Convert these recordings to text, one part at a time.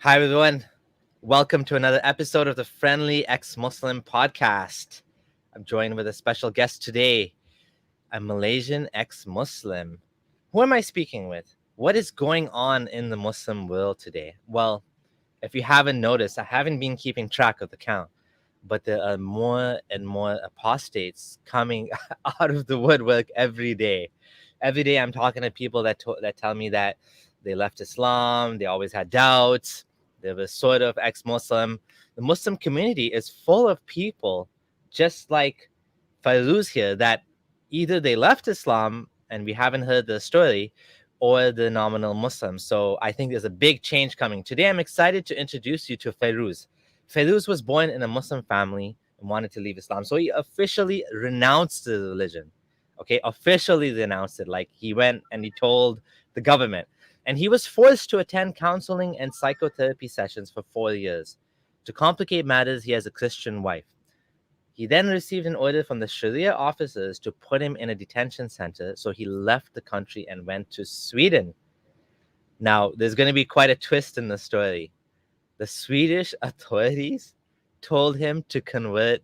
Hi, everyone. Welcome to another episode of the Friendly Ex-Muslim podcast. I'm joined with a special guest today, a Malaysian ex-Muslim. Who am I speaking with? What is going on in the Muslim world today? Well, if you haven't noticed, I haven't been keeping track of the count, but there are more and more apostates coming out of the woodwork every day. Every day, I'm talking to people that tell me that they left Islam, they always had doubts, they were sort of ex-Muslim. The Muslim community is full of people, just like Fairuz here, that either they left Islam and we haven't heard the story, or the nominal Muslims. So I think there's a big change coming. Today, I'm excited to introduce you to Fairuz. Fairuz was born in a Muslim family and wanted to leave Islam. So he officially renounced the religion. Okay, officially renounced it. Like he went and he told the government. And he was forced to attend counseling and psychotherapy sessions for 4 years. To complicate matters, he has a Christian wife. He then received an order from the Sharia officers to put him in a detention center, so he left the country and went to Sweden. Now, there's going to be quite a twist in the story. The Swedish authorities told him to convert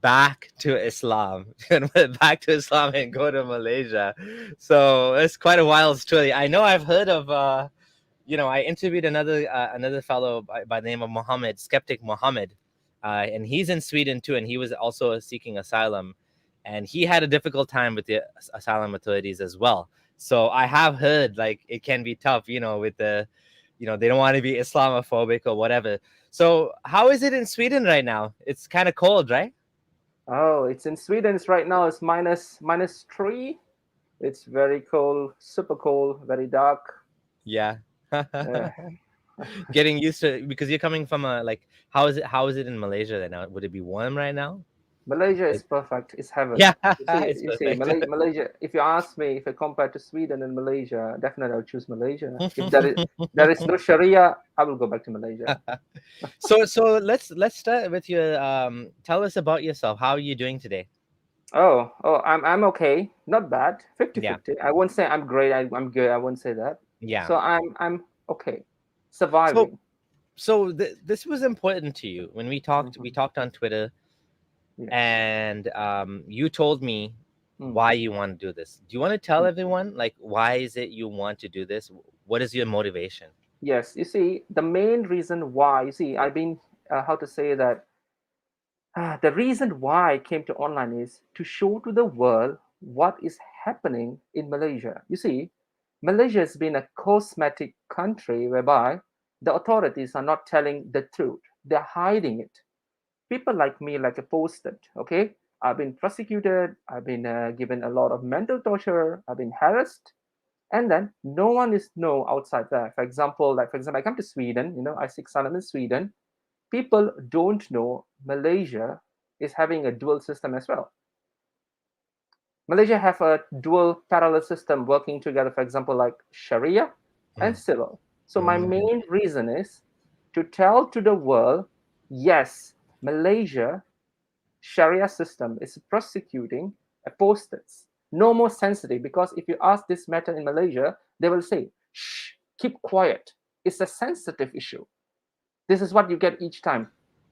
back to Islam, convert back to Islam and go to Malaysia. So it's quite a wild story. I know I've heard of, I interviewed another fellow by the name of Muhammad, Skeptic Muhammad, and he's in Sweden too, and he was also seeking asylum, and he had a difficult time with the asylum authorities as well. So I have heard like it can be tough, with the, they don't want to be Islamophobic or whatever. So how is it in Sweden right now? It's kind of cold, right? Oh, it's in Sweden. It's right now. It's minus 3. It's very cold, super cold, very dark. Yeah. Uh, Getting used to it because you're coming from a like how is it in Malaysia right now? Would it be warm right now? Malaysia is Like, perfect. It's heaven. yeah, You see, it's you see, perfect. Malaysia. If you ask me, if I compare to Sweden and Malaysia, definitely I'll choose Malaysia. If there is no Sharia, I will go back to Malaysia. So let's start with your tell us about yourself. How are you doing today? Oh, I'm okay. Not bad. Yeah. 50-50. I won't say I'm great. I'm good. I won't say that. Yeah. So I'm okay. So Surviving. this was important to you when we Hmm. talked on Twitter, Yes. and you told me Hmm. why you want to do this. Do you want to tell everyone like why is it you want to do this? What is your motivation? Yes, you see, the main reason why, you see, I've been, how to say that, the reason why I came to online is to show to the world what is happening in Malaysia. You see, Malaysia has been a cosmetic country whereby the authorities are not telling the truth, they're hiding it. People like me, like a posted, okay? I've been prosecuted, I've been given a lot of mental torture, I've been harassed, and then no one is know outside there. For example, I come to Sweden, I seek asylum in Sweden. People don't know Malaysia is having a dual system as well. Malaysia have a dual parallel system working together, for example, like Sharia and Mm, civil. So my mm, main reason is to tell to the world, yes, Malaysia Sharia system is prosecuting apostates. No more sensitive, because if you ask this matter in Malaysia, they will say, shh, keep quiet. It's a sensitive issue. This is what you get each time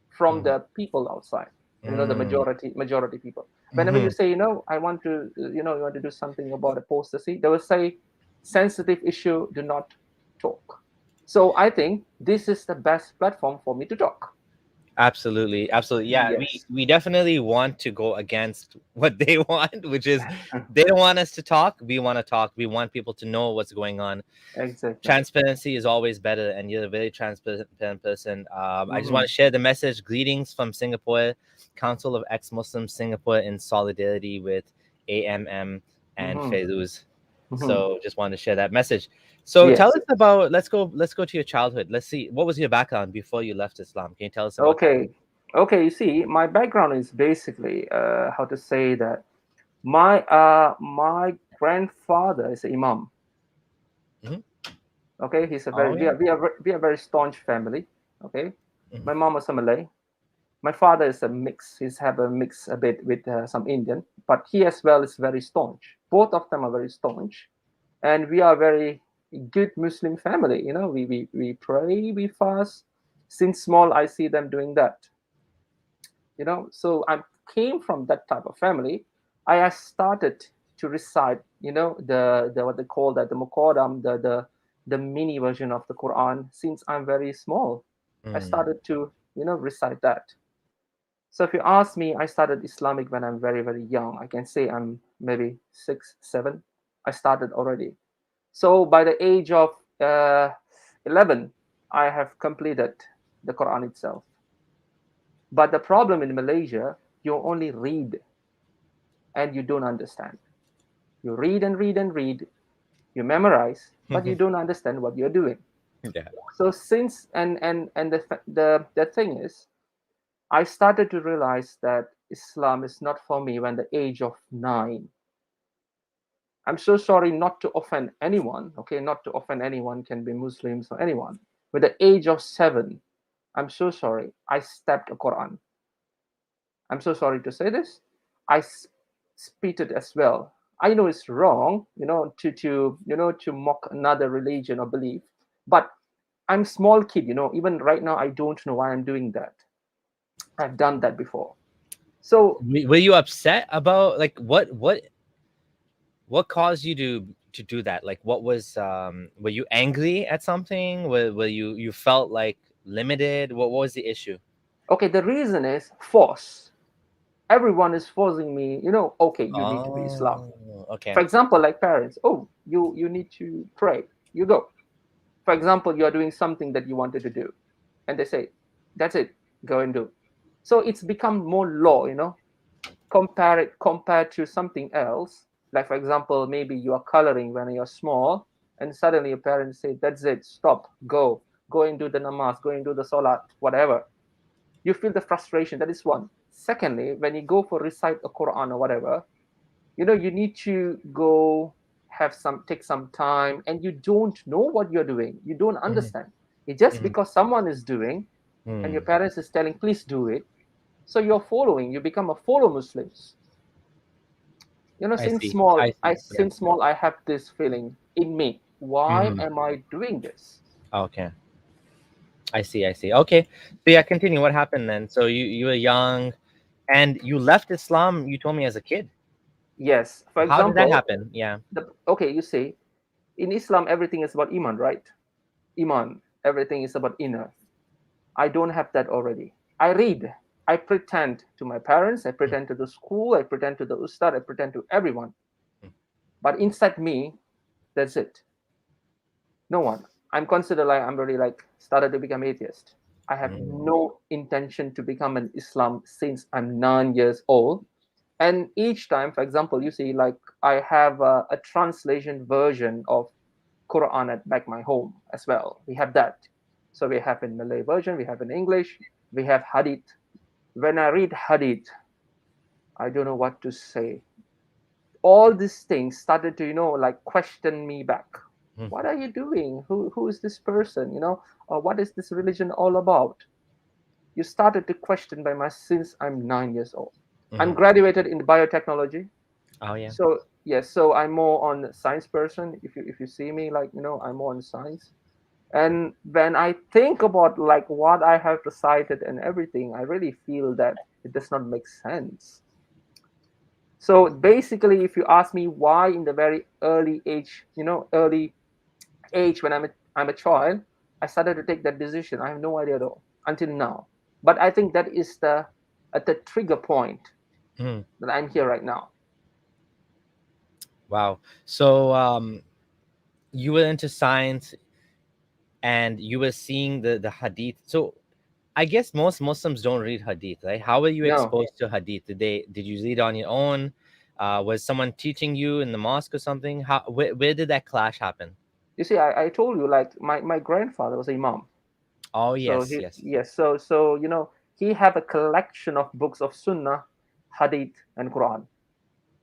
from mm, the people outside. The mm, majority people. Whenever you mhm. say, I want to, you want to do something about apostasy, they will say, sensitive issue, do not talk. So I think this is the best platform for me to talk. Absolutely, absolutely. Yeah, we Yes. we definitely want to go against what they want, which is they don't want us to talk. We want to talk. We want people to know what's going on. Exactly. Transparency is always better, and you're a very transparent person. I just want Hmm. to share the message. Greetings from Singapore, Council of Ex-Muslims Singapore, in solidarity with AMM and Hmm. Fairuz. Hmm. So just wanted to share that message. So tell Yes. us about. Let's go to your childhood. Let's see what was your background before you left Islam. Can you tell us about that? Okay. Okay. You see, my background is basically how to say that my grandfather is an imam. Hmm. Okay, he's a very Oh yeah. we are a very staunch family. Okay, Hmm. my mom is a Malay. My father is a mix. He's have a mix a bit with some Indian, but he as well is very staunch. Both of them are very staunch, and we are very. good Muslim family. We pray, we fast. Since small, I see them doing that. So I came from that type of family. I started to recite, the what they call that, the Muqaddam, the mini version of the Quran. Since I'm very small, I Mm. started to recite that. So if you ask me, I started Islamic when I'm very, very young. I can say I'm maybe 6, 7. I started already. So by the age of 11, I have completed the Quran itself. But the problem in Malaysia, you only read and you don't understand. You read and read and read, you memorize, but you don't understand what you're doing. Yeah. So since and the thing is, I started to realize that Islam is not for me when the age of 9. I'm so sorry not to offend anyone, okay? Not to offend anyone, can be Muslims or anyone. With the age of 7, I'm so sorry, I stepped a Quran. I'm so sorry to say this. I spit it as well. I know it's wrong, to mock another religion or belief, but I'm small kid, even right now I don't know why I'm doing that. I've done that before. So Were you upset about, like, what caused you to do that? Like, what was were you angry at something? Were you felt like limited? What was the issue? okay, the reason is force. Everyone is forcing me, okay, you need to be Islam. Oh, okay. For example, like parents, oh, you need to pray, you go. For example, you are doing something that you wanted to do, and they say, that's it, go and do. So it's become more law, compared to something else. Like, for example, maybe you are coloring when you're small, and suddenly your parents say, that's it, stop, go and do the namaz, go and do the salat, whatever. You feel the frustration. That is one. Secondly, when you go for recite a Quran or whatever, you need to go take some time, and you don't know what you're doing, you don't Hmm. understand. It's just Hmm. because someone is doing, and your Hmm. parents is telling, please do it, so you're following, you become a follow Muslims. I Since see. small I see. Yeah. I have this feeling in me, why Hmm. am I doing this? Okay. I see. I see. Okay. So yeah, continue. What happened then? So you were young, and you left Islam. You told me as a kid. Yes, for How did that example, happen? Yeah. okay, you say in Islam everything is about iman, right? Iman, everything is about inner. I don't have that already. I read. I pretend to my parents. I pretend to the school. I pretend to the ustad. I pretend to everyone. But inside me, that's it. No one. I'm considered like I'm already like started to become atheist. I have Mm. no intention to become an Islam since I'm 9 years old. And each time, for example, you see, like I have a translation version of Quran at back my home as well. We have that. So we have in Malay version, we have in English, we have hadith. When I read hadith, I don't know what to say. All these things started to, like question me back. Mm. What are you doing? Who is this person? Or what is this religion all about? You started to question by my since I'm 9 years old. I'm Mhm. graduated in biotechnology. Oh yeah. So yes, so I'm more on science person. If you see me, like I'm more on science. And when I think about like what I have recited and everything, I really feel that it does not make sense. So basically, if you ask me why in the very early age when I'm a child, I started to take that decision. I have no idea at all until now. But I think that is the at the trigger point Mhm. that I'm here right now. Wow. So you were into science, and you were seeing the hadith. So I guess most Muslims don't read hadith, right? How were you No, exposed to hadith? Did you read on your own? Was someone teaching you in the mosque or something? Where did that clash happen? you see, I told you like my grandfather was a imam. Oh So yes, he yes. yes, so he have a collection of books of Sunnah, Hadith, and Quran.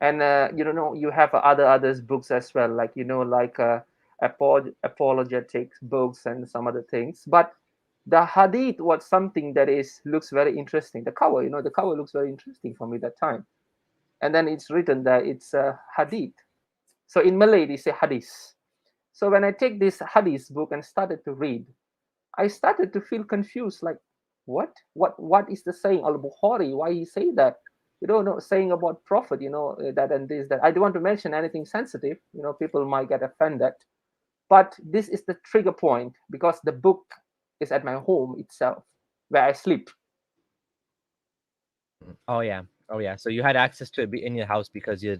And you have others books as well, like apologetics books and some other things. But the Hadith was something that is looks very interesting. The cover looks very interesting for me that time. And then it's written that it's Hadith. So in Malay they say Hadith. So when I take this hadith book and started to read, I started to feel confused. Like, what is the saying Al Bukhari? Why he say that? You don't know saying about Prophet. That and this that. I don't want to mention anything sensitive. People might get offended. But this is the trigger point because the book is at my home itself, where I sleep. Oh yeah. Oh yeah. So you had access to it in your house because your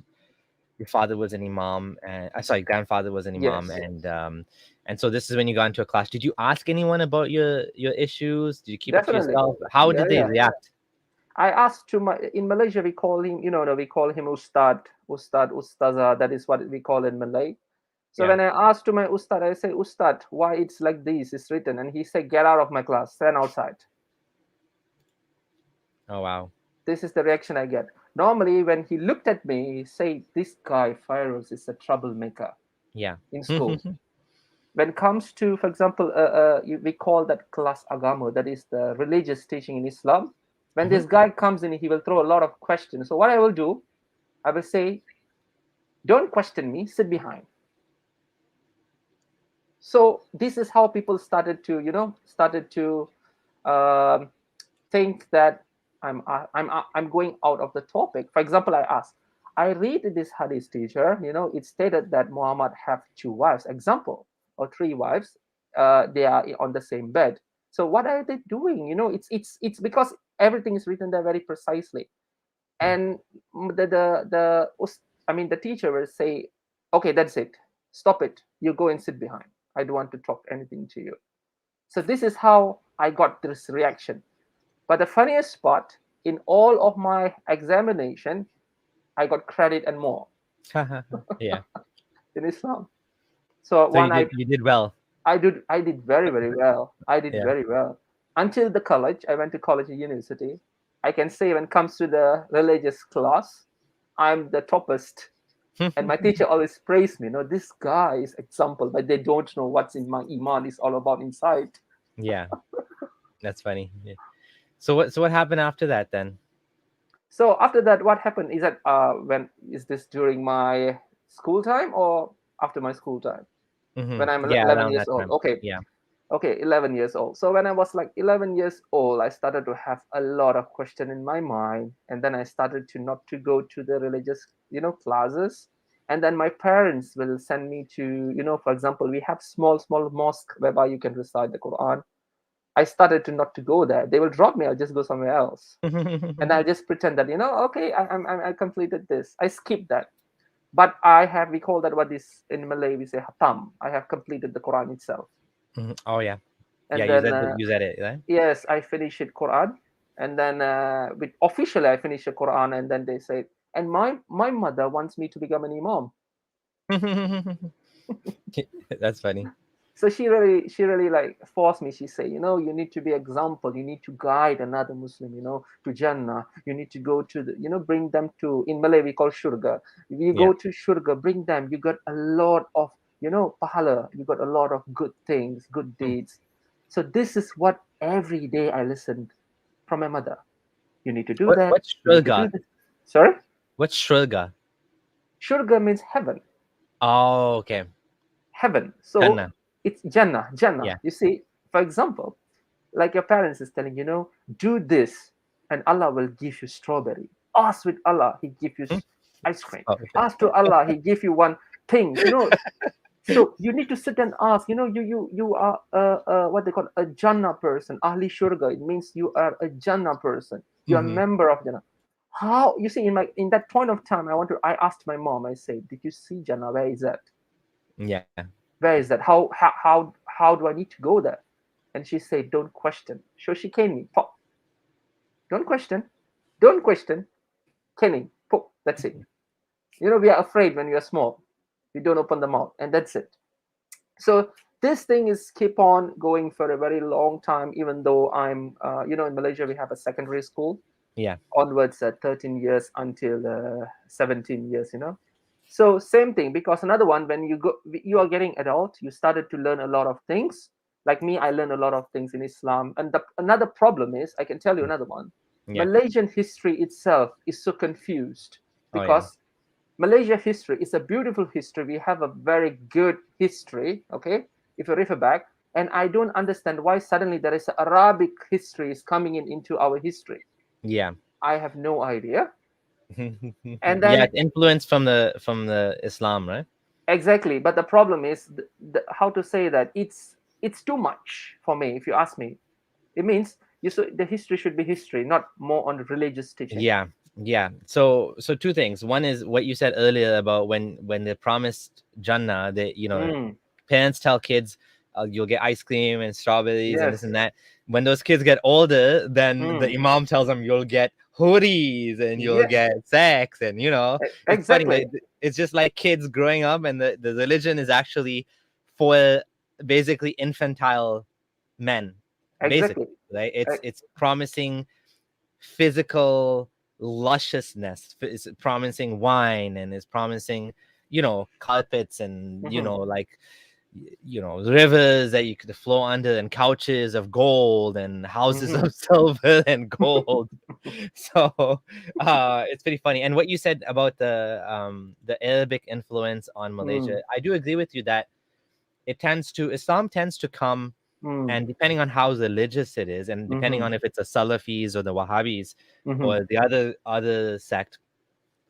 father was an imam, and sorry, grandfather was an imam, Yes, and so this is when you got into a class. Did you ask anyone about your issues? Did you keep it to definitely. yourself? How Yeah, did they yeah. react? I asked to my in Malaysia we call him, we call him Ustaza. That is what we call in Malay. So Yeah. when I asked to my Ustad, I say, Ustad, why it's like this? It's written, and he said, get out of my class, stand outside. Oh wow. This is the reaction I get. Normally, when he looked at me, he said, this guy Fairuz is a troublemaker Yeah. in school. When it comes to, for example, we call that kelas agama, that is the religious teaching in Islam. When Mhm. this guy comes in, he will throw a lot of questions. So what I will do, I will say, don't question me, sit behind. So this is how people started to um, think that I'm going out of the topic. For example, I read this hadith teacher. It stated that Muhammad have two wives. Example, or three wives. They are on the same bed. So what are they doing? It's because everything is written there very precisely. And the teacher will say, okay, that's it, stop it, you go and sit behind, I don't want to talk anything to you. So this is how I got this reaction. But the funniest part, in all of my examination, I got credit and more Yeah. in Islam. So So when you did well. I did very, very well. I did Yeah. very well until the college. I went to college and university. I can say when it comes to the religious class, I'm the toppest. And my teacher always praised me. This guy is example, but they don't know what's in my iman is all about inside. Yeah. That's funny. Yeah. So what happened after that then? So after that, what happened is that when is this during my school time or after my school time? When I'm Yeah, 11 around years that old. time. Okay, Yeah. okay, 11 years old. So when I was like 11 years old, I started to have a lot of question in my mind, and then I started to not to go to the religious classes. And then my parents will send me to, for example, we have small mosque whereby you can recite the Quran. I started to not to go there. They will drop me, I'll just go somewhere else, and I'll just pretend that, okay, I completed this, I skipped that. But I have, we call that, what is in Malay we say hatam, I have completed the Quran itself. Oh yeah. Yeah, And then you said it, right? yes, I finished it Quran, and then with officially I finished the Quran, and then they said, and my mother wants me to become an imam. That's funny. So she really like forced me. She said, you need to be example. You need to guide another Muslim, to Jannah. You need to go to the, bring them to, in Malay we call shurga. You Yeah. go to shurga, bring them. You got a lot of, pahala. You got a lot of good things, good Hmm. deeds. So this is what every day I listened from my mother. You need to do that. What's You need to do Shrilga? this. Sorry? What's Shrilga? Shurga means heaven. Oh, okay. Heaven. So Jannah. it's Jannah. Jannah. Yeah. You see, for example, like your parents is telling, do this and Allah will give you strawberry. Ask with Allah, He give you Hmm? ice cream. Oh, okay. Ask to Allah, He give you one thing. So you need to sit and ask. You are what they call a Jannah person. Ahli Shurga. It means you are a Jannah person. You are a Hmm. member of Jannah. How, you see, in that point of time, I asked my mom. I said, did you see Jannah? Where is that? Yeah. Where is that? How do I need to go there? And she said, don't question. So she came me. Pop. Don't question. Don't question. Caning. Pop. That's it. We are afraid when we are small. We don't open the mouth, and that's it. So this thing is keep on going for a very long time, even though I'm in Malaysia we have a secondary school Yeah. onwards, 13 years until 17 years. So same thing, because another one, when you are getting adult, you started to learn a lot of things. Like me, I learned a lot of things in Islam. And another problem is, I can tell you another one. Yeah. Malaysian history itself is so confused, Oh yeah. because Malaysia history is a beautiful history. We have a very good history, okay, if you refer back. And I don't understand why suddenly there is Arabic history is coming into our history. Yeah. I have no idea. And Yeah, then it's influence from the Islam, right? exactly, but the problem is how to say that it's too much for me. If you ask me, it means the history should be history, not more on religious teaching. Yeah, yeah. So two things. One is what you said earlier about when they promised Jannah, that Mm, parents tell kids, you'll get ice cream and strawberries and this yes. and that. When those kids get older, then the Mm, imam tells them you'll get hoodies and you'll yes. get sex, and it's funny. Exactly. It's just like kids growing up, and the religion is actually for basically infantile men, basically, Exactly. right? Uh, It's promising physical lusciousness, is promising wine, and is promising carpets, and mhm. like rivers that you could flow under, and couches of gold, and houses Mhm. of silver and gold. So it's pretty funny. And what you said about the Arabic influence on Malaysia, Mm, I do agree with you that Islam tends to come, mm, and depending on how religious it is, and depending mhm, on if it's a Salafis or the Wahhabis mhm. or the other sect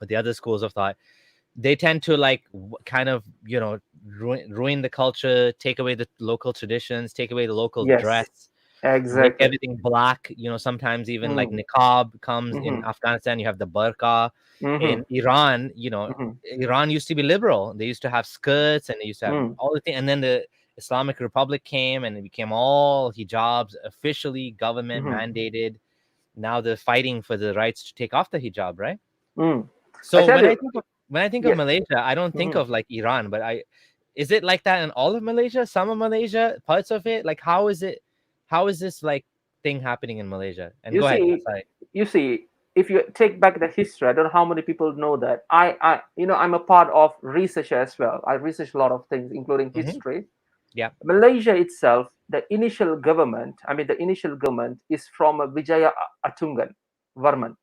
or the other schools of thought, they tend to like kind of ruin the culture, take away the local traditions, take away the local Yes, dress, make exactly. everything black. Sometimes even like Mm, niqab comes in mhm, Afghanistan. You have the burqa. mhm, In Iran, mhm, Iran used to be liberal. They used to have skirts, and they used to have mm, all the things. And then the Islamic Republic came, and it became all hijabs, officially government mhm, mandated. Now they're fighting for the rights to take off the hijab, right? mm. I So tell you, when I think of yes. Malaysia, I don't think Mhm. of like Iran, but is it like that in all of Malaysia? Some of Malaysia, parts of it? Like how is it? How is this like thing happening in Malaysia? And You go ahead. see, Sorry. you see, if you take back the history, I don't know how many people know that. I'm a part of research as well. I research a lot of things, including Hmm. history. Yeah. Malaysia itself, the initial government is from Vijaya Atungan Varman.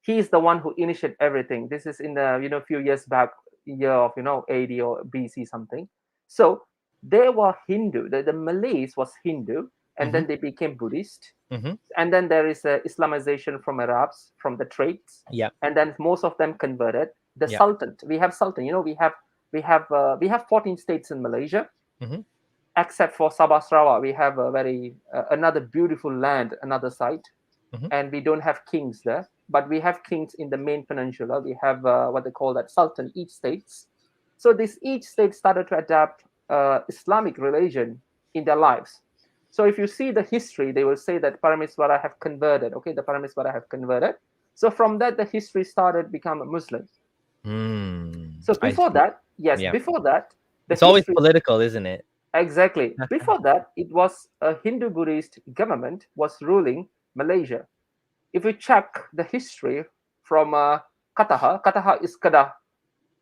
He is the one who initiated everything. This is in the few years back, year of 80 or BC something. So they were Hindu. The Malays was Hindu, and Hmm. then they became Buddhist, Hmm. and then there is a Islamization from Arabs, from the trades, Yeah. and then most of them converted. The Yeah. Sultan, we have Sultan. We have 14 states in Malaysia, Hmm. except for Sabah Sarawak. We have a very another beautiful land, another site, Hmm. and we don't have kings there, but we have kings in the main peninsula. We have what they call that Sultan each states. So this each state started to adapt Islamic religion in their lives. So if you see the history, they will say that Paramiswara have converted. Okay, the Paramiswara have converted. So from that, the history started become a Muslim. So I before see. that, yes, Yeah. before that, the It's always history political, isn't it? exactly. Before that, it was a Hindu Buddhist government was ruling Malaysia. If you check the history from Kataha is Kedah.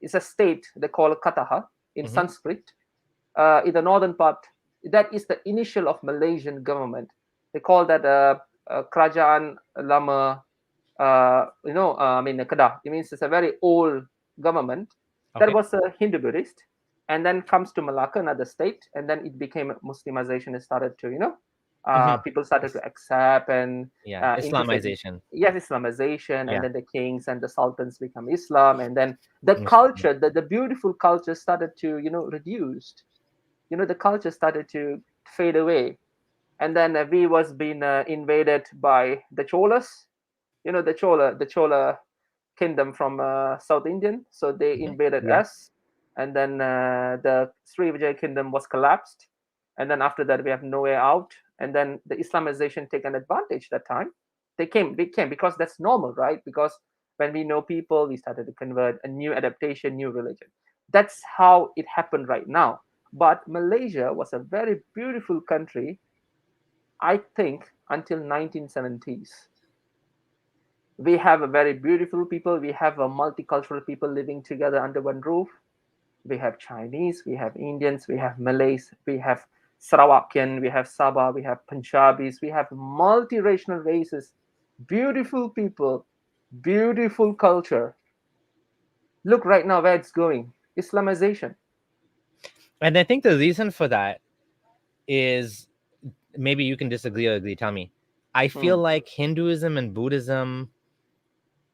It's a state they call Kataha in Hmm. Sanskrit. In the northern part, that is the initial of Malaysian government. They call that Kerajaan Lama. Kedah. It means it's a very old government. That Okay. was a Hindu Buddhist, and then comes to Malacca, another state, and then it became Muslimization. It started to Hmm. people started to accept and Yeah. interfaith. Islamization. Yes, Islamization, and Yeah. then the kings and the sultans become Islam, and then the Muslim. culture, the beautiful culture started to reduced. The culture started to fade away, and then we was being invaded by the Cholas. The Chola kingdom from South Indian. So they Hmm. invaded Yeah. us, and then the Srivijaya kingdom was collapsed, and then after that we have no way out. And then the Islamization taken advantage that time. We came because that's normal, right? Because when we know people, we started to convert a new adaptation, new religion. That's how it happened right now. But Malaysia was a very beautiful country, I think, until 1970s. We have a very beautiful people. We have a multicultural people living together under one roof. We have Chinese, we have Indians, we have Malays, we have Sarawakian, we have Sabah, we have Punjabis, we have multiracial races, beautiful people, beautiful culture. Look right now where it's going. Islamization. And I think the reason for that is, maybe you can disagree or agree. Tell me. I feel Hmm. like Hinduism and Buddhism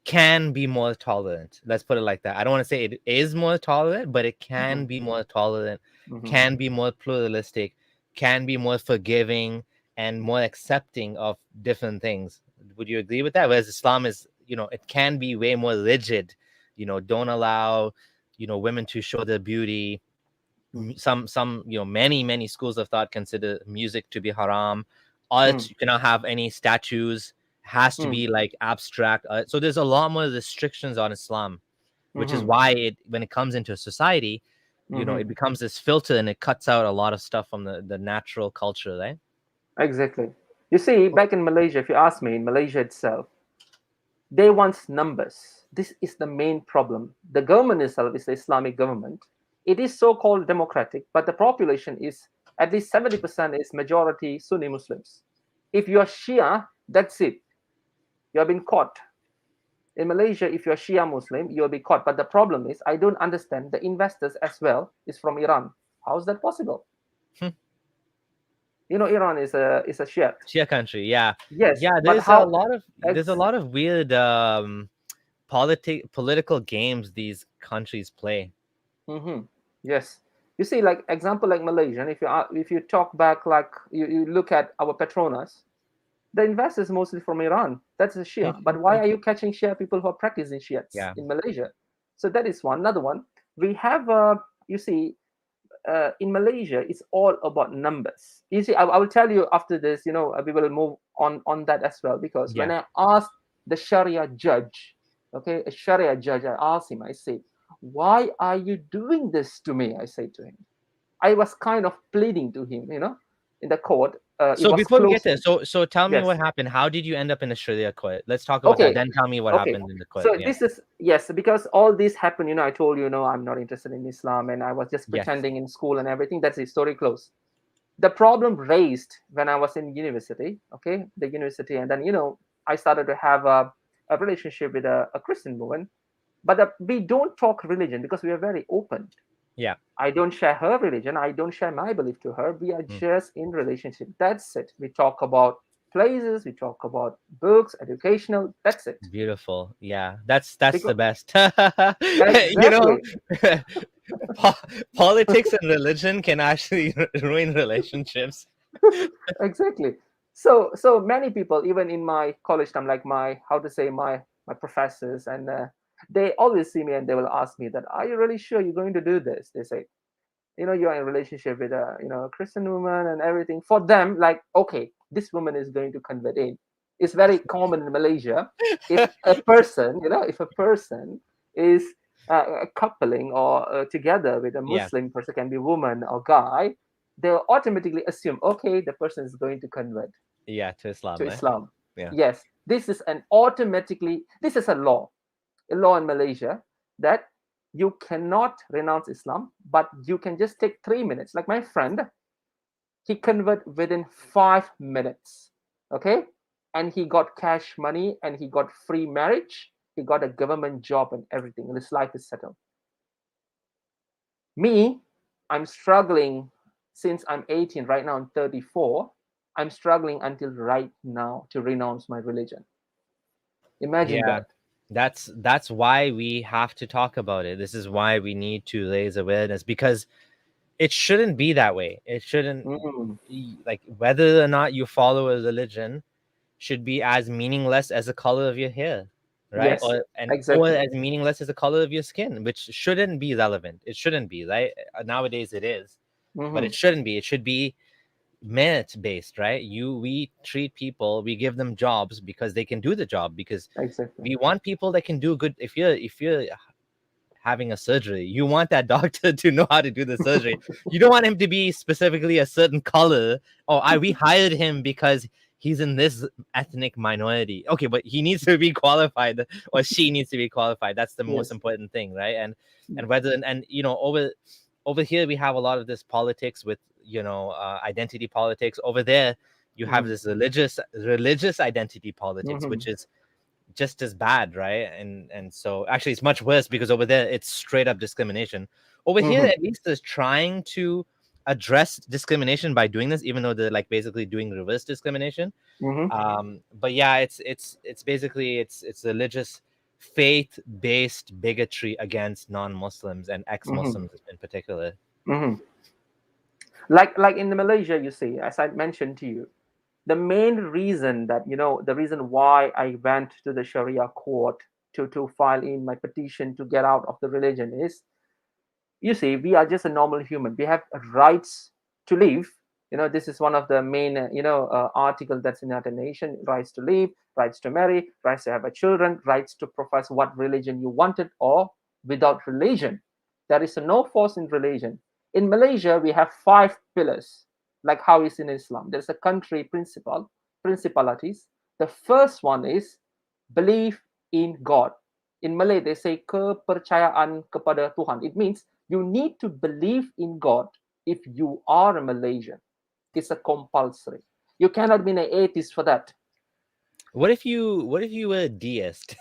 can be more tolerant. Let's put it like that. I don't want to say it is more tolerant, but it can Mhm. be more tolerant, Mhm. can be more pluralistic, can be more forgiving and more accepting of different things. Would you agree with that? Whereas Islam is, it can be way more rigid. Don't allow, women to show their beauty. Mhm. Some many schools of thought consider music to be haram. Art, Mhm. you cannot have any statues, has to Mhm. be like abstract. So there's a lot more restrictions on Islam, which is Mhm. why when it comes into a society, it Mhm. becomes this filter and it cuts out a lot of stuff from the natural culture, right? Exactly. You see, back in Malaysia, if you ask me, in Malaysia itself, they want numbers. This is the main problem. The government itself is the Islamic government. It is so-called democratic, but the population is at least 70% is majority Sunni Muslims. If you are Shia, that's it. You have been caught. In Malaysia, if you're Shia Muslim, you'll be caught. But the problem is, I don't understand. The investors as well is from Iran. How is that possible? Hmm. Iran is a Shia. Shia country, yeah. Yes, Yeah, but there's a how? lot of there's a Ex- lot of weird political games these countries play. Mm-hmm. Yes. You see, like example, like Malaysian. If you talk back, like you look at our Petronas, the investors mostly from Iran. That's a Shia. But why are you catching Shia people who are practicing Shiites Yeah. in Malaysia? So that is one. Another one. We have, you see, in Malaysia, it's all about numbers. You see, I will tell you after this. We will move on that as well, because when Yeah. I asked the Sharia judge, okay, a Sharia judge, I asked him. I said, "Why are you doing this to me?" I said to him. I was kind of pleading to him, in the court. It So was before we get there, closing. so tell me what Yes. happened. How did you end up in a Sharia court? Let's talk about that. Okay. Then tell me what Okay. happened in the court. So Yeah. this is, yes, because all this happened. I told you, I'm not interested in Islam, and I was just Yes. pretending in school and everything. That's the story closed. The problem raised when I was in university, okay, the university, and then I started to have a relationship with a Christian woman, but we don't talk religion because we are very open. Yeah. I don't share her religion. I don't share my belief to her. We are Mm. just in relationship. That's it. We talk about places. We talk about books, educational. That's it. Beautiful. Yeah. That's the Because best. you know, exactly, politics and religion can actually ruin relationships. exactly. So many people, even in my college time, like my how to say my professors, and they always see me and they will ask me that, "Are you really sure you're going to do this?" They say, you're in a relationship with a Christian woman and everything. For them, like, okay, this woman is going to convert in. It's very common in Malaysia. If a person is coupling or together with a Yeah. Muslim person, can be woman or guy, they'll automatically assume, okay, the person is going to convert Yeah. To to Islam, eh? Islam. Yeah. Yes, this is a law in Malaysia, that you cannot renounce Islam, but you can just take 3 minutes. Like my friend, he converted within 5 minutes, okay, and he got cash money and he got free marriage. He got a government job and everything, and his life is settled. Me, I'm struggling since I'm 18. Right now, I'm 34. I'm struggling until right now to renounce my religion. Imagine Yeah. that. That's why we have to talk about it. This is why we need to raise awareness, because it shouldn't be that way. It shouldn't Mm, like, whether or not you follow a religion should be as meaningless as the color of your hair, right? yes, Or exactly. as meaningless as the color of your skin, which shouldn't be relevant. It shouldn't be, right? Nowadays it is, but it Hmm. shouldn't be. It should be merit based, right? We treat people, we give them jobs because they can do the job, because Exactly. we want people that can do good. If you're having a surgery, you want that doctor to know how to do the surgery. You don't want him to be specifically a certain color. Oh, we hired him because he's in this ethnic minority. Okay, but he needs to be qualified, or she needs to be qualified. That's the most Yes. important thing, right? And Mm. whether, and over here we have a lot of this politics with identity politics. Over there you have Mm. this religious identity politics, Mhm. which is just as bad, right? And so actually it's much worse because over there it's straight up discrimination. Over here, Mm-hmm. at least, is trying to address discrimination by doing this, even though they're like basically doing reverse discrimination. Mm-hmm. But yeah, it's basically it's religious faith based bigotry against non-Muslims and Mm-hmm. ex-Muslims in particular. Mm-hmm. Like in Malaysia, you see, as I mentioned to you, the main reason that the reason why I went to the Sharia court to file in my petition to get out of the religion is, you see, we are just a normal human. We have rights to live. This is one of the main article that's in United Nations: rights to live, rights to marry, rights to have a children, rights to profess what religion you wanted, or without religion. There is no force in religion. In Malaysia, we have 5 pillars, like how is in Islam. There's a country principalities. The first one is believe in God. In Malay, they say kepercayaan kepada Tuhan. It means you need to believe in God if you are a Malaysian. It's a compulsory. You cannot be an atheist for that. What if you were a deist?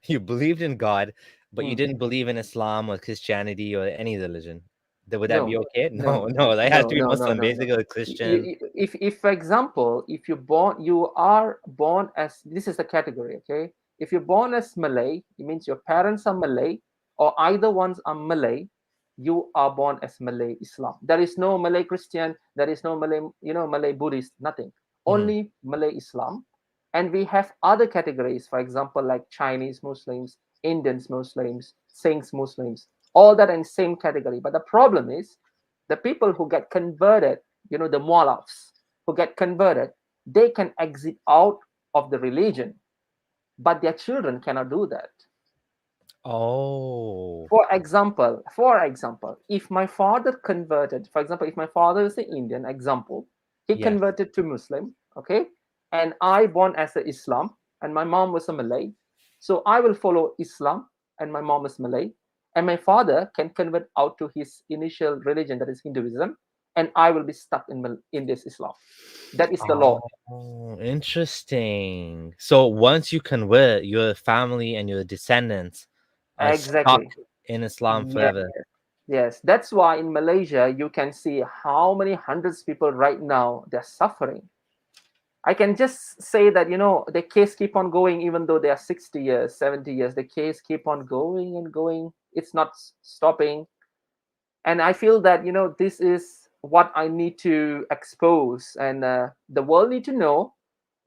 You believed in God, but you Hmm. didn't believe in Islam or Christianity or any religion. Would that be No, okay? no, No, no, that has no, to be no, no, Muslim, no, no. basically, or Christian. If for example, if you are born as, this is the category, okay? If you're born as Malay, it means your parents are Malay, or either ones are Malay. You are born as Malay Islam. There is no Malay Christian. There is no Malay, Malay Buddhist. Nothing. Mhm. Only Malay Islam. And we have other categories, for example, like Chinese Muslims, Indians Muslims, Singhs Muslims, all that in same category. But the problem is the people who get converted, the mualafs who get converted, they can exit out of the religion, but their children cannot do that. Oh, For example, if my father converted, for example, if my father is an Indian, example, he yes. converted to Muslim, okay, and I born as a Islam, and my mom was a Malay, so I will follow Islam, and my mom is Malay, and my father can convert out to his initial religion, that is Hinduism, and I will be stuck in this Islam. That is the law. Oh, interesting. So once you convert, your family and your descendants are stuck Exactly. in Islam Yes. forever. Yes, that's why in Malaysia you can see how many hundreds of people right now they're suffering. I can just say that the case keep on going even though they are 60 years, 70 years. The case keep on going and going. It's not stopping. And I feel that this is what I need to expose, and the world need to know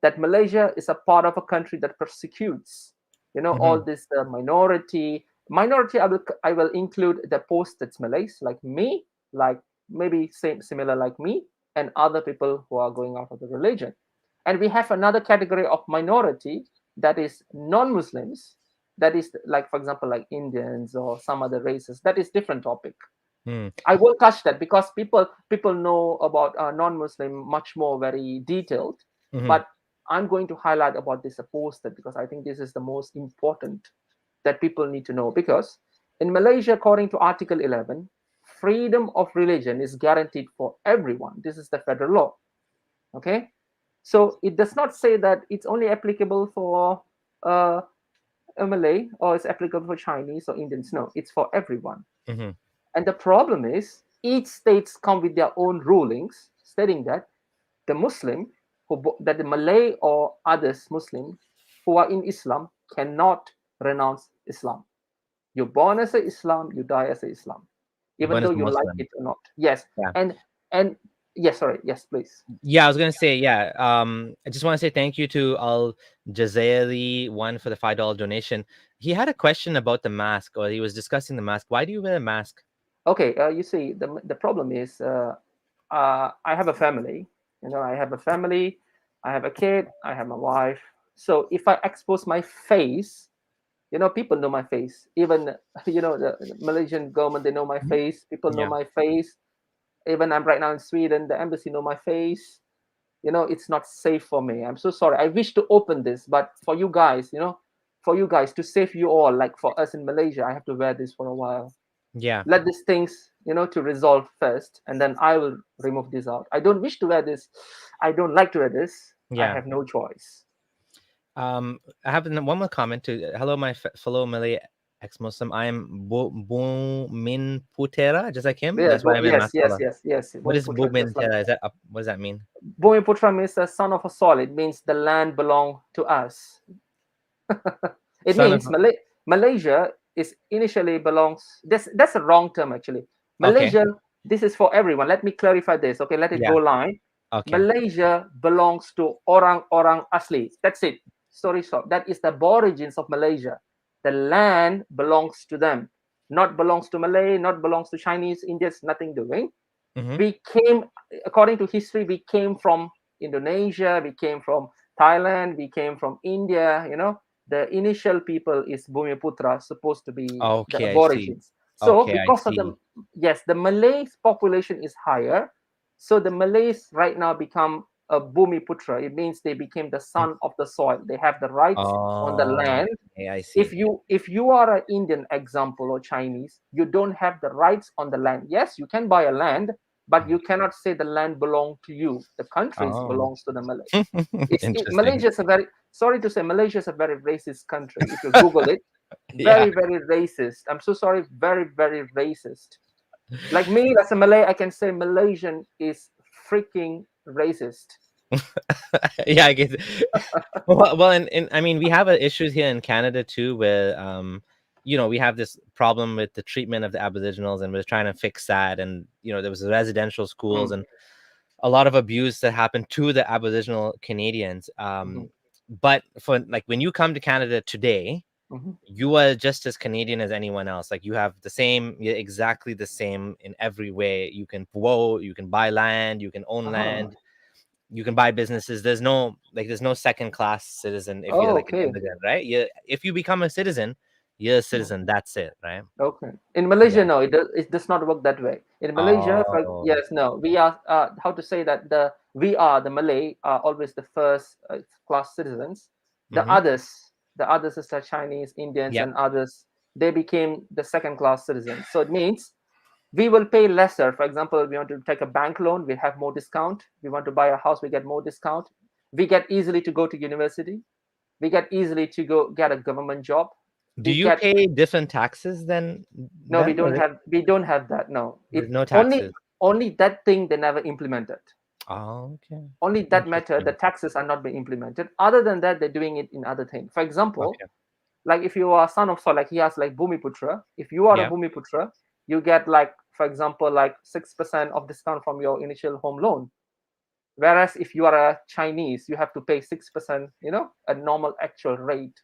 that Malaysia is a part of a country that persecutes, all Mhm. this minority. I will include the posted Malays like me, like maybe same similar like me, and other people who are going out of the religion. And we have another category of minority, that is non-Muslims. That is like, for example, like Indians or some other races. That is different topic. Mm. I won't touch that because people know about non-Muslim much more very detailed. Mhm. But I'm going to highlight about this apostate because I think this is the most important that people need to know. Because in Malaysia, according to Article 11, freedom of religion is guaranteed for everyone. This is the federal law. Okay, so it does not say that it's only applicable for uh, a Malay or it's applicable for Chinese or Indians. No, it's for everyone. Mhm. And the problem is, each states come with their own rulings stating that the Muslim, that the Malay or others Muslim who are in Islam cannot renounce Islam. You're born as a Islam, you die as a Islam, even Born though as a you like Muslim. it or not. Yes, Yeah. and yes, sorry, yes, please. Yeah, I was gonna say, yeah. I just want to say thank you to Al Jazairi one for the $5 donation. He had a question about the mask, or he was discussing the mask. Why do you wear a mask? Okay, you see, the problem is, I have a family. I have a family. I have a kid. I have my wife. So if I expose my face, people know my face. Even the Malaysian government, they know my Mhm. face. People know Yeah. my face. Even I'm right now in Sweden, the embassy know my face. It's not safe for me. I'm so sorry. I wish to open this, but for you guys to save you all, like for us in Malaysia, I have to wear this for a while. Yeah. Let these things to resolve first, and then I will remove this out. I don't wish to wear this. I don't like to wear this. I Yeah. have no choice. I have one more comment to hello, my fellow Malay ex-Muslim. I am Bumin Putera, just like him. Yeah, That's why I'm in Masala. yes. What is Bhumiputra, Bumin just like Tera? Is that what does that mean? Bhumiputra means the son of a soil. It means the land belong to us. It Son of means Malaysia is initially belongs. That's a wrong term actually. okay, Malaysia. This is for everyone. Let me clarify this. Okay, let it yeah, go line. okay, Malaysia belongs to orang-orang asli. That's it. Story short. That is the origins of Malaysia. The land belongs to them. Not belongs to Malay. Not belongs to Chinese, Indians. Nothing doing. mm-hmm. We came, according to history, we came from Indonesia. We came from Thailand. We came from India. The initial people is Bumiputra, supposed to be the Okay, I see. aborigines. So Okay, I because of see. the Malay population is higher, so the Malays right now become a Bumiputra. It means they became the Mm. son of the soil. They have the rights on the Oh, land. okay, I if see. you if you are an Indian example or Chinese, you don't have the rights on the land. Yes, you can buy a land, but Mhm. you cannot say the land belongs to you. The countries Oh, belongs to the Malay. interesting. Malaysia is a very, sorry to say, Malaysia is a very racist country. If you Google it, Yeah. very racist. I'm so sorry, very racist. Like me as a Malay, I can say Malaysian is freaking racist. Yeah, I guess. Well, and I mean, we have issues here in Canada too, where we have this problem with the treatment of the Aboriginals, and we're trying to fix that. And there was residential schools Mm, and a lot of abuse that happened to the Aboriginal Canadians. mhm, But for like when you come to Canada today, mhm. you are just as Canadian as anyone else. Like you have you're exactly the same in every way. You can vote, you can buy land, you can own Ah, land, you can buy businesses. There's no second class citizen if you're oh, like an okay. immigrant, right? If you become a citizen, you're a citizen. That's it, right? Okay. In Malaysia, Yeah. no, it does not work that way. In Malaysia, Oh. yes, no, we are, how to say that, the Malay are always the first class citizens. The Mm-hmm. others, the others is the Chinese, Indians, Yep. and others, they became the second class citizens. So it means we will pay lesser. For example, we want to take a bank loan, we have more discount. We want to buy a house, we get more discount. We get easily to go to university. We get easily to go get a government job. Do We you get pay different taxes than No, we them, or don't have we don't have that. No, there's it no only taxes? only that thing they never implemented. Oh, okay. Only that matter, the Interesting. taxes are not being implemented. Other than that, they're doing it in other things. For example, Okay. like if you are son of Sol, like he has like Bumiputra. If you are a Yeah. Bumiputra, you get like, for example, like 6% of discount from your initial home loan. Whereas if you are a Chinese, you have to pay 6%, a normal actual rate.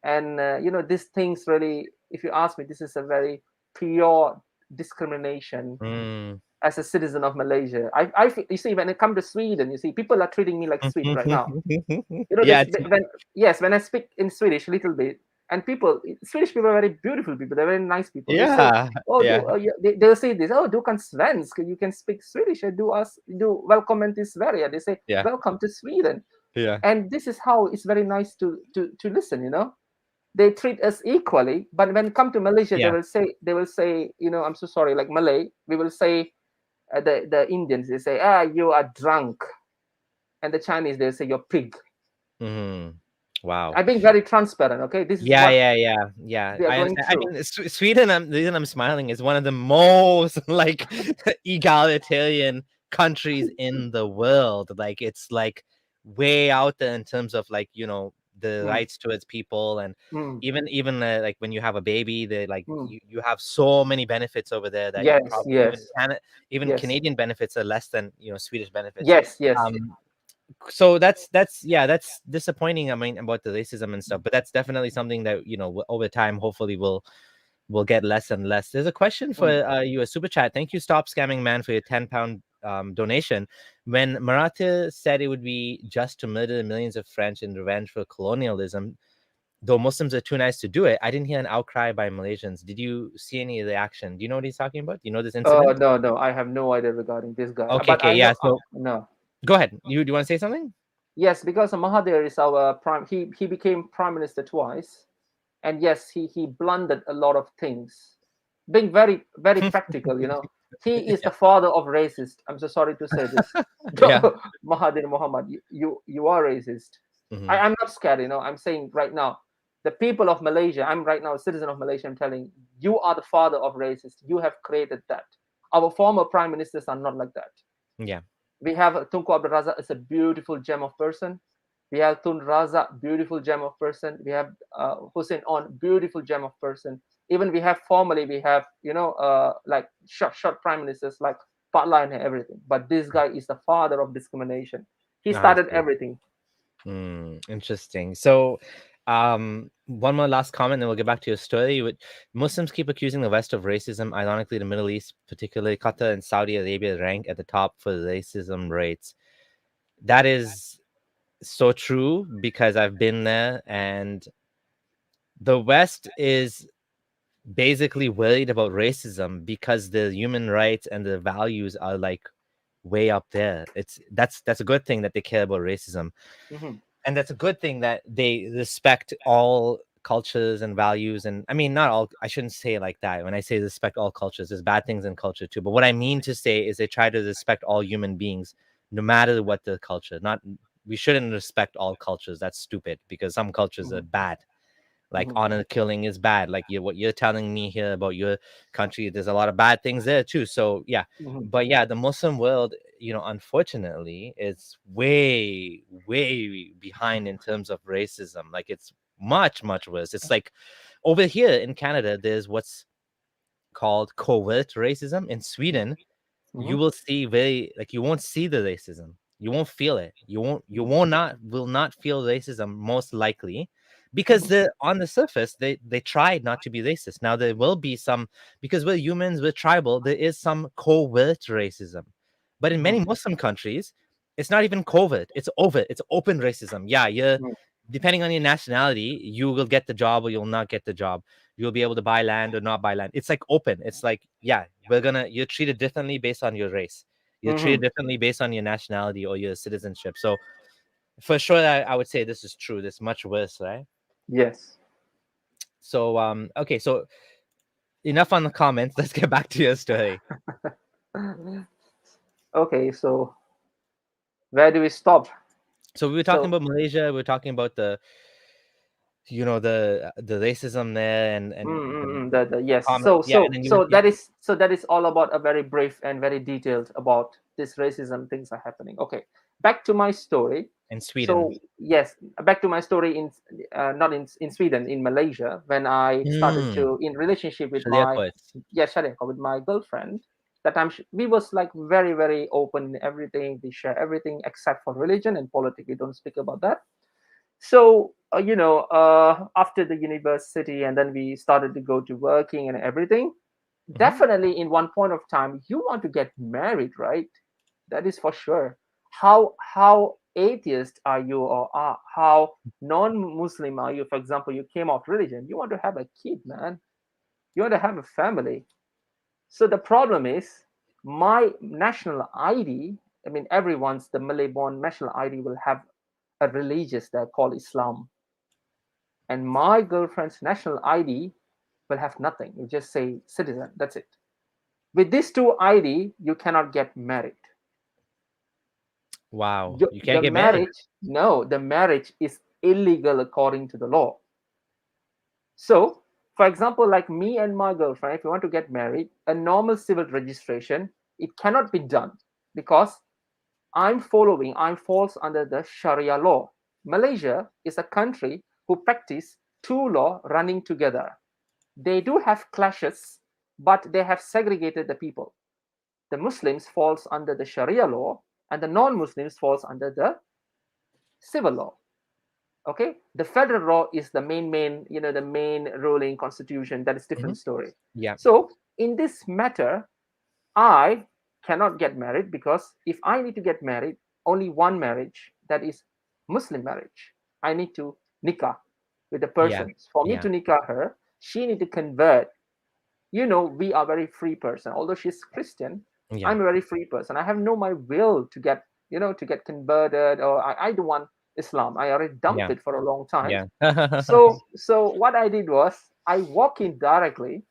And these things really, if you ask me, this is a very pure discrimination Mm. as a citizen of Malaysia. You see, when it comes to Sweden, you see, people are treating me like Swede right now. Yeah. This when I speak in Swedish a little bit, and Swedish people are very beautiful people. They're very nice people. They say, Yeah. "Oh, Yeah. they'll say this. Oh, du kan svensk. You can speak Swedish. Do welcome to Sverige." They say, Yeah. "Welcome to Sweden." Yeah. And this is how it's very nice to listen. They treat us equally. But when come to Malaysia, Yeah. they will say, I'm so sorry, like Malay, we will say, the Indians, they say, you are drunk, and the Chinese, they say, you're pig. Mhm. Wow. I'm being very transparent. Okay, this is Yeah, what yeah, yeah, yeah. we are I going understand. I through. mean, Sweden. The reason I'm smiling is one of the most like egalitarian countries in the world. Like it's like way out there in terms of like the Mm, rights towards people, and mm, even like when you have a baby, they like mm. you have so many benefits over there that you Yes, probably yes, even yes, Canadian benefits are less than Swedish benefits. yes. Um, so that's disappointing. I mean, about the racism and stuff, but that's definitely something that over time hopefully will get less and less. There's a question for Mm. you, a super chat. Thank you, Stop Scamming Man, for your £10 donation. When Maratha said it would be just to murder millions of French in revenge for colonialism, though Muslims are too nice to do it, I didn't hear an outcry by Malaysians. Did you see any reaction? Do you know what he's talking about? Do you know this incident? No, I have no idea regarding this guy. Okay, But okay, I know, yeah. So no. go ahead. You do you want to say something? Yes, because Mahathir is our prime. He became prime minister twice, and yes, he blundered a lot of things, being very practical. He is Yeah. the father of racist. I'm so sorry to say this. Yeah. Mahathir Mohamad, you are racist. Hmm. I'm not scared, I'm saying right now, the people of Malaysia, I'm right now a citizen of Malaysia, I'm telling you are the father of racists. You have created that. Our former prime ministers are not like that. Yeah. We have Tunku Abdul Razak, is a beautiful gem of person. We have Tun Razak, beautiful gem of person. We have Hussein On, beautiful gem of person. Even we have formally, we have, like short prime ministers like Patla and everything. But this guy is the father of discrimination. He I started see. everything. Interesting. So, one more last comment, then we'll get back to your story. Muslims keep accusing the West of racism. Ironically, the Middle East, particularly Qatar and Saudi Arabia, rank at the top for racism rates. That is so true because I've been there, and the West is basically worried about racism because the human rights and the values are like way up there. That's a good thing that they care about racism. Mhm, And that's a good thing that they respect all cultures and values. And I mean, not all, I shouldn't say it like that. When I say respect all cultures, there's bad things in culture too, but what I mean to say is they try to respect all human beings no matter what the culture. Not, we shouldn't respect all cultures. That's stupid because some cultures are mhm, bad, like mhm, honor killing is bad. Like what you're telling me here about your country, there's a lot of bad things there too. So yeah, mhm, but yeah, the Muslim world, unfortunately, is way behind in terms of racism. Like it's much worse. It's like over here in Canada, there's what's called covert racism. In Sweden, you mhm, will see very, like, you won't see the racism, you won't feel it, you mhm, won't not will not feel racism most likely because mhm, the on the surface they tried not to be racist. Now there will be some, because we're humans, we're tribal, there is some covert racism, but in many mhm, Muslim countries it's not even covert, it's overt, it's open racism. Yeah, you're, mhm, depending on your nationality, you will get the job or you'll not get the job. You'll be able to buy land or not buy land. It's like open. It's like, yeah, you're treated differently based on your race. You're treated mhm. differently based on your nationality or your citizenship. So for sure, I would say this is true. This is much worse, right? Yes. So okay, so enough on the comments. Let's get back to your story. Okay, so where do we stop? So we were talking So about Malaysia. We were talking about the racism there the yes. comment. So Yeah, and so then so yeah, that is all about a very brief and very detailed about this racism things are happening. Okay, back to my story. in Sweden. So yes, back to my story in not in Sweden, in Malaysia, when I started Mm, to in relationship with Sharia my courts. Sharia with my girlfriend. That time we was like very open in everything. We share everything except for religion and politics. We don't speak about that. So after the university, and then we started to go to working and everything. Hmm. Definitely in one point of time you want to get married, right? That is for sure. How atheist are you, or how non-Muslim are you? For example, you came off religion, you want to have a kid, man. You want to have a family. So the problem is, my national ID, I mean, everyone's the Malay born national ID will have a religious that called Islam, and my girlfriend's national ID will have nothing. You just say citizen. That's it. With these two ID, you cannot get married. Wow, you The can't get married. marriage, no, the marriage is illegal according to the law. So, for example, like me and my girlfriend, if we want to get married, a normal civil registration, it cannot be done because I'm falls under the Sharia law. Malaysia is a country who practice two law running together. They do have clashes, but they have segregated the people. The Muslims falls under the Sharia law, and the non-Muslims falls under the civil law. Okay, the federal law is the the main ruling constitution. That is Hmm. different story. Yeah, So in this matter, I cannot get married because if I need to get married, only one marriage, that is Muslim marriage. I need to nikah with the yeah, person. For me yeah, to nikah her, she need to convert. We are very free person. Although she's Christian, yeah, I'm a very free person. I have no my will to get to get converted, or I don't want Islam. I already dumped yeah, it for a long time. yeah. So what I did was I walking directly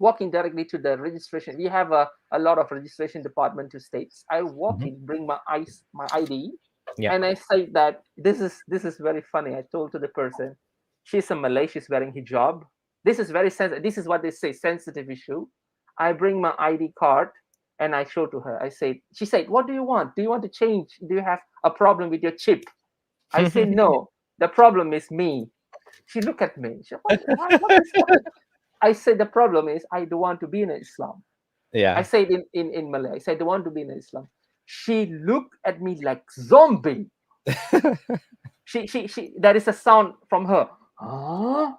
to the registration. We have a lot of registration department to states. I walk Mhm. in, bring my ID, Yeah. And I say that this is very funny. I told to the person, she's a Malay, she's wearing hijab. This is very sensitive. This is what they say, sensitive issue. I bring my ID card and I show to her. I say, she said, what do you want? Do you want to change? Do you have a problem with your chip? I say, no. The problem is me. She looked at me. She, what is happening? I said, the problem is I don't want to be in Islam. I Yeah. said in Malay, I said, I don't want to be in Islam. She looked at me like zombie. She there is a sound from her. Huh?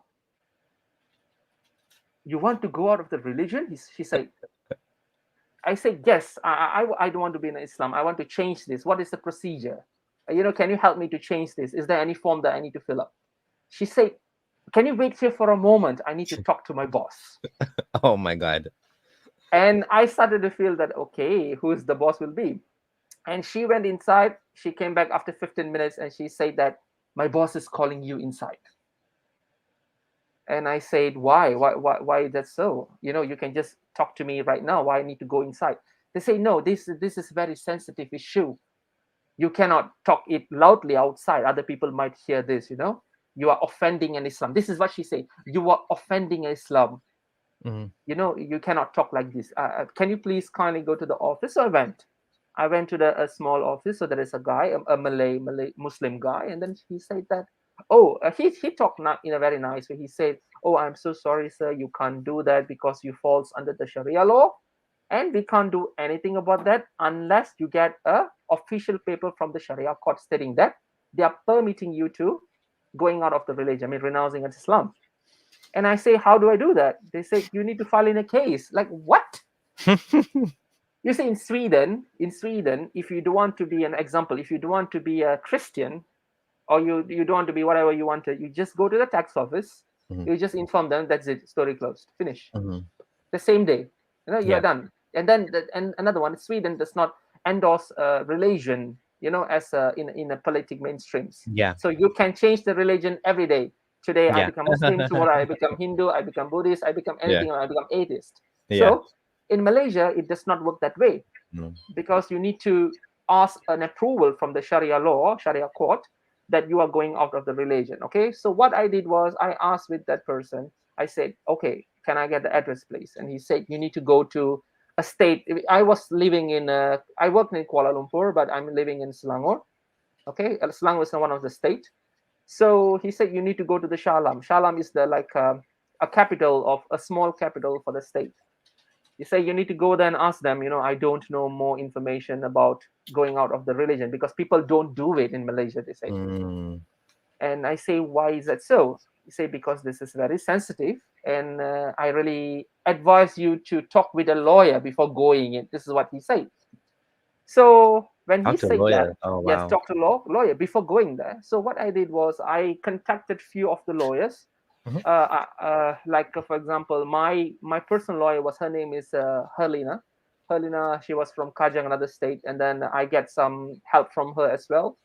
You want to go out of the religion? She said. I said, yes, I don't want to be in Islam. I want to change this. What is the procedure? Can you help me to change this? Is there any form that I need to fill up? She said, can you wait here for a moment? I need to talk to my boss. Oh my God. And I started to feel that, okay, who's the boss will be? And she went inside. She came back after 15 minutes and she said that my boss is calling you inside. And I said, why is that so? You can just talk to me right now. Why I need to go inside? They say, no, this is very sensitive issue. You cannot talk it loudly outside. Other people might hear this. You are offending an Islam. This is what she said. You are offending Islam. Mhm. You cannot talk like this. Can you please kindly go to the office? So I went to a small office. So there is a guy, a Malay Muslim guy, and then he said that, oh, he talked not in a very nice way. He said, oh, I'm so sorry, sir, you can't do that because you falls under the Sharia law, and we can't do anything about that unless you get a official paper from the Sharia court stating that they are permitting you to going out of the religion. I mean, renouncing Islam. And I say, how do I do that? They say, you need to file in a case. Like, what? You see, in Sweden, if you don't want to be an example, if you don't want to be a Christian, or you don't want to be whatever you want to, you just go to the tax office. Mhm. You just inform them, that's it, story closed, finish. Mhm. The same day, you're Yeah. done. And then and another one, Sweden does not endorse religion, as in a politic mainstreams. Yeah. So you can change the religion every day. Today I Yeah. become Muslim, tomorrow I become Hindu, I become Buddhist, I become Yeah. anything, or I become atheist. Yeah. So in Malaysia, it does not work that way, Mm. because you need to ask an approval from the Sharia court, that you are going out of the religion. Okay, so what I did was I asked with that person. I said, okay, can I get the address, please? And he said, you need to go to a state. I was living I worked in Kuala Lumpur, but I'm living in Selangor. Okay, Selangor is one of the state. So he said, you need to go to the Shalam. Shalam is the a capital of a small capital for the state. You say you need to go there and ask them, I don't know more information about going out of the religion, because people don't do it in Malaysia, they say. Mm. And I say, why is that so? You say, because this is very sensitive, and I really advise you to talk with a lawyer before going in. This is what he said. So when he Talk to a said that, lawyer. Oh yes, wow. talk to lawyer before going there. So what I did was I contacted few of the lawyers. Mhm. For example, my personal lawyer was, her name is Herlina. Herlina, she was from Kajang, another state, and then I get some help from her as well.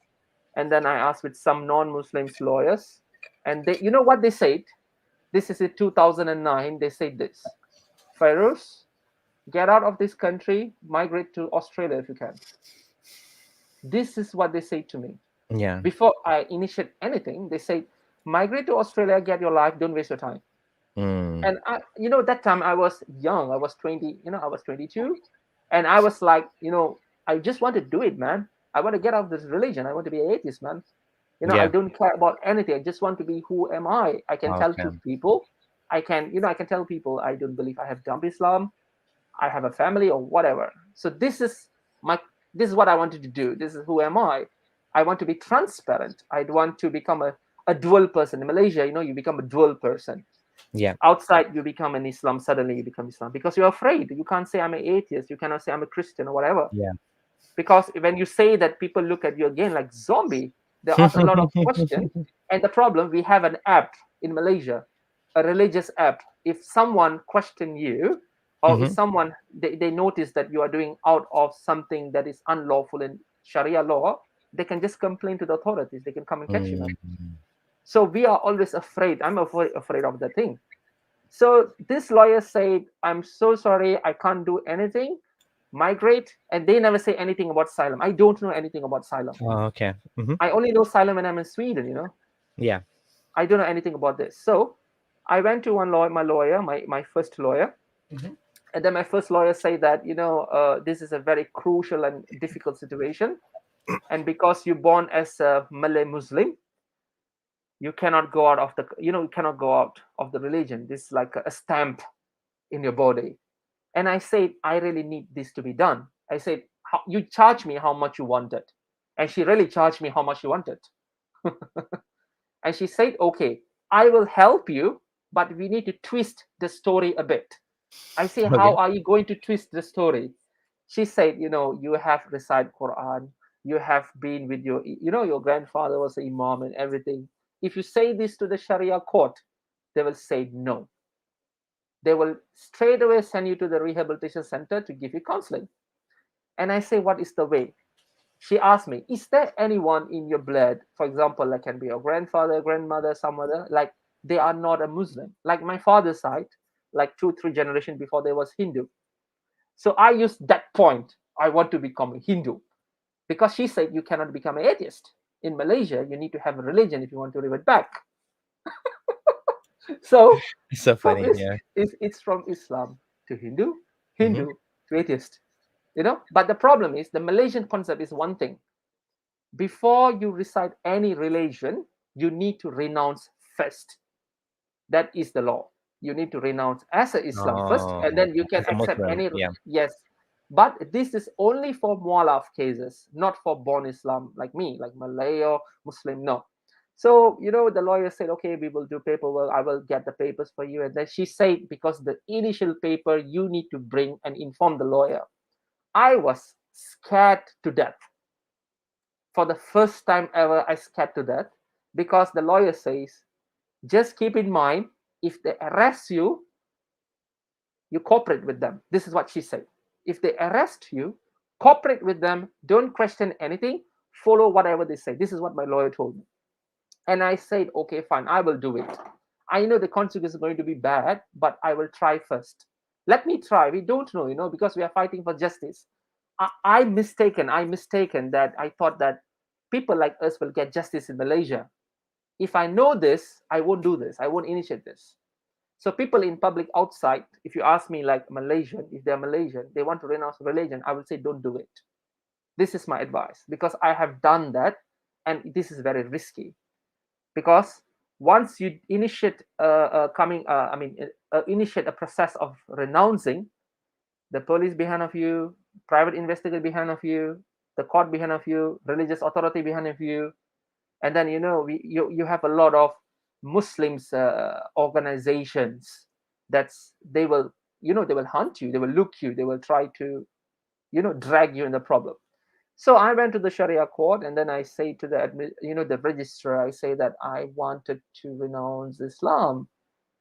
And then I asked with some non-Muslims lawyers, and they, what they said. This is in 2009. They said this: Fairuz, get out of this country, migrate to Australia if you can. This is what they say to me. Yeah. Before I initiate anything, they say, migrate to Australia, get your life, don't waste your time. Mm. And that time I was young. I was 20. I was 22, and I was like, I just want to do it, man. I want to get out of this religion. I want to be an atheist, man. I Yeah. don't care about anything. I just want to be, who am I? I can tell Okay. to people. I can tell people I don't believe I have dumped Islam. I have a family or whatever. So my this is what I wanted to do. This is who am I. I want to be transparent. I want to become a dual person. In Malaysia, you become a dual person. Yeah. Outside, you become an Islam. Suddenly, you become Islam because you're afraid. You can't say I'm an atheist. You cannot say I'm a Christian or whatever. Yeah. Because when you say that, people look at you again like zombie. They ask a lot of questions. And the problem, we have an app in Malaysia, a religious app. If someone question you, or if Mhm. someone they notice that you are doing out of something that is unlawful in Sharia law, they can just complain to the authorities. They can come and catch you, man. Mm. So we are always afraid. I'm afraid of the thing. So this lawyer said, I'm so sorry, I can't do anything, migrate, and they never say anything about asylum. I don't know anything about asylum. Oh, okay. I only know asylum when I'm in Sweden, you know. Yeah. I don't know anything about this. So I went to my lawyer, my first lawyer, Mhm. and then my first lawyer said that, this is a very crucial and difficult situation. And because you're born as a Malay Muslim, you cannot go out of you cannot go out of the religion. This is like a stamp in your body. And I said, I really need this to be done. I said, you charge me how much you wanted. And she really charged me how much she wanted. And she said, okay, I will help you, but we need to twist the story a bit. I say, how Okay. are you going to twist the story? She said, you have recited Quran, you have been with your grandfather was an imam and everything. If you say this to the Sharia court, they will say no. They will straight away send you to the rehabilitation center to give you counseling. And I say, what is the way? She asked me, is there anyone in your blood, for example, like can be your grandfather, grandmother, some other, like they are not a Muslim, like my father's side, like 2 3 generations before they was Hindu. So I used that point. I want to become a Hindu, because she said you cannot become an atheist. In Malaysia, you need to have a religion if you want to revert back. So It's so from funny. Yeah. it's from Islam to Hindu, Hmm. Hindu to atheist. But the problem is the Malaysian concept is one thing. Before you recite any religion, you need to renounce first. That is the law. You need to renounce as a Islam first, and Oh, then you can as a accept Muslim. any. Yeah. Yes, but this is only for mualaf cases, not for born Islam like me, like Malay or Muslim. No. So the lawyer said, okay, we will do paperwork. I will get the papers for you. And then she said, because the initial paper you need to bring and inform the lawyer. I was scared to death. For the first time ever, I scared to death, because the lawyer says, just keep in mind, if they arrest you, you cooperate with them. This is what she said. If they arrest you, cooperate with them. Don't question anything. Follow whatever they say. This is what my lawyer told me. And I said, okay, fine, I will do it. I know the consequence is going to be bad, but I will try first. Let me try. We don't know, because we are fighting for justice. I mistaken that I thought that people like us will get justice in Malaysia. If I know this, I won't do this. I won't initiate this. So people in public outside, if you ask me like Malaysian, if they're Malaysian, they want to renounce religion, I will say don't do it. This is my advice, because I have done that, and this is very risky. Because once you initiate initiate a process of renouncing, the police behind of you, private investigator behind of you, the court behind of you, religious authority behind of you, and then you have a lot of Muslims organizations that's they will hunt you, they will look you, they will try to drag you in the problem. So I went to the Sharia court, and then I say to the registrar, I say that I wanted to renounce Islam.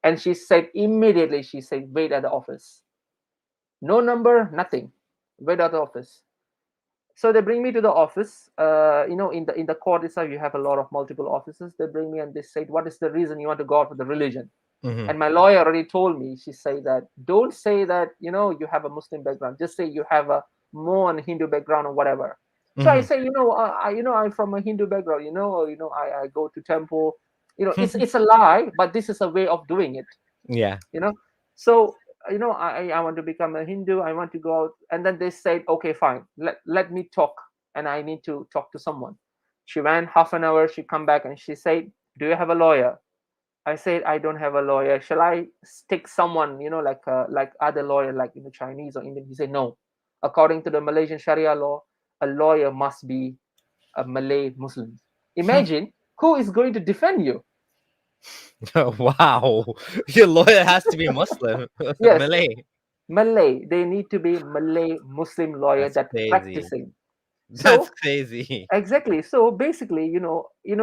And she said immediately, she said, wait at the office. No number, nothing. Wait at the office. So they bring me to the office. In the court itself, you have a lot of multiple offices. They bring me and they say, what is the reason you want to go out for the religion? Hmm. And my lawyer already told me, she said that don't say that you have a Muslim background, just say you have a more Hindu background or whatever. So I Hmm. say, I'm from a Hindu background, I go to temple. It's a lie, but this is a way of doing it. Yeah. you know so I want to become a Hindu, I want to go out. And then they said, okay, fine, let me talk, and I need to talk to someone. She went half an hour, she come back and she said, do you have a lawyer? I said, I don't have a lawyer. Shall I stick someone, like other lawyer, like Chinese or Indian? He said, no. According to the Malaysian Sharia law, a lawyer must be a Malay Muslim. Imagine who is going to defend you. Wow. Your lawyer has to be Muslim. Yes, Malay. Malay. They need to be Malay Muslim lawyer That's that crazy. practicing. That's So crazy. exactly. So basically,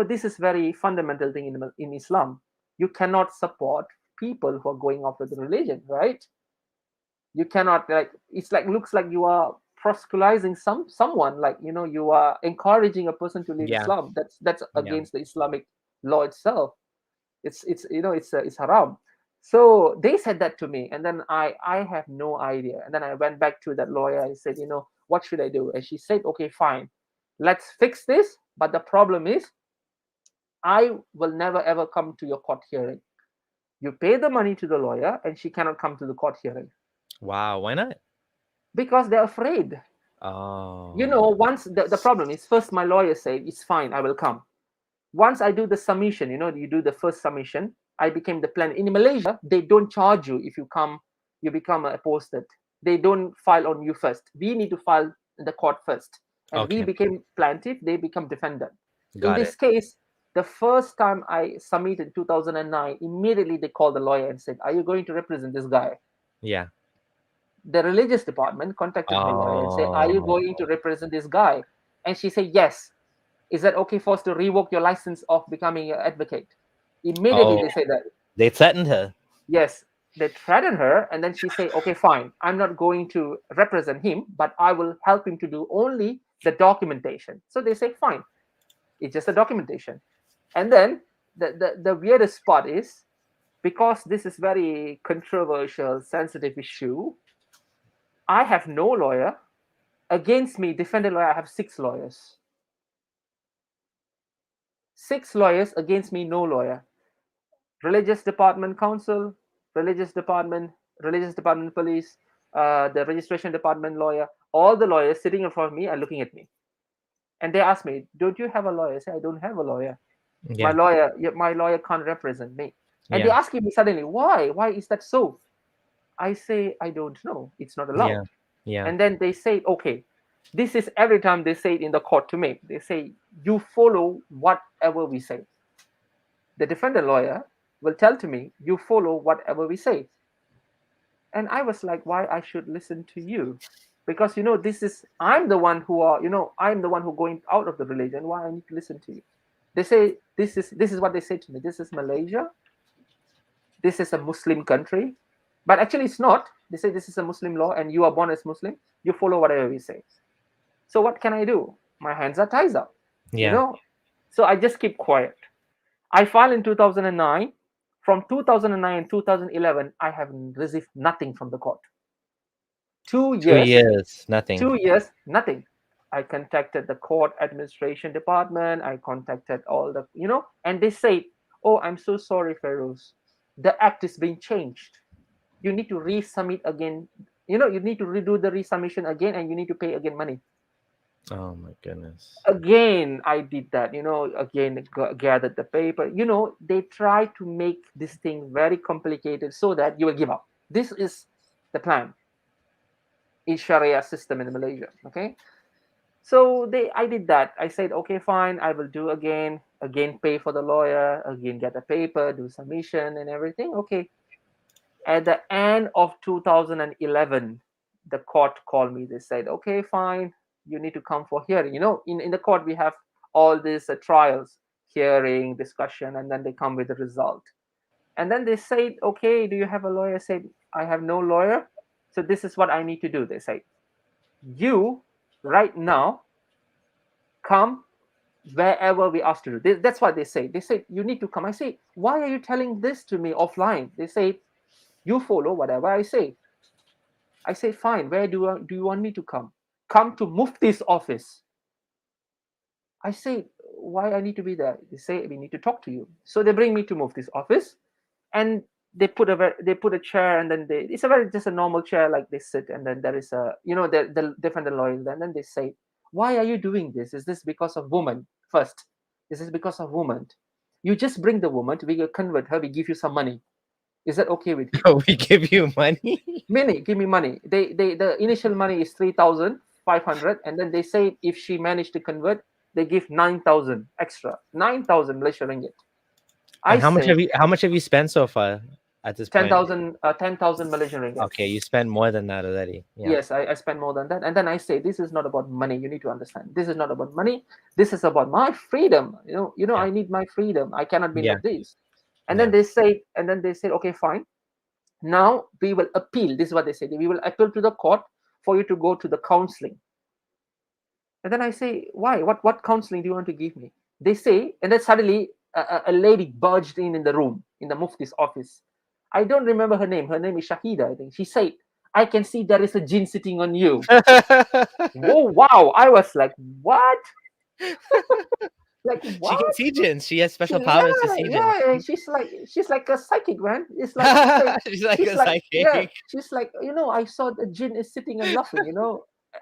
this is very fundamental thing in Islam. You cannot support people who are going after the religion, right? You cannot, like, it's like, looks like you are proselytizing someone, like you are encouraging a person to leave Yeah. Islam. That's Yeah. against the Islamic law itself. It's haram. So they said that to me, and then I have no idea. And then I went back to that lawyer. I said, what should I do? And she said, okay, fine, let's fix this. But the problem is, I will never ever come to your court hearing. You pay the money to the lawyer, and she cannot come to the court hearing Wow, why not? because they're afraid. Oh, Once the problem is, first my lawyer said, it's fine, I will come. Once I do the submission, you do the first submission, I became the plan. In Malaysia, they don't charge you if you come, you become a apostate. They don't file on you first. We need to file in the court first. And we okay, became plaintiff, they become defendant. In got this it. case, the first time I submitted in 2009, immediately they called the lawyer and said, are you going to represent this guy? Yeah. The religious department contacted my lawyer and said, are you Oh, going to represent this guy? And she said, yes. Is that okay for us to revoke your license of becoming an advocate? Immediately oh, they say that. they threatened her. Yes, they threatened her, and then she say, okay, fine, I'm not going to represent him, but I will help him to do only the documentation. So they say, fine, it's just a documentation. And then the weirdest part is, because this is very controversial, sensitive issue, I have no lawyer. Against me, defendant lawyer, I have 6 lawyers. 6 lawyers against me, no lawyer. Religious department counsel, religious department police, the registration department lawyer, all the lawyers sitting in front of me are looking at me. And they ask me, don't you have a lawyer? I say, I don't have a lawyer. Yeah, My lawyer can't represent me. And they yeah, asking me suddenly, why? Why is that so? I say, I don't know. It's not yeah, allowed. yeah. And then they say, okay, this is every time they say it in the court to me. They say, you follow whatever we say. The defendant lawyer will tell to me, you follow whatever we say. And I was like, why I should listen to you? Because this is, I'm the one who going out of the religion. Why I need to listen to you? They say this is what they say to me. This is Malaysia. This is a Muslim country. But actually it's not. They say this is a Muslim law and you are born as Muslim. You follow whatever we say. So what can I do? My hands are tied up. you Yeah. know. So I just keep quiet. I filed in 2009. From 2009 and 2011, I have received nothing from the court. 2 years, nothing. 2 years, nothing. I contacted the court administration department. I contacted all and they say, "Oh, I'm so sorry, Fairuz. The act is being changed. You need to resubmit again. You need to redo the resubmission again, and you need to pay again money." Oh my goodness. Again, I did that. Again, gathered the paper. They try to make this thing very complicated so that you will give up. This is the plan in Sharia system in Malaysia. Okay. So I did that. I said, okay, fine, I will do again, pay for the lawyer, again, get the paper, do submission and everything. Okay. At the end of 2011, the court called me. They said, okay, fine, you need to come for hearing. In the court, we have all these trials, hearing, discussion, and then they come with the result. And then they said, okay, do you have a lawyer? I said, I have no lawyer. So this is what I need to do. They say, you right now come wherever we ask to do. That's what they say. They say, you need to come. I say, why are you telling this to me offline? They say, you follow whatever I say. I say, fine, where do you want me to come? Come to Mufti's office. I say, why I need to be there? They say, we need to talk to you. So they bring me to Mufti's office, and they put a chair, and then it's just a normal chair, like they sit, and then there is the different lawyers, and then they say, why are you doing this? Is this because of woman? First, this is because of woman. You just bring the woman, we will convert her, we give you some money. Is that okay with you? We give you money? Give me money. The initial money is 3,500, and then they say if she managed to convert, they give 9,000 extra, 9,000 Malaysian ringgit. I And say how much have you spent so far at this point? 10,000 Malaysian ringgit. Okay, you spent more than that already. Yeah. Yes, I spend more than that. And then I say, this is not about money. You need to understand. This is not about money. This is about my freedom. Yeah. I need my freedom. I cannot be Yeah. like this. And Yeah. then they say, okay, fine. Now we will appeal. This is what they say. We will appeal to the court for you to go to the counseling. And then I say, why? What counseling do you want to give me? They say, and then suddenly a lady barged in the room, in the Mufti's office. I don't remember her name. Her name is Shahida, I think. She said, I can see there is a jinn sitting on you. Oh, wow. I was like, what? Like, She can what? see jinns. She has special Yeah, powers to see jinns. yeah. She's like a psychic, man. It's like she said, She's like she's a like, yeah, psychic. she's like, I saw the jinn is sitting and laughing.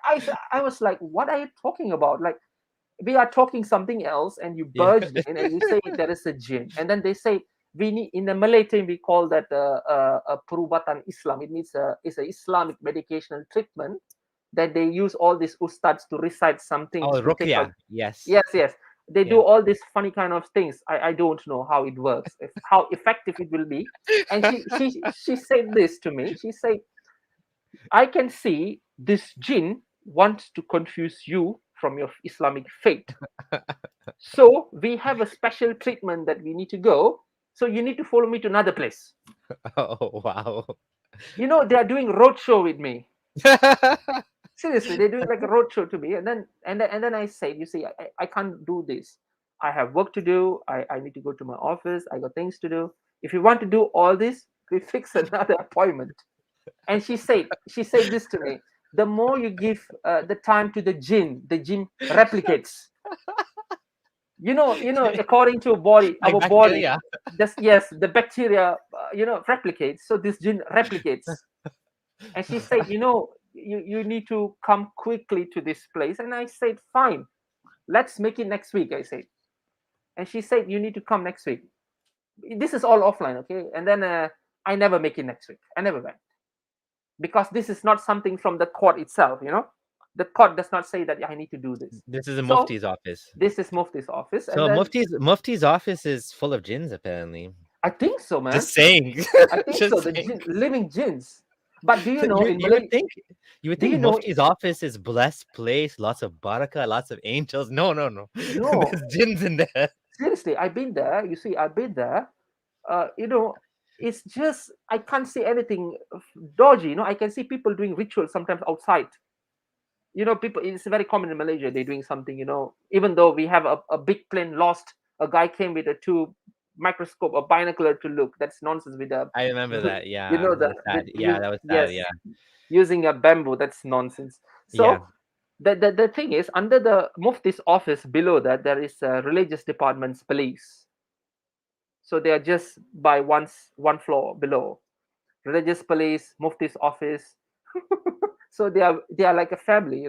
I was like, what are you talking about? Like, we are talking something else, and you Yeah. burst in and you say there is a jinn, and then they say we need, in the Malay term we call that a perubatan Islam. It means it's a Islamic medicational treatment that they use all these ustads to recite some things Oh, to take out. Ruqya. Yes. Yes, they do Yeah. all these funny kind of things. I don't know how it works, how effective it will be. And she said this to me. She said, I can see this jinn wants to confuse you from your Islamic faith. So we have a special treatment that we need to go. So you need to follow me to another place. Oh, wow. They are doing roadshow with me. Seriously, they're doing like a roadshow to me. And then I said, you see, I can't do this. I have work to do. I need to go to my office. I got things to do. If you want to do all this, we fix another appointment. And she said this to me. The more you give the time to the jinn replicates. According to Like our body, bacteria. yes, the bacteria, replicates. So this jinn replicates. And she said, you need to come quickly to this place. And I said, fine, let's make it next week, I said. And she said, you need to come next week. This is all offline, okay? And then I never make it next week. I never went. Because this is not something from the court itself. The court does not say that I need to do this. This is a So Mufti's office. this is Mufti's office. And So then Mufti's office is full of jinns, apparently. I think so, man. Just saying. I think Just so. The saying. living jinns. But do you So know in you would Malay? think Mufti's office is blessed place, lots of barakah, lots of angels. No. No, There's jinns in there. seriously, I've been there. You see, I've been there. It's just I can't see anything dodgy. I can see people doing rituals sometimes outside. People. It's very common in Malaysia. They're doing something. Even though we have a big plane lost, a guy came with a two microscope, a binocular to look. That's nonsense. With a, I remember that. Yeah. you know That the was sad. with Yeah, use that was sad. yes, Yeah. using a bamboo. That's nonsense. Yeah. So the thing is, under the Mufti's office below that there is a religious department's police. So they are just by one floor below. Religious police, Mufti's office. So they are like a family.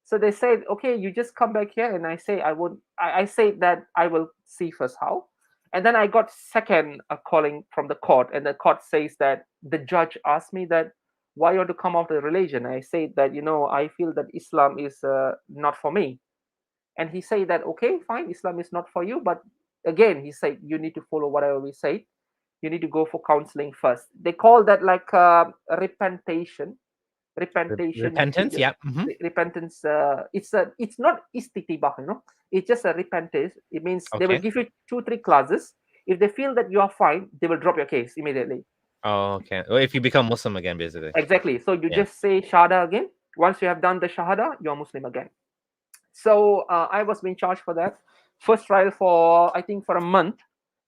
So they said, okay, you just come back here, and I say I would. I say that I will see first how, and then I got second calling from the court, and the court says that the judge asked me that why you want to come out of the religion. I say that I feel that Islam is not for me, and he said that okay, fine, Islam is not for you, but again he said you need to follow whatever we say. You need to go for counseling first. They call that like repentation. Repentance. Yeah. Hmm. Repentance. It's not istitibah. It's just a repentance. It means they will Okay. give you 2-3 classes. If they feel that you are fine, they will drop your case immediately. Oh, okay. Well, if you become Muslim again, basically. Exactly. So you Yeah. just say shahada again. Once you have done the shahada, you're Muslim again. So I was being charged for that. First trial for I think for a month.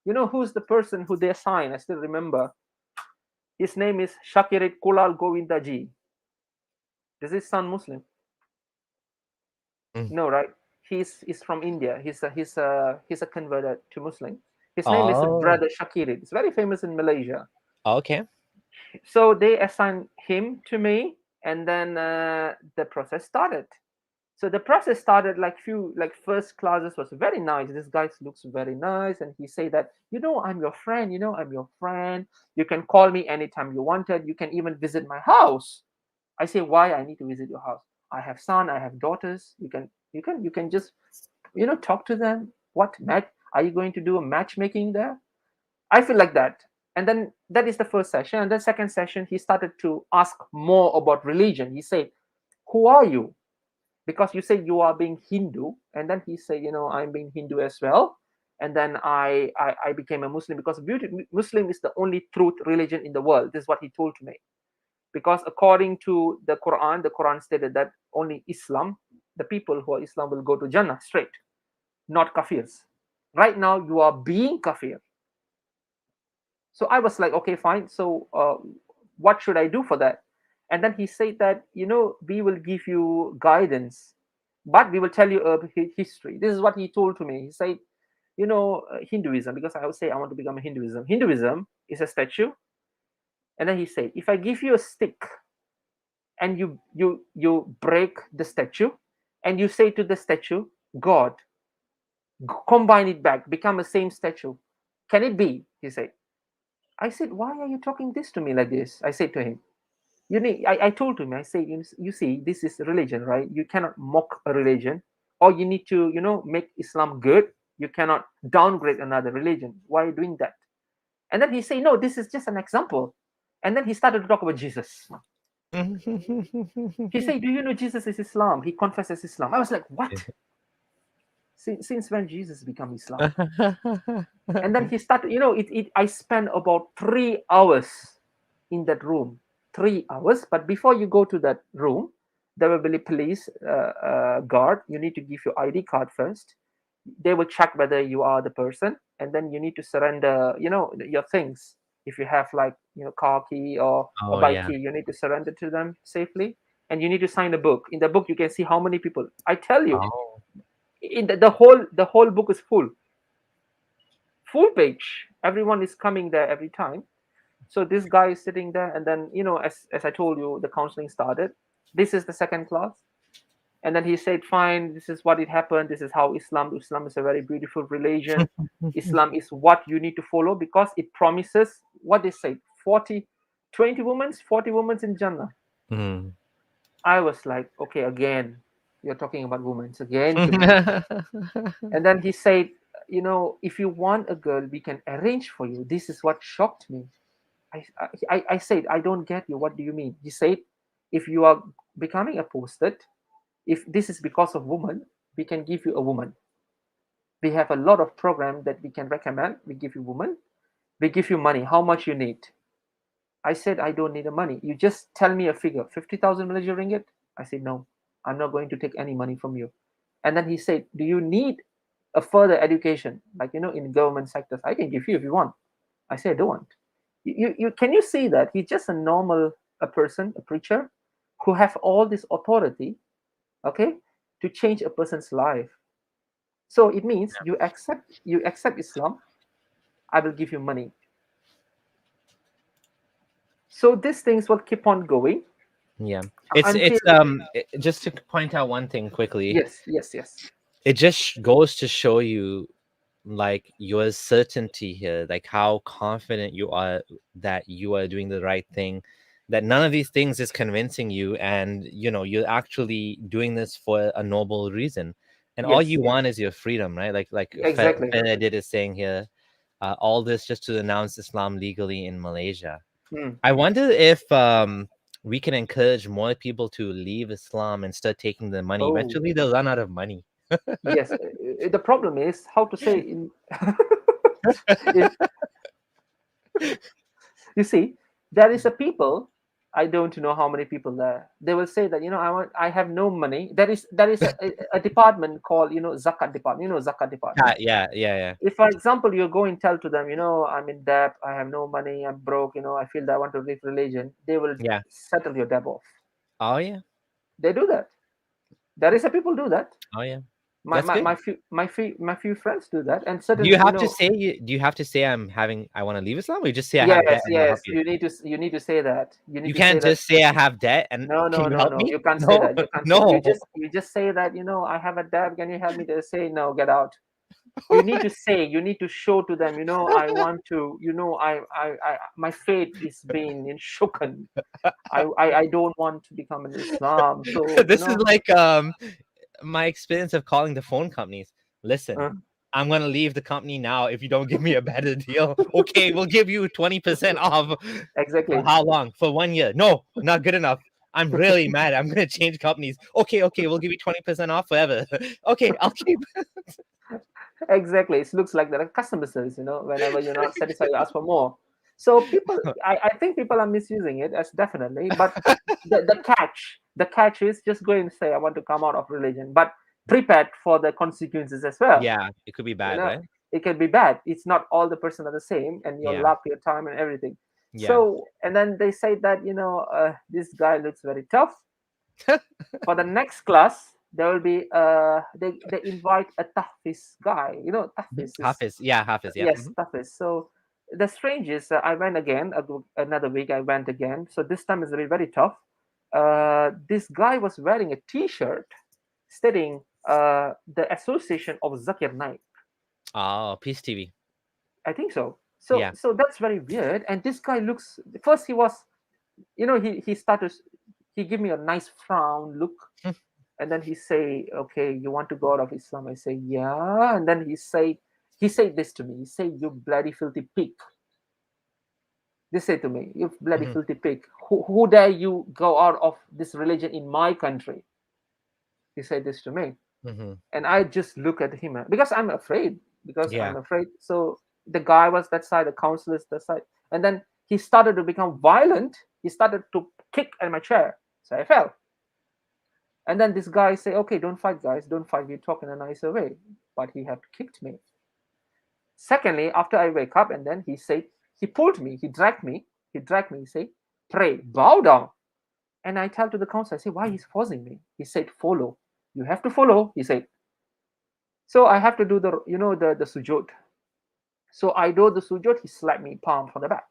Who's the person who they assigned? I still remember. His name is Shakirit Kulal Govindaji. Does his son Muslim? Mm. No, right? He's from India. He's a converted to Muslim. His name is Oh. Brother Shakirit. It's very famous in Malaysia. Okay. So they assigned him to me, and then the process started. So the process started like first classes was very nice. This guy looks very nice, and he say that I'm your friend. I'm your friend. You can call me anytime you wanted. You can even visit my house. I say, why I need to visit your house? I have son. I have daughters. You can just talk to them. What match are you going to do? A matchmaking there? I feel like that. And then that is the first session. And then second session, he started to ask more about religion. He said, who are you? Because you say you are being Hindu, and then he said, I'm being Hindu as well, and then I became a Muslim because Muslim is the only truth religion in the world. This is what he told to me, because according to the Quran stated that only Islam, the people who are Islam will go to Jannah straight, not kafirs. Right now you are being kafir. So I was like, okay, fine. So what should I do for that? And then he said that, we will give you guidance, but we will tell you a history. This is what he told to me. He said, Hinduism, because I would say I want to become a Hinduism. Hinduism is a statue. And then he said, if I give you a stick and you break the statue and you say to the statue, God, combine it back, become the same statue. Can it be? He said. I said, why are you talking this to me like this? I said to him, I told him, I say, you see, this is religion, right? You cannot mock a religion, or you need to, make Islam good. You cannot downgrade another religion. Why are you doing that? And then he said, no, this is just an example. And then he started to talk about Jesus. He said, do you know Jesus is Islam? He confesses Islam. I was like, what? Since when Jesus become Islam? And then he started, I spent about 3 hours in that room. 3 hours. But before you go to that room, there will be a police guard. You need to give your ID card first. They will check whether you are the person, and then you need to surrender, your things. If you have like, car key or a bike key, you need to surrender to them safely. And you need to sign a book. In the book, you can see how many people. I tell you, in the whole book is full page. Everyone is coming there every time. So this guy is sitting there, and then, as I told you, the counseling started. This is the second class. And then he said, fine, this is what it happened. This is how Islam is a very beautiful religion. Islam is what you need to follow, because it promises what they say, 40 women in Jannah. I was like, okay, again, you're talking about women again to me. And then he said, if you want a girl, we can arrange for you. This is what shocked me. I said, I don't get you. What do you mean? He said, if you are becoming apostate, if this is because of woman, we can give you a woman. We have a lot of programs that we can recommend. We give you woman. We give you money. How much you need? I said, I don't need the money. You just tell me a figure, 50,000 Malaysian ringgit. I said, no, I'm not going to take any money from you. And then he said, do you need a further education? Like, in government sectors, I can give you if you want. I said, I don't want. You can you see that he's just a normal person, a preacher, who have all this authority, okay, to change a person's life. So it means you accept Islam, I will give you money. So these things will keep on going. Yeah, it's just to point out one thing quickly. Yes. It just goes to show you, like, your certainty here, like how confident you are that you are doing the right thing, that none of these things is convincing you, and you're actually doing this for a noble reason, and all you want is your freedom, right? Like exactly. Fedid is saying here, all this just to renounce Islam legally in Malaysia. I wonder if we can encourage more people to leave Islam and start taking the money. Eventually they'll run out of money. Yes, the problem is how to say in you see, there is a people, I don't know how many people there. They will say that, I have no money. There is a department called, zakat department. Zakat department. Yeah. If, for example, you go and tell to them, I'm in debt, I have no money, I'm broke, I feel that I want to leave religion, they will settle your debt off. Oh yeah, they do that. There is a people do that. Oh yeah. My few friends do that, and suddenly Do you have to say I want to leave Islam, or you just say I have debt? Yes. You need to say that. You can't just say I have debt and no. You can't say that. You can't say, you just say that, I have a debt. Can you help me? They say no, get out. You need to say, you need to show to them, I want to, I my faith is being shaken. I don't want to become an Islam. So this is like my experience of calling the phone companies. Listen, I'm gonna leave the company now if you don't give me a better deal. Okay, we'll give you 20% off. Exactly. For how long? For 1 year? No, not good enough. I'm really mad. I'm gonna change companies. Okay, we'll give you 20% off forever. Okay, I'll keep. Exactly. It looks like that customer service, whenever you're not satisfied, you ask for more. So people, I think people are misusing it, as definitely. But the catch is just go and say, I want to come out of religion, but prepared for the consequences as well. Yeah, it could be bad, right? it can be bad. It's not all the person are the same, and your Yeah. luck, your time, and everything. Yeah. So, and then they say that this guy looks very tough. For the next class, there will be they invite a toughest guy. Toughest is, Hafiz. Yeah, Hafiz. Yeah. yes, toughest. So the strange is, I went again, another week I went again. So this time is very, very tough. This guy was wearing a T-shirt stating the Association of Zakir Naik. Oh, Peace TV. I think so. So Yeah. so that's very weird. And this guy looks. First he was, he started. He give me a nice frown look, and then he say, "Okay, you want to go out of Islam?" I say, "Yeah." And then he said this to me. He say, "You bloody filthy pig." They say to me, "You bloody Mhm. filthy pig. Who dare you go out of this religion in my country?" He said this to me. Mhm. And I just look at him because I'm afraid. Because Yeah. I'm afraid. So the guy was that side, the counselor is that side, and then he started to become violent. He started to kick at my chair, so I fell. And then this guy say, "Okay, don't fight, guys, don't fight. We talk in a nicer way." But he had kicked me. Secondly, after I wake up, and then he said, he pulled me, he dragged me. He said, "Pray, bow down." And I tell to the counselor, I say, "Why he's forcing me?" He said, "Follow. You have to follow." He said. So I have to do the sujood. So I do the sujood. He slapped me palm from the back,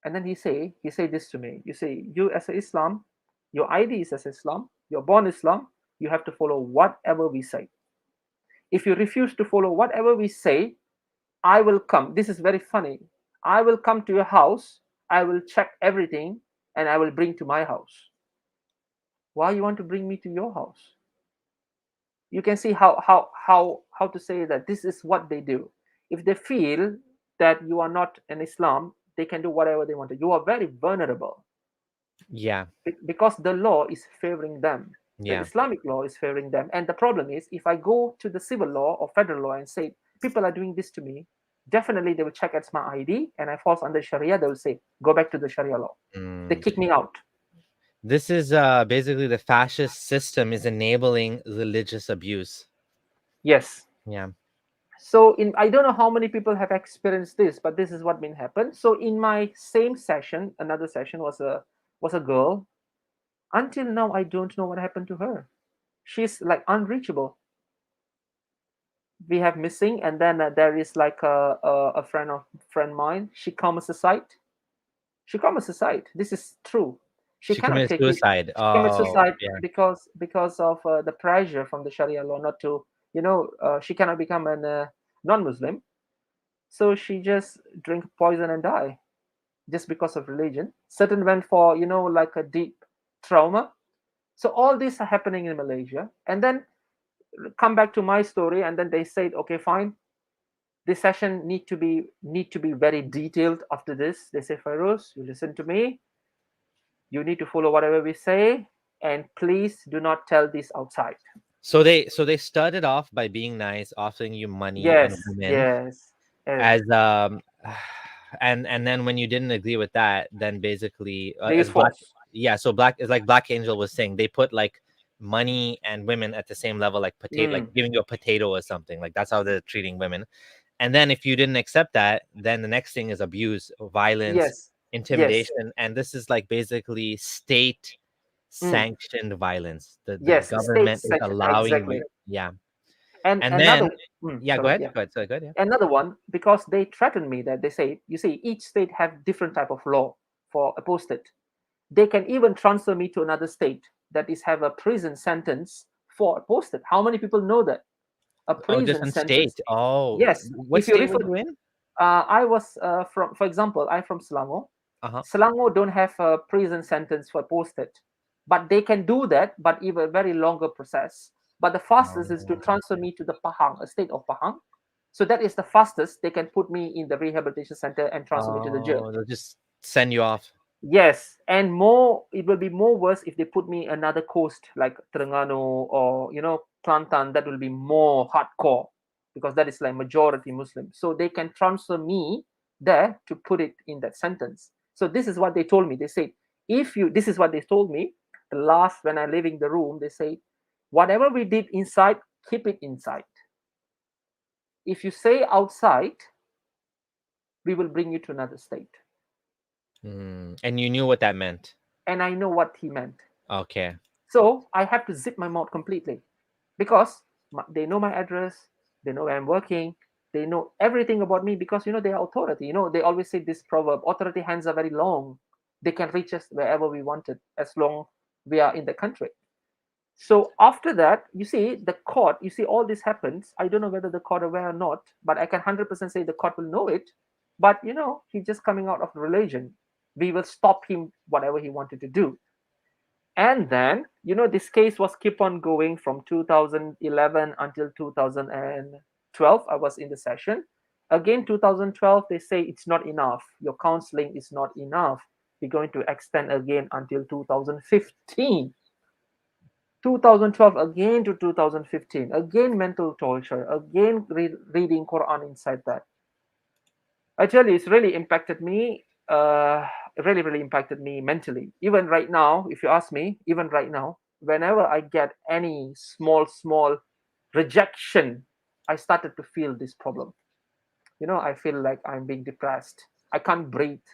and then he say this to me. You say, "You as a Islam, your ID is as Islam. You're born Islam. You have to follow whatever we say. If you refuse to follow whatever we say, I will come." This is very funny. "I will come to your house. I will check everything, and I will bring to my house." Why you want to bring me to your house? You can see how to say that this is what they do. If they feel that you are not an Islam, they can do whatever they want to. You are very vulnerable Yeah. because the law is favoring them. The Yeah. Islamic law is favoring them. And the problem is, if I go to the civil law or federal law and say people are doing this to me, definitely they will check at my ID and I fall under Sharia. They will say, "Go back to the Sharia law." They Mm. kick me out. This is basically the fascist system is enabling religious abuse. Yes. Yeah. So I don't know how many people have experienced this, but this is what been happened. So in my same session, another session was a girl. Until now, I don't know what happened to her. She's like unreachable. We have missing, and then there is like a friend mine. She commits suicide. She commits suicide. This is true. She She cannot committed take it. suicide. She commits Oh, suicide yeah. because of the pressure from the Sharia law not to, she cannot become a non-Muslim. So she just drink poison and die just because of religion. Certain went for like a deep trauma. So all these are happening in Malaysia, and then come back to my story, and then they said, "Okay, fine. This session need to be very detailed. After this, they say, Fairuz, you listen to me. You need to follow whatever we say, and please do not tell this outside." So they started off by being nice, offering you money and Yes, women yes, yes. as and then when you didn't agree with that, then basically They use as black, force. yeah, so black is like Black Angel was saying, they put like money and women at the same level, like potato, like Mm. giving you a potato or something, like that's how they're treating women. And then if you didn't accept that, then the next thing is abuse, violence, Yes, yes, intimidation, and this is like basically state mm. sanctioned violence. The Yes. State government is sanction allowing exactly. you, yeah. And And another, then yeah, go ahead, yeah, go ahead, so good, yeah. another one, because they threatened me that they say, you see, each state have different type of law for apostate. They can even transfer me to another state that is have a prison sentence for apostate. How many people know that a Oh, prison different sentence? state. Oh, Yes. what If you state refer, were you in? I was from, for example, I'm from Selangor. Uh-huh. Selangor don't have a prison sentence for apostate, but they can do that, but even a very longer process. But the fastest is to Oh, transfer me to the Pahang, a state of Pahang. So that is the fastest they can put me in the rehabilitation center and transfer me to the jail. they'll just send you off. Yes, and more, it will be more worse if they put me another coast like Terengganu or Kelantan. That will be more hardcore because that is like majority Muslim. So they can transfer me there to put it in that sentence. So this is what they told me. They said, if you, this is what they told me. The last when I leaving the room, they say, whatever we did inside, keep it inside. If you say outside, we will bring you to another state. And you knew what that meant. And I know what he meant. Okay. So I have to zip my mouth completely because they know my address, they know where I'm working, they know everything about me because they are authority. They always say this proverb: authority hands are very long. They can reach us wherever we wanted as long we are in the country. So after that, you see the court. You see all this happens. I don't know whether the court aware or not, but I can 100% say the court will know it. But he's just coming out of religion. We will stop him whatever he wanted to do. And then this case was keep on going from 2011 until 2012. I was in the session again. 2012, they say it's not enough, your counseling is not enough, we're going to extend again until 2015. 2012 again to 2015, again mental torture, again reading Quran inside that. I tell you, it's really impacted me. Really impacted me mentally. Even right now, if you ask me, even right now, whenever I get any small rejection, I started to feel this problem. I feel like I'm being depressed. I can't breathe.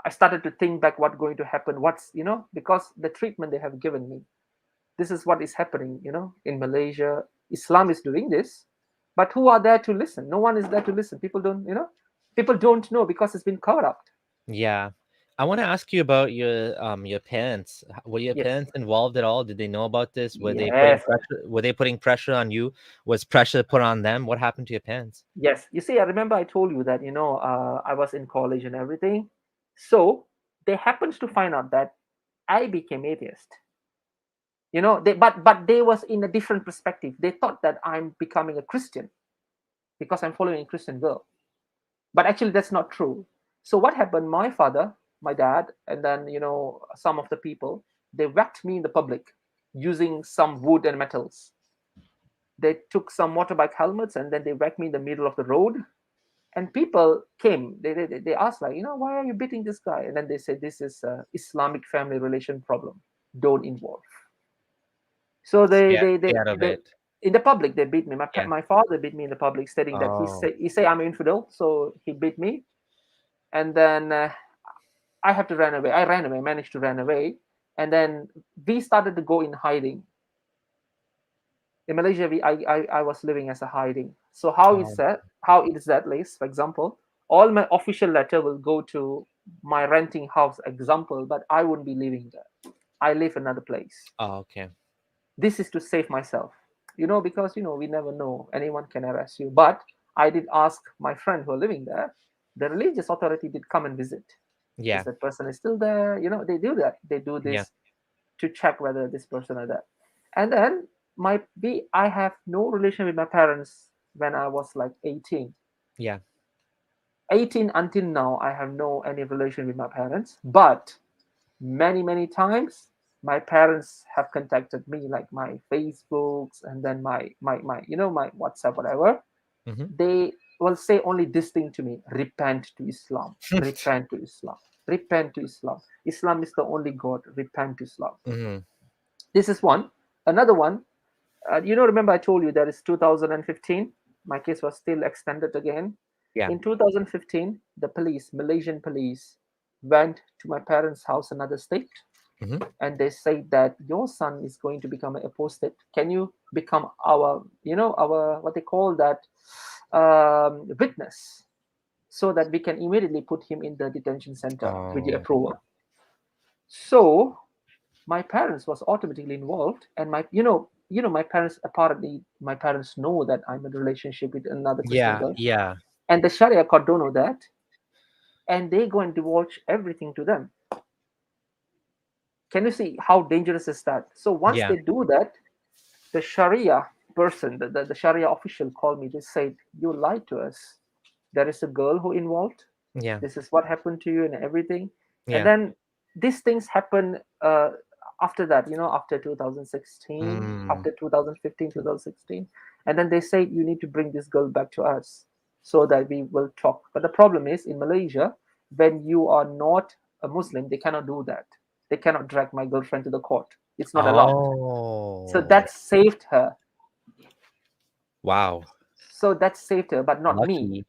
I started to think back what's going to happen. Because the treatment they have given me, this is what is happening. In Malaysia, Islam is doing this, but who are there to listen? No one is there to listen. People don't know because it's been covered up. Yeah. I want to ask you about your parents. Were your Yes. parents involved at all? Did they know about this? Were they putting Yes. pressure? Were they putting pressure on you? Was pressure put on them? What happened to your parents? Yes. You see, I remember I told you that I was in college and everything. So they happened to find out that I became atheist. But they was in a different perspective. They thought that I'm becoming a Christian because I'm following a Christian girl. But actually, that's not true. So what happened? My father, my dad, and then some of the people, they whacked me in the public using some wood and metals. They took some motorbike helmets and then they whacked me in the middle of the road. And people came. They asked, like, why are you beating this guy? And then they said, this is a Islamic family relation problem. Don't involve. So Stay out of they it. in the public they beat me. Yeah. My father beat me in the public, stating that Oh. he say I'm infidel, so he beat me. And then I have to run away. I ran away, managed to run away, and then we started to go in hiding. In Malaysia, I was living as a hiding. So how is Oh. that? How is that, Liz? For example, all my official letter will go to my renting house, example, but I wouldn't be living there. I live another place. Oh, okay. This is to save myself, because we never know, anyone can arrest you. But I did ask my friend who are living there. The religious authority did come and visit. Is Yeah. that person is still there? They do that. They do Yeah. this to check whether this person are there. And then I have no relation with my parents when I was like 18. Yeah. 18 until now, I have no any relation with my parents. But many times my parents have contacted me, like my Facebooks, and then my WhatsApp, whatever. Mm-hmm. They will say only this thing to me: repent to Islam, repent to Islam, repent to Islam. Islam is the only God, repent to Islam. Mm-hmm. This is one. Another one, remember I told you that is 2015, my case was still extended again. Yeah. In 2015, the police, Malaysian police, went to my parents' house, another state, Mm-hmm. and they said that your son is going to become an apostate. Can you become our what they call that, witness, so that we can immediately put him in the detention center with your Oh. approval? So my parents was automatically involved, and my parents, apparently my parents know that I'm in a relationship with another Christian Yeah. girl, Yeah. and the Sharia court don't know that, and they go and divulge everything to them. Can you see how dangerous is that? So once Yeah. they do that, the Sharia person, the Sharia official called me. They said, you lied to us. There is a girl who involved. Yeah. This is what happened to you and everything. And Yeah. then these things happen after that, after 2016, Mm. after 2015, 2016. And then they say, you need to bring this girl back to us so that we will talk. But the problem is, in Malaysia, when you are not a Muslim, they cannot do that. They cannot drag my girlfriend to the court. It's not allowed. So Oh. that saved her. Wow. So that saved her, but not me. Lucky.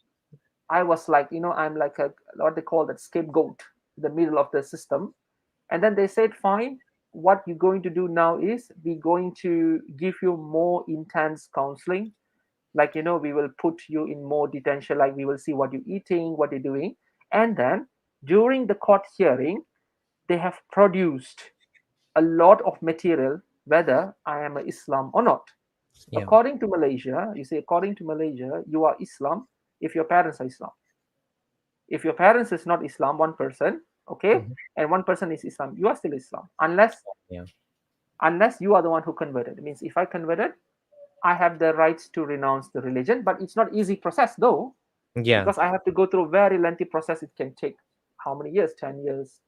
I was like, I'm like a, what they call that, scapegoat, the middle of the system. And then they said, fine, what you're going to do now is we're going to give you more intense counseling. Like, we will put you in more detention, like we will see what you're eating, what you're doing. And then during the court hearing, they have produced a lot of material whether I am a Islam or not. Yeah. According to Malaysia, you say, according to Malaysia, you are Islam if your parents are Islam. If your parents is not Islam, one person, okay, Mhm. and one person is Islam, you are still Islam, unless Yeah. you are the one who converted. It means if I converted, I have the rights to renounce the religion, but it's not easy process though, Yeah. because I have to go through a very lengthy process. It can take how many years? 10 years,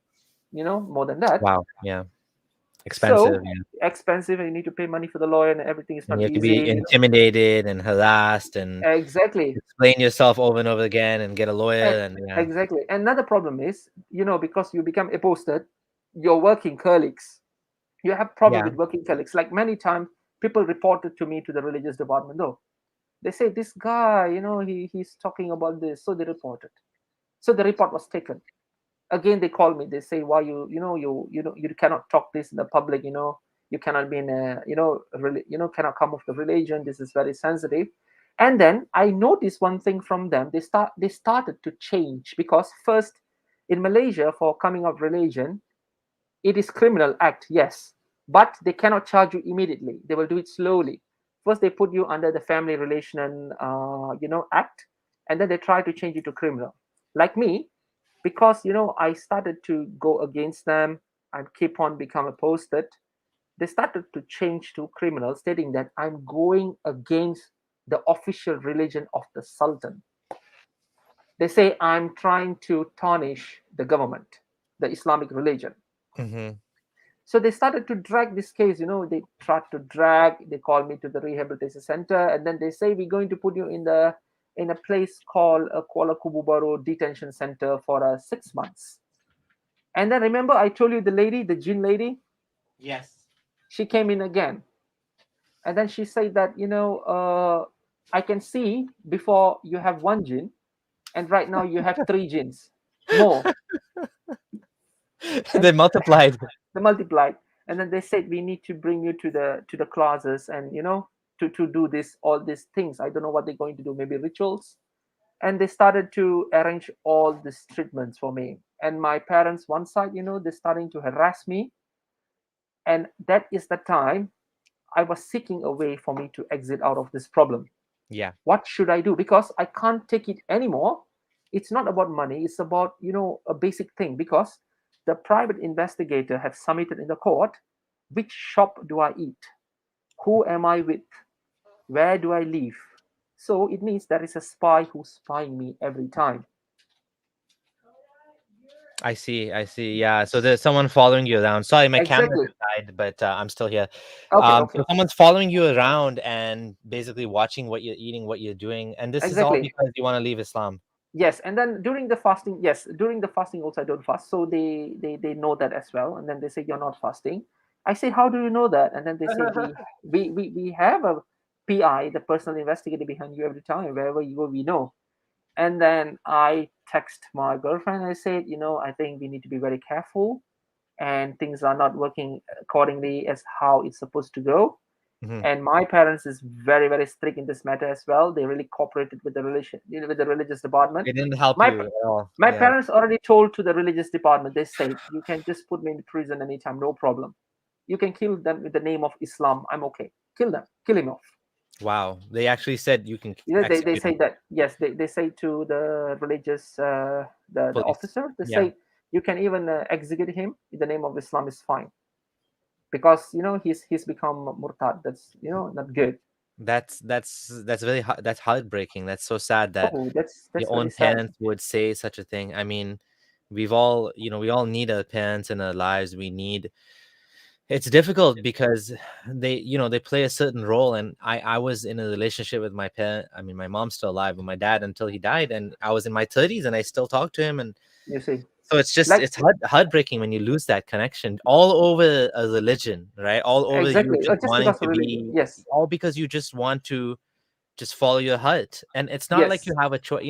more than that. Wow. Yeah. So Expensive. Yeah. expensive, and you need to pay money for the lawyer, and everything is And not you have to be easy. intimidated and harassed and Exactly. explain yourself over and over again and get a E- lawyer and yeah. Exactly. Another problem is, because you become apostate, your working colleagues, you have problem Yeah. with working colleagues. Like many times, people reported to me to the religious department. Though they say this guy, he's talking about this, so they reported. So the report was taken. Again, they call me. They say, why you cannot talk this in the public. You cannot be in a cannot come off the religion. This is very sensitive. And then I noticed one thing from them. They started to change, because first, in Malaysia, for coming of religion, it is criminal act, yes, but they cannot charge you immediately. They will do it slowly. First they put you under the family relation and act, and then they try to change it to criminal. Like me, because I started to go against them and keep on become posted, they started to change to criminal, stating that I'm going against the official religion of the Sultan. They say I'm trying to tarnish the government, the Islamic religion. Mm-hmm. So they started to drag this case. They tried to drag. They called me to the rehabilitation center, and then they say we're going to put you in a place called Kuala Kububaro detention center for 6 months. And then remember, I told you the lady, the jinn lady, Yes. she came in again, and then she said that I can see before you have one jinn, and right now you have three jinns more, and They multiplied. they multiplied. And then they said we need to bring you to the classes, and to do this, all these things. I don't know what they're going to do, maybe rituals. And they started to arrange all these treatments for me. And my parents, one side, they're starting to harass me. And that is the time I was seeking a way for me to exit out of this problem. Yeah. What should I do? Because I can't take it anymore. It's not about money, it's about a basic thing. Because the private investigator have submitted in the court, which shop do I eat, who am I with, where do I live. So it means there is a spy who's spying me every time. I see. I see. Yeah. So there's someone following you around. Sorry, my camera Exactly. just died, but I'm still here. Okay, okay. So someone's following you around and basically watching what you're eating, what you're doing, and this is all Exactly. because you want to leave Islam. Yes, and then during the fasting, yes, during the fasting also I don't fast, so they know that as well, and then they say you're not fasting. I say, how do you know that? And then they say we have a PI, the personal investigator behind you every time wherever you go, we know. And then I text my girlfriend. I said, I think we need to be very careful, and things are not working accordingly as how it's supposed to go. Mhm. And my parents is very very strict in this matter as well. They really cooperated with the relation, with the religious department. They didn't help my you at all. my Yeah. parents already told to the religious department. They said you can just put me in prison anytime, no problem. You can kill them with the name of Islam, I'm okay. Kill them, kill him off. Wow. They actually said you can Yeah, they execute say him. that, yes, they say to the religious the Police. officer. They Yeah. say you can even execute him in the name of Islam, is fine. Because he's become murtad. That's not good. That's very that's heartbreaking. That's so sad that Oh, that's your very own sad. parents would say such a thing. I mean, we've all, we all need our parents in our lives. We need it's difficult because they, they play a certain role. And I was in a relationship with my parent. I mean, my mom's still alive, but my dad until he died, and I was in my 30s and I still talk to him. And You see, so it's just like, it's heartbreaking when you lose that connection all over a religion, right? All over you exactly, just just wanting because to of religion. be Yes, all because you just want to just follow your heart. And it's not like Yes, you have a choice,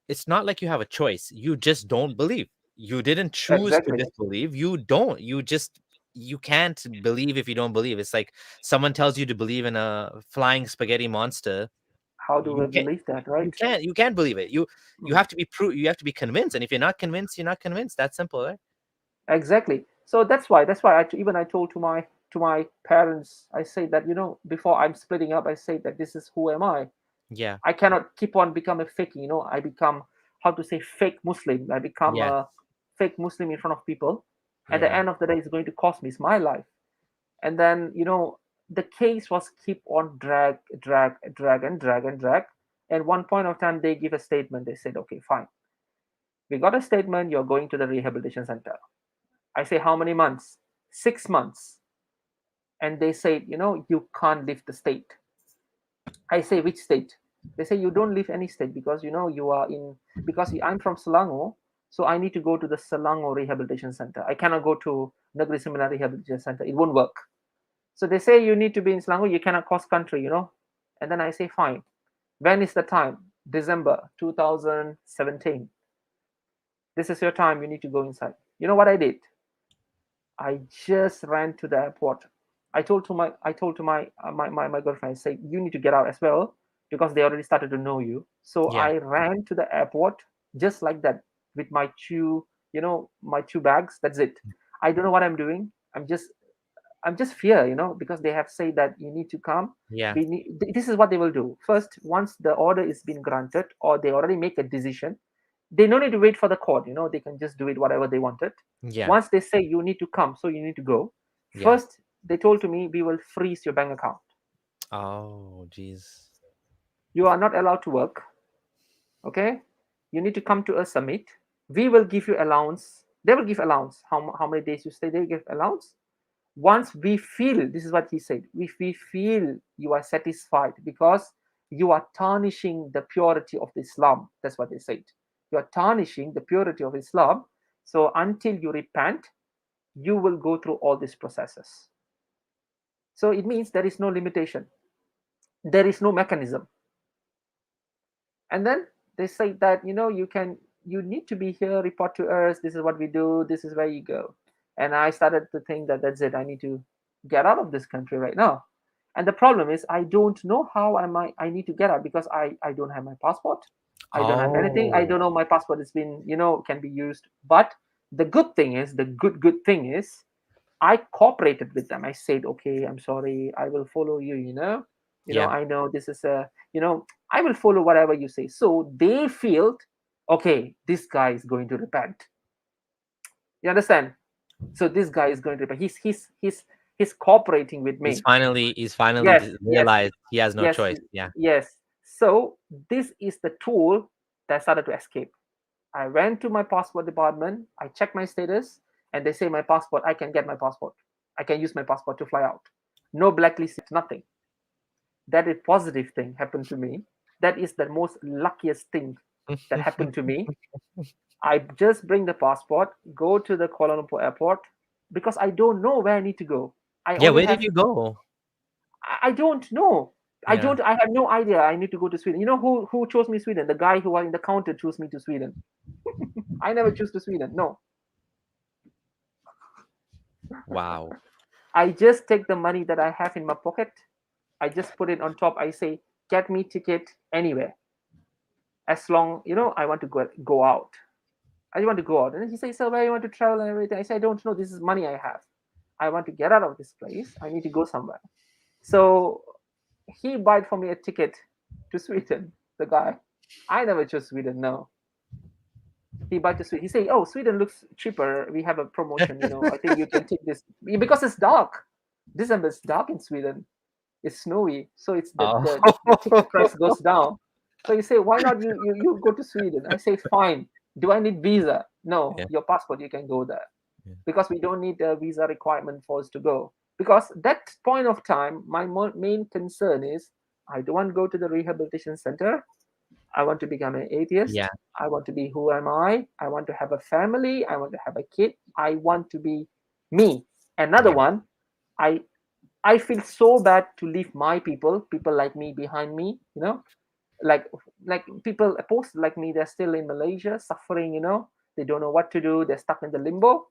it's not like you have a choice. You just don't believe. You didn't choose to exactly. disbelieve. You can't believe if you don't believe. It's like someone tells you to believe in a flying spaghetti monster. How do I You can't believe that, you right? can't you can't believe it. You Mm. have to be you have to be convinced. And if you're not convinced, you're not convinced. That's simple, right? Exactly. So that's why even I told to my parents, I say that, before I'm splitting up, I say that this is who am I. Yeah. I cannot keep on become a fake. I become, how to say, fake Muslim. I become Yeah. a fake Muslim in front of people. At the Yeah. end of the day, it's going to cost me. It's my life. And then, the case was keep on drag. And one point of time, they give a statement. They said, okay, fine. We got a statement. You're going to the rehabilitation center. I say, how many months? 6 months. And they say, you can't leave the state. I say, which state? They say, you don't leave any state because, you are in, because I'm from Selangor. So I need to go to the Selangor Rehabilitation Center. I cannot go to Negeri Sembilan Rehabilitation Center. It won't work. So they say, you need to be in Selangor. You cannot cross country. And then I say, fine. When is the time? December 2017. This is your time. You need to go inside. You know what I did? I just ran to the airport. I told to my girlfriend, I said, you need to get out as well because they already started to know you. So Yeah. I ran to the airport just like that with my two bags. That's it. I don't know what I'm doing. I'm just fear, because they have said that you need to come. Yeah. This is what they will do. First, once the order is been granted or they already make a decision, they no need to wait for the court. They can just do it whatever they wanted. Yeah. Once they say you need to come, so you need to go. Yeah. First, they told to me, we will freeze your bank account. Oh, jeez. You are not allowed to work. Okay, you need to come to a summit. We will give you allowance. They will give allowance. How many days you stay, they give allowance. Once we feel, this is what he said, if we feel you are satisfied, because you are tarnishing the purity of Islam. That's what they said. You are tarnishing the purity of Islam. So until you repent, you will go through all these processes. So it means there is no limitation, there is no mechanism. And then they say that, you need to be here, report to us, this is what we do, this is where you go. And I started to think that that's it, I need to get out of this country right now. And the problem is, I don't know how I need to get out, because I don't have my passport. I don't have anything. I Oh, don't know my passport has been, can be used. But the good thing is, the good thing is, I cooperated with them. I said, okay, I'm sorry, I will follow you, yeah. I know this is I will follow whatever you say. So they feel, okay, this guy is going to repent. You understand? So this guy is going to repent. He's cooperating with me. He's finally Yes, yes, realized he has no yes, choice. Yeah. yes. So this is the tool that started to escape. I went to my passport department, I checked my status, and they say my passport, I can get my passport. I can use my passport to fly out. No blacklist, nothing. That is positive thing happened to me. That is the most luckiest thing that happened to me. I just bring the passport, go to the Kuala Lumpur airport, because I don't know where I need to go. I Yeah, only where did have, you go? I don't know. Yeah. I have no idea I need to go to Sweden. You know who chose me Sweden? The guy who was in the counter chose me to Sweden. I never choose to Sweden. No. Wow. I just take the money that I have in my pocket. I just put it on top. I say, get me ticket anywhere. As long, I want to go out. I want to go out. And then he says, so where you want to travel and everything? I say, I don't know. This is money I have. I want to get out of this place. I need to go somewhere. So he bought for me a ticket to Sweden, the guy. I never chose Sweden, no. He bought to Sweden. He say, oh, Sweden looks cheaper. We have a promotion, I think you can take this. Because it's dark. December is dark in Sweden. It's snowy, so it's Oh. the ticket price goes down. So you say, why not you go to Sweden? I say, fine. Do I need visa? No, Yeah. your passport, you can go there. Yeah. Because we don't need a visa requirement for us to go. Because that point of time, my main concern is, I don't want to go to the rehabilitation center. I want to become an atheist. Yeah. I want to be who am I? I want to have a family. I want to have a kid. I want to be me. Another Yeah. one, I I feel so bad to leave my people like me behind me, like people opposed like me, they're still in Malaysia suffering, they don't know what to do, they're stuck in the limbo.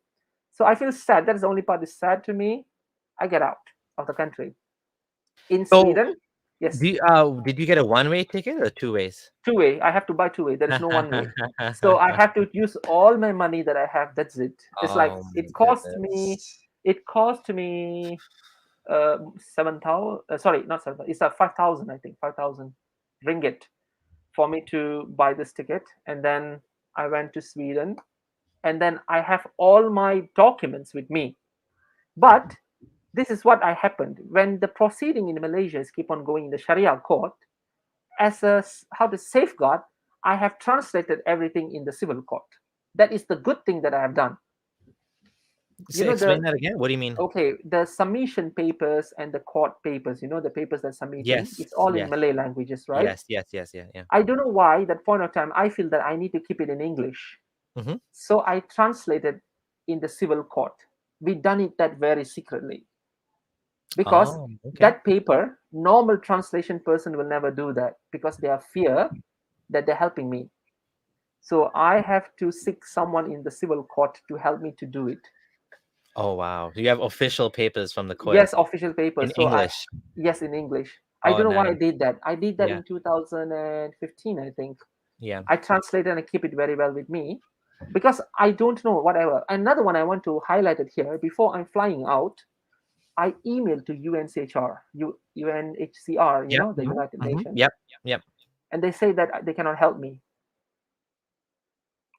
So I feel sad. That's the only part is sad to me. I get out of the country. In So, Sweden, yes, did you get a one-way ticket or two ways? two-way. I have to buy two-way. There is no one way. So I have to use all my money that I have. That's it. It's like Oh my goodness. it cost me 7,000. Sorry, not 7,000. It's 5,000. I think 5,000 ringgit for me to buy this ticket. And then I went to Sweden, and then I have all my documents with me. But this is what I happened when the proceeding in Malaysia is keep on going in the Sharia court. As a how to safeguard, I have translated everything in the civil court. That is the good thing that I have done. Explain that again. What do you mean? Okay, the submission papers and the court papers, the papers that submitting, Yes, it's all in yes, Malay languages, right? yes, yes, yes, yeah, yeah. I don't know why that point of time I feel that I need to keep it in English. Mm-hmm. So I translated in the civil court. We done it that very secretly. Because Oh, okay. that paper, normal translation person will never do that because they are fear that they're helping me. So I have to seek someone in the civil court to help me to do it. Oh, wow. You have official papers from the court Yes, official paper. in So English. yes, in English. I Oh, don't know why I nice. did that. I did that Yeah, in 2015, I think. yeah. I translate and I keep it very well with me because I don't know whatever. Another one I want to highlight it here before I'm flying out. I emailed to UNHCR, UNHCR, Yep. the Mm-hmm. United Mm-hmm. Nations, Yep. Yep. and they say that they cannot help me.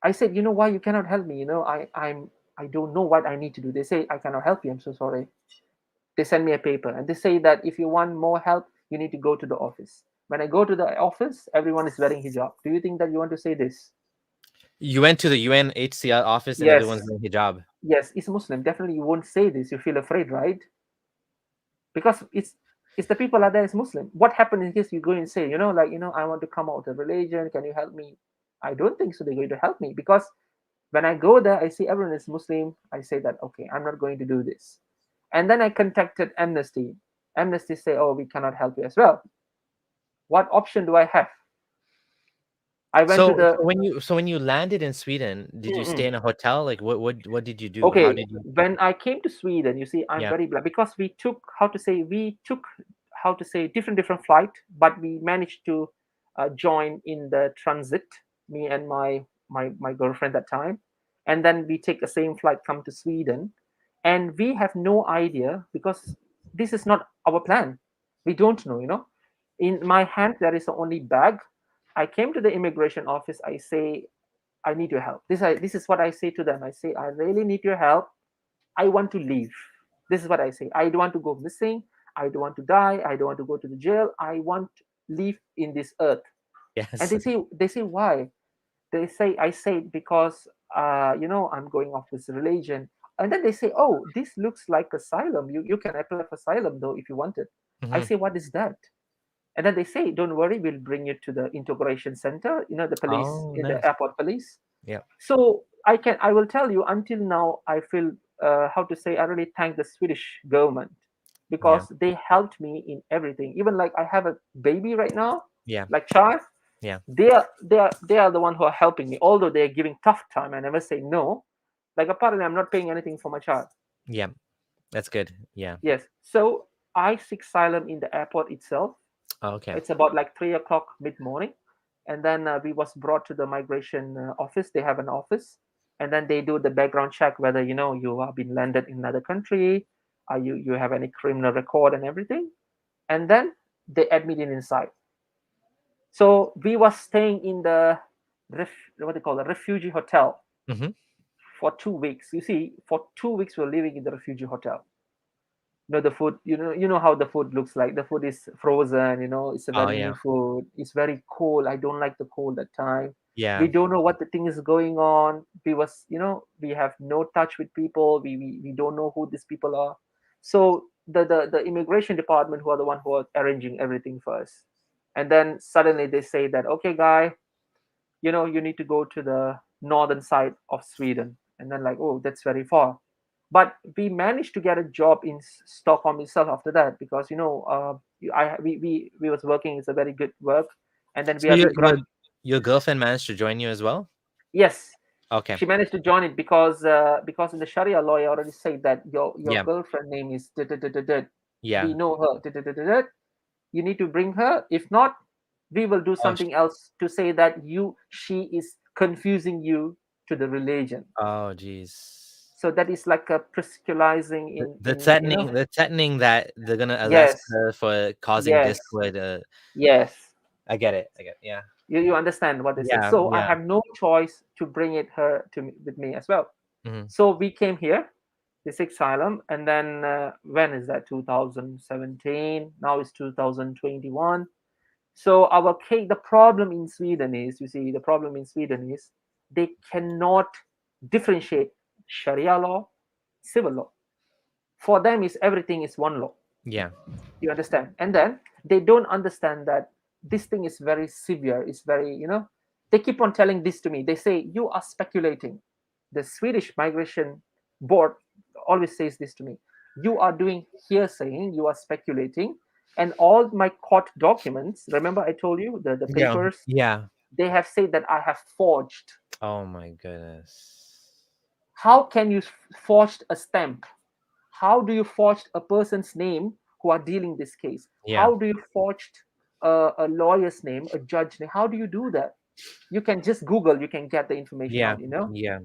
I said, why you cannot help me? I don't know what I need to do. They say I cannot help you. I'm so sorry. They send me a paper and they say that if you want more help, you need to go to the office. When I go to the office, everyone is wearing hijab. Do you think that you want to say this? You went to the UNHCR office and Yes, everyone's wearing hijab. yes, it's Muslim. Definitely, you won't say this. You feel afraid, right? Because it's the people out there is Muslim. What happened in case you go and say, I want to come out of religion. Can you help me? I don't think so. They're going to help me because when I go there, I see everyone is Muslim. I say that okay, I'm not going to do this. And then I contacted Amnesty. Amnesty say, oh, we cannot help you as well. What option do I have? I went to So, the when you landed in Sweden, did you stay Mm-mm. in a hotel? Like, what did you do? How Okay, did you? when I came to Sweden, you see, I'm Yeah. very glad because we took different flight, but we managed to join in the transit, me and my girlfriend that time, and then we take the same flight come to Sweden, and we have no idea because this is not our plan. We don't know. In my hand there is only bag. I came to the immigration office. I say I need your help. This is what I say to them. I say, I really need your help. I want to leave. This is what I say. I don't want to go missing. I don't want to die. I don't want to go to the jail. I want to live in this earth. And Yes. they say why? They say I say because I'm going off this religion. And then they say, oh, this looks like asylum. You can apply for asylum though if you want it. I Mm-hmm. say, what is that? And then they say, don't worry, we'll bring you to the integration center, the police, Oh, in the nice. airport police. Yeah. So I will tell you until now I feel how to say I really thank the Swedish government Yeah. because they helped me in everything. Even like I have a baby right now, Yeah. like child, Yeah. they are the one who are helping me. Although they are giving tough time, I never say no. Like apparently I'm not paying anything for my child. Yeah. That's good. Yeah. Yes. So I seek asylum in the airport itself. Oh, okay. It's about like 3 o'clock mid morning, and then we was brought to the migration office. They have an office, and then they do the background check whether you have been landed in another country, you have any criminal record and everything, and then they admit it inside. So we was staying in the what they call a refugee hotel Mm-hmm. for 2 weeks. You see, for 2 weeks we're living in the refugee hotel. The food, you know how the food looks like. The food is frozen, it's a Oh, very yeah. new food. It's very cold. I don't like the cold that time. We Yeah. don't know what the thing is going on. We have no touch with people. We don't know who these people are. So the immigration department, who are the one who are arranging everything for us, and then suddenly they say that, okay, guy, you need to go to the northern side of Sweden. And then like, oh, that's very far. But we managed to get a job in Stockholm itself after that, because we was working. It's a very good work, and then we So have been granted. your girlfriend managed to join you as well? Yes, Okay. she managed to join it because in the Sharia law, I already said that your Yeah. girlfriend name is da, da, da, da, da. Yeah. We know her. Da, da, da, da, da. You need to bring her. If not, we will do Oh, something else to say that she is confusing you to the religion. oh, geez. So that is like a presculizing in. The threatening that they're gonna arrest Yes, her for causing yes, discord. yes. I get it. I get. Yeah. You understand what they say. Yeah. So I Yeah. have no choice to bring her to me, with me as well. Hmm. So we came here, this asylum, and then when is that? 2017. Now it's 2021. So our case, the problem in Sweden is, the problem in Sweden is they cannot differentiate Sharia law, civil law. For them, is everything is one law. Yeah. You understand? And then they don't understand that this thing is very severe. It's very, they keep on telling this to me. They say, you are speculating. The Swedish Migration Board always says this to me. You are doing hearsaying, you are speculating. And all my court documents, remember I told you the Yeah. papers, Yeah. they have said that I have forged. Oh my goodness. How can you forge a stamp? How do you forge a person's name who are dealing this case? Yeah. How do you forge a lawyer's name, a judge name? How do you do that? You can just Google, you can get the information Yeah. out. Yeah.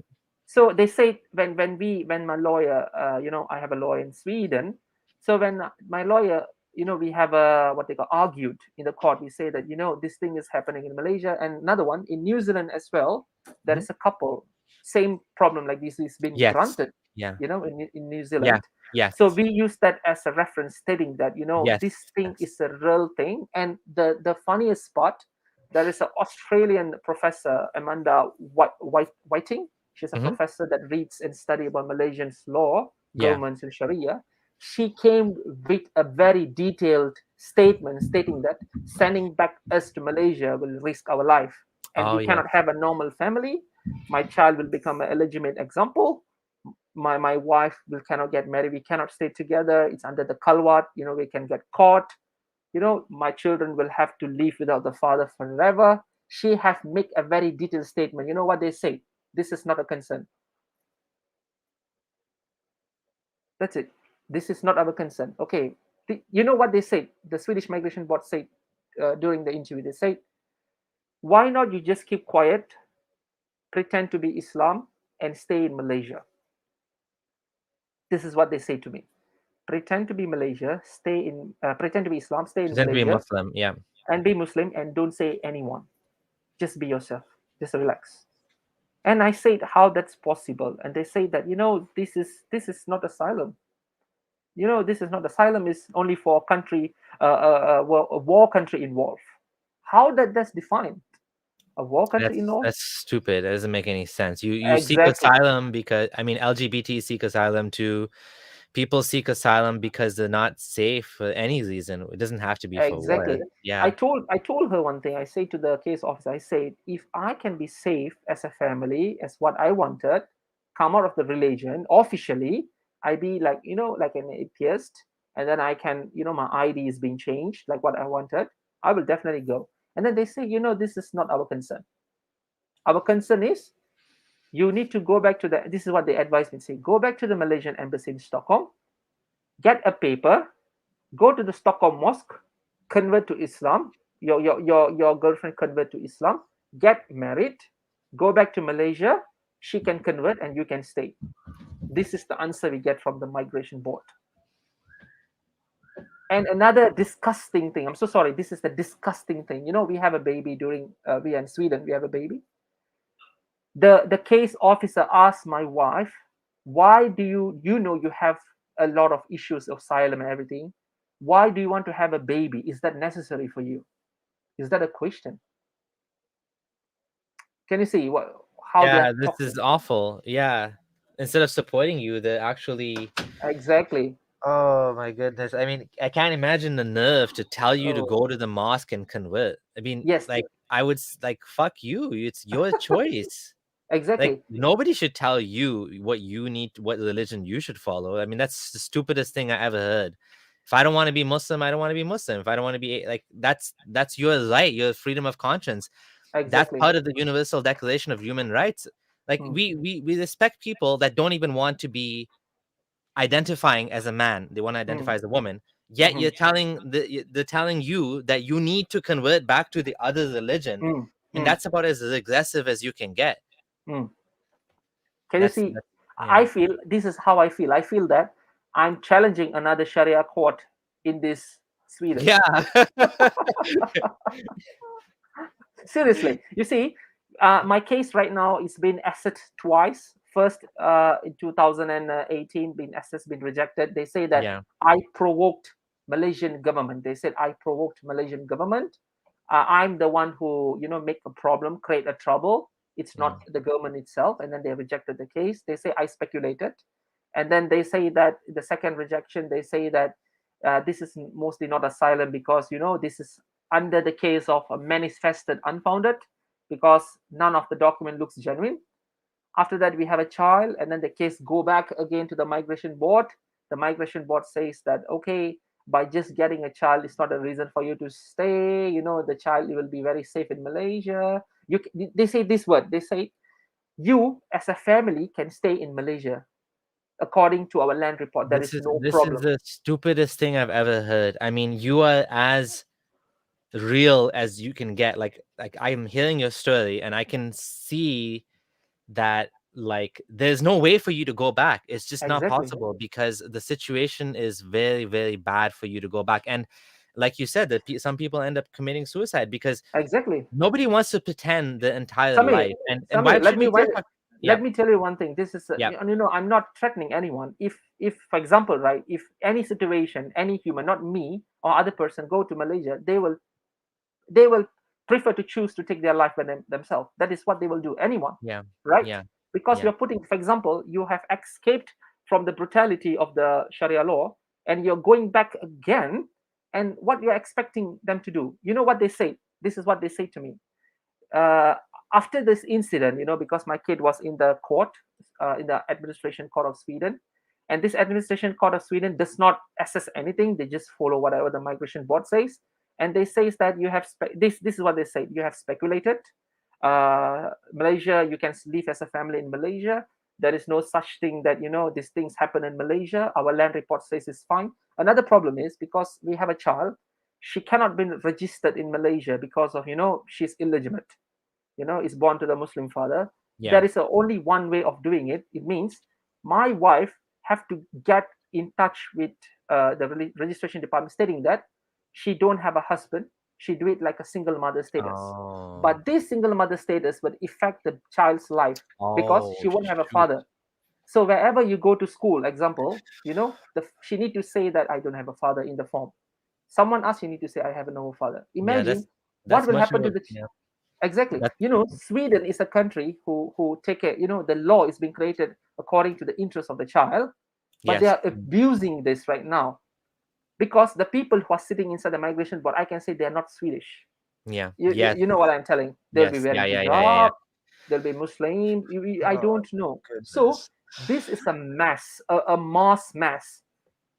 So they say when my lawyer, I have a lawyer in Sweden. So when my lawyer, we have a what they call argued in the court. We say that this thing is happening in Malaysia, and another one in New Zealand as well. There Mhm. is a couple, same problem like this is being Yes. granted, Yeah. in New Yeah. Zealand. Yes. So we use that as a reference, stating that Yes. this thing Yes. is a real thing. And the funniest part, there is an Australian professor, Amanda Whiting. She's a Hmm. professor that reads and study about Malaysian's law, Yeah. governments, and Sharia. She came with a very detailed statement stating that sending back us to Malaysia will risk our life, and Oh we yes. cannot have a normal family. My child will become an illegitimate example. My wife will cannot get married. We cannot stay together. It's under the kalwat. We can get caught. My children will have to live without the father forever. She have make a very detailed statement. You know what they say? This is not a concern. That's it. This is not our concern. Okay. You know what they say? The Swedish Migration Board said during the interview. They say, why not you just keep quiet, pretend to be Islam, and stay in Malaysia? This is what they say to me. Pretend to be Malaysia, pretend to be Islam, stay in Pretend to be Malaysia, Muslim. Yeah. and be Muslim, and don't say anyone. Just be yourself. Just relax. And I said how that's possible, and they say that this is not asylum. This is not asylum. Is only for a country, a war country involved. How that's defined? A war country involved? That's stupid. That doesn't make any sense. You seek Exactly. asylum because LGBT seek asylum too. People seek asylum because they're not safe for any reason. It doesn't have to be for war. Exactly. I Yeah. told I told her one thing. I say to the case officer, I said, if I can be safe as a family, as what I wanted, come out of the religion officially, I be like, like an atheist, and then I can, my ID is being changed, like what I wanted, I will definitely go. And then they say, this is not our concern. Our concern is you need to go back to this is what they advise me, say, go back to the Malaysian embassy in Stockholm, get a paper, go to the Stockholm mosque, convert to Islam, your girlfriend convert to Islam, get married, go back to Malaysia, she can convert and you can stay. This is the answer we get from the migration board. And another disgusting thing, I'm so sorry, this is the disgusting thing. We have a baby during we are in Sweden, we have a baby. The case officer asked my wife, why do you have a lot of issues of asylum and everything, why do you want to have a baby? Is that necessary for you? Is that a question? Can you see how Yeah, they're this is talking? awful. Yeah. Instead of supporting you, they're actually Exactly. oh my goodness. I mean, I can't imagine the nerve to tell you to Oh, go to the mosque and convert. I mean, yes. like I would like fuck you. It's your choice. Like exactly. nobody should tell you what you need, what religion you should follow. I mean, that's the stupidest thing I ever heard. If I don't want to be Muslim, I don't want to be Muslim. If I don't want to be like, that's your right, your freedom of conscience. That's Exactly. part of the Universal Declaration of Human Rights. Like Mm, we respect people that don't even want to be identifying as a man. They want to mm, identify as a woman. Yet mhm, they're telling you that you need to convert back to the other religion, mm, and mm, that's about as aggressive as you can get. mm. Can you That's, see? that's yeah. I feel this is how I feel. I feel that I'm challenging another Sharia court in this Sweden. Yeah. Seriously, you see, my case right now is being assessed twice. First, in 2018, been assessed, been rejected. They say that Yeah. I provoked Malaysian government. They said I provoked Malaysian government. I'm the one who, make a problem, create a trouble. It's Mm. not the government itself. And then they rejected the case. They say I speculated. And then they say that the second rejection, they say that this is mostly not asylum because, this is under the case of a manifested unfounded because none of the document looks genuine. After that, we have a child, and then the case go back again to the migration board. The migration board says that okay, by just getting a child is not a reason for you to stay. The child will be very safe in Malaysia. They say this word. They say you as a family can stay in Malaysia according to our land report. There This is is no this is problem. the stupidest thing I've ever heard. I mean, you are as real as you can get. Like I'm hearing your story and I can see that like there's no way for you to go back. It's just not Exactly. possible because the situation is very, very bad for you to go back. And like you said, that some people end up committing suicide because Exactly. nobody wants to pretend the entire Samir, life. And why Samir, should we take let Yep, me tell you one thing. This is, yep, I'm not threatening anyone. If, for example, right, if any situation, any human, not me or other person, go to Malaysia, they will prefer to choose to take their life by themselves. That is what they will do. Anyone, yeah, right? yeah, Because yeah, you're putting, for example, you have escaped from the brutality of the Sharia law, and you're going back again. And what you're expecting them to do? You know what they say? This is what they say to me uh, after this incident, because my kid was in the court, in the administration court of Sweden, and this administration court of Sweden does not assess anything. They just follow whatever the migration board says, and they says that you have this is what they say: you have speculated. Malaysia, you can live as a family in Malaysia. There is no such thing that these things happen in Malaysia. Our land report says it's fine. Another problem is because we have a child, she cannot be registered in Malaysia because of she's illegitimate, is born to the Muslim father. yeah. There is only one way of doing it. It means my wife have to get in touch with the registration department stating that she don't have a husband. She do it like a single mother status. Oh, But this single mother status would affect the child's life because oh, she won't have a shoot. father. So wherever you go to school, example, she need to say that I don't have a father in the form. Someone else, you need to say I have no father. Yeah, Imagine what that's will much happen of to a the yeah. exactly. That's Sweden is a country who take care. The law is being created according to the interest of the child, but they yes. are abusing this right now because the people who are sitting inside the migration board, I can say they are not Swedish. Yeah. You, Yes. you know what I'm telling? They'll be Yes. Yeah. wearing Yeah. Yeah. Yeah. Yeah. hijab. They'll be Muslim. I Oh don't know. So goodness. this is a mess, a mass mess.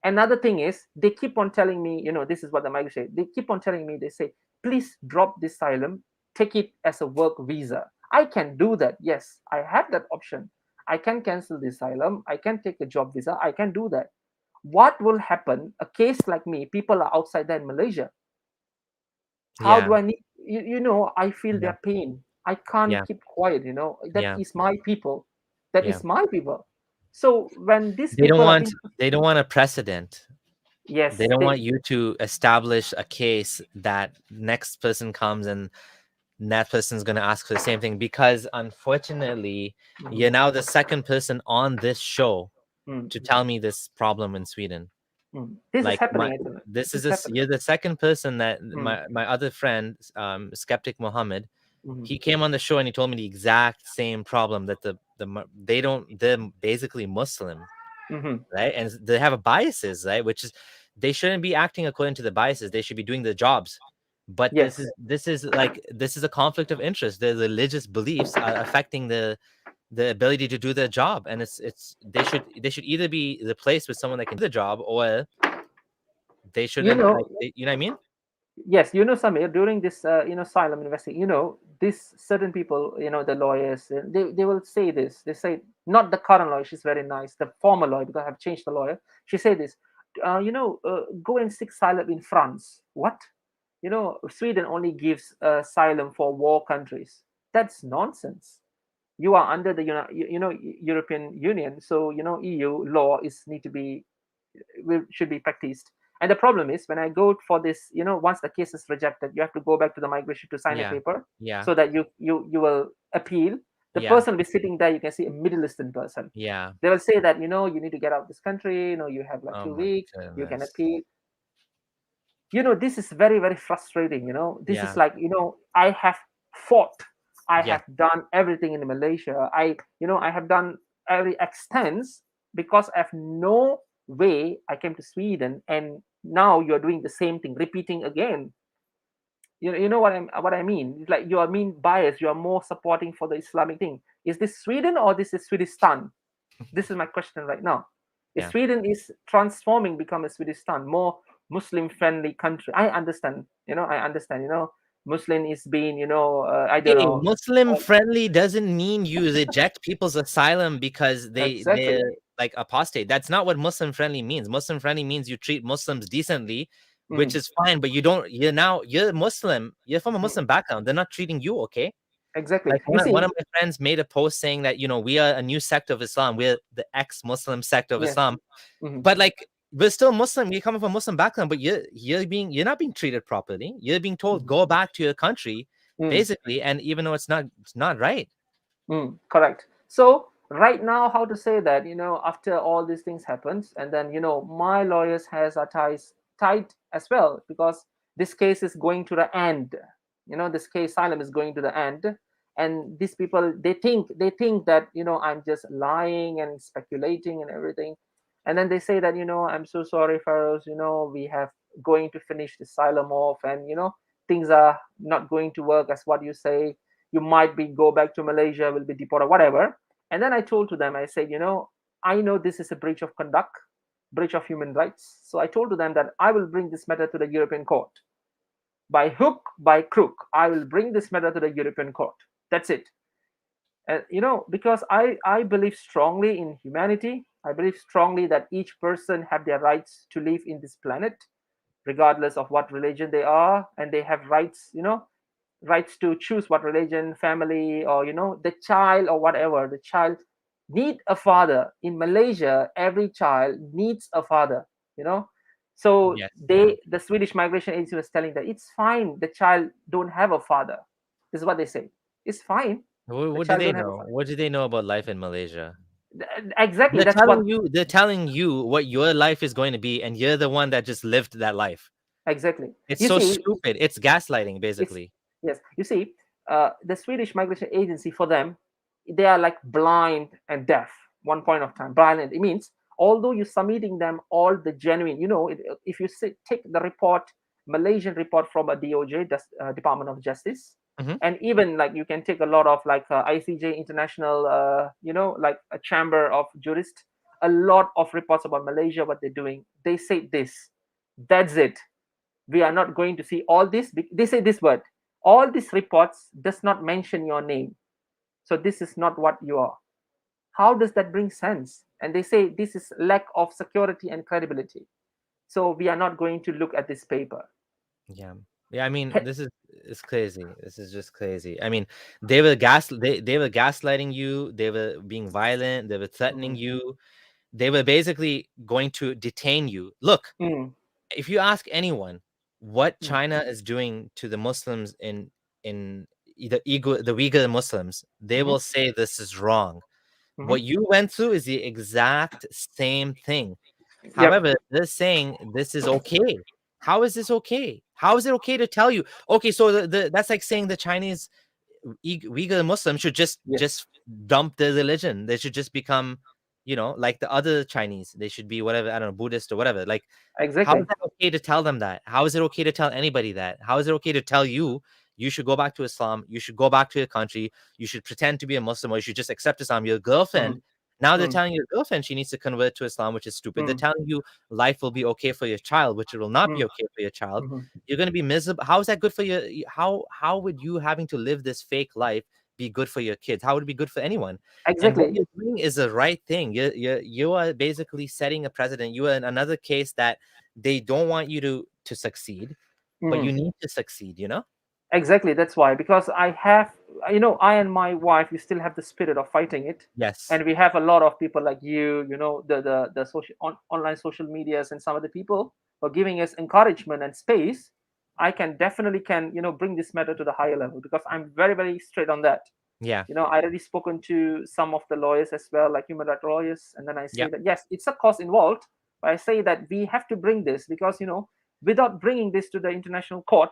Another thing is they keep on telling me, this is what the migrants say. They keep on telling me, they say, please drop this asylum, take it as a work visa. I can do that. Yes, I have that option. I can cancel the asylum. I can take a job visa. I can do that. What will happen? A case like me, people are outside there in Malaysia. How Yeah. do I need, I feel Yeah. their pain. I can't Yeah. keep quiet, that Yeah. is my people. That Yeah. is my people. So when these They don't people are want being, they don't want a precedent. They yes, don't want you to establish a case that next person comes and that person's going to ask for the same thing because unfortunately you're Mhm. now the second person on this show Mm, to tell me this problem in Sweden. this is Like happening, isn't it? this This is is this happening. you're the second person that Mm, my other friend skeptic Mohammed, mhm, he came on the show and he told me the exact same problem that they don't, they're basically Muslim, mhm. right? And they have a biases, right? Which is they shouldn't be acting according to the biases. They should be doing their jobs. But Yes. this is a conflict of interest. The religious beliefs are affecting the the ability to do their job, and it's they should either be replaced with someone that can do the job, or they You shouldn't, know, like, you know what I mean? yes, Samir, during this asylum investigation, this certain people, the lawyers, they will say this. They say, not the current lawyer, she's very nice, the former lawyer, because I've changed the lawyer. She said this, go and seek asylum in France. What? Sweden only gives asylum for war countries. That's nonsense. You are under the European Union, so EU law is need to be should be practiced. And the problem is, when I go for this, once the case is rejected, you have to go back to the migration to sign a Yeah, paper, yeah, so that you will appeal. The yeah. person will be sitting there. You can see a Middle Eastern person. Yeah. They will say that you need to get out of this country. You have like Oh two my weeks. You can goodness. appeal. This is very, very frustrating. This is Yeah. like, I have fought. I Yes. have done everything in Malaysia. I have done every extent, because I have no way. I came to Sweden, and now you're doing the same thing, repeating again. You know what I mean? It's like you are mean biased. You are more supporting for the Islamic thing. Is this Sweden or this is Swedistan? This is my question right now. If Yeah. Sweden is transforming, become a Swedistan, more Muslim friendly country, I understand. Muslim is being, I don't Hey, know. Muslim friendly doesn't mean you reject people's asylum because Exactly. they're like apostate. That's not what Muslim friendly means. Muslim friendly means you treat Muslims decently, which Mm, is fine, but you're Muslim, you're from a mm, Muslim background. They're not treating you okay. exactly. Like You one see, of my friends made a post saying that, we are a new sect of Islam. We're the ex-Muslim sect of yes. Islam. Mhm, But like we're still Muslim. We come from a Muslim background, but you're not being treated properly. You're being told mhm, go back to your country, mm, basically, and even though it's not right. correct. So right now, how to say that, after all these things happens, and then, my lawyers has our ties tight as well, because this case is going to the end. This case asylum is going to the end, and these people, they think that, I'm just lying and speculating and everything. And then they say that, I'm so sorry, Fairuz, we have going to finish the asylum off, and things are not going to work as what you say. You might be go back to Malaysia, will be deported, whatever. And then I told to them, I said, I know this is a breach of conduct, breach of human rights. So I told to them that I will bring this matter to the European court. By hook, by crook, I will bring this matter to the European court. That's it. And because I believe strongly in humanity. I believe strongly that each person have their rights to live in this planet, regardless of what religion they are, and they have rights, rights to choose what religion, family, or the child, or whatever. The child need a father. In Malaysia, every child needs a father. you know so Yes. the Swedish migration agency was telling that it's fine, the child don't have a father. This is what they say. It's fine, What, the what do child they don't have a know? father. What do they know about life in Malaysia? Exactly, They're that's what. telling you. They're telling you what your life is going to be, and you're the one that just lived that life. Exactly. It's You so see, stupid. It's gaslighting, it's basically. yes. You see, the Swedish migration agency, for them, they are like blind and deaf. One point of time, blind. It means, although you're submitting them all the genuine, if you take the report, Malaysian report from a DOJ, Department of Justice, Hmm. and even like you can take a lot of like ICJ International, like a chamber of jurists, a lot of reports about Malaysia, what they're doing. They say this. That's it. We are not going to see all this. They say this word. All these reports does not mention your name. So this is not what you are. How does that bring sense? And they say this is lack of security and credibility. So we are not going to look at this paper. Yeah. Yeah, I mean, this is it's crazy. This is just crazy. I mean, they were gaslighting you, they were being violent, they were threatening Mhm. you. They were basically going to detain you. Look, Mm, if you ask anyone what mm, China is doing to the Muslims in the Uyghur Muslims, they mhm, will say this is wrong. mhm. What you went through is the exact same thing. Yep. However, they're saying this is okay. How is this okay? How is it okay to tell you? Okay, so that's like saying the Chinese Uyghur Muslims should just Yes. just dump their religion. They should just become, like the other Chinese. They should be whatever, I don't know, Buddhist or whatever. Like, how is Exactly. that okay to tell them that? How is it okay to tell anybody that? How is it okay to tell you you should go back to Islam, you should go back to your country, you should pretend to be a Muslim, or you should just accept Islam. Your girlfriend, now they're telling your girlfriend she needs to convert to Islam, which is stupid. They're telling you life will be okay for your child, which it will not be okay for your child. You're going to be miserable. How is that good for you? How would you having to live this fake life be good for your kids? How would it be good for anyone? And what Exactly. you're doing is the right thing. You are basically setting a precedent. You are in another case that they don't want you to succeed, but you need to succeed, you know? Exactly. That's why, because I have, I and my wife, we still have the spirit of fighting it, Yes. and we have a lot of people like the social online social medias and some of the people who are giving us encouragement and space. I can definitely bring this matter to the higher level, because I'm very, very straight on that. Yeah. I already spoken to some of the lawyers as well, like human rights lawyers, and then I say Yep. that yes, it's a cost involved, but I say that we have to bring this, because without bringing this to the international court,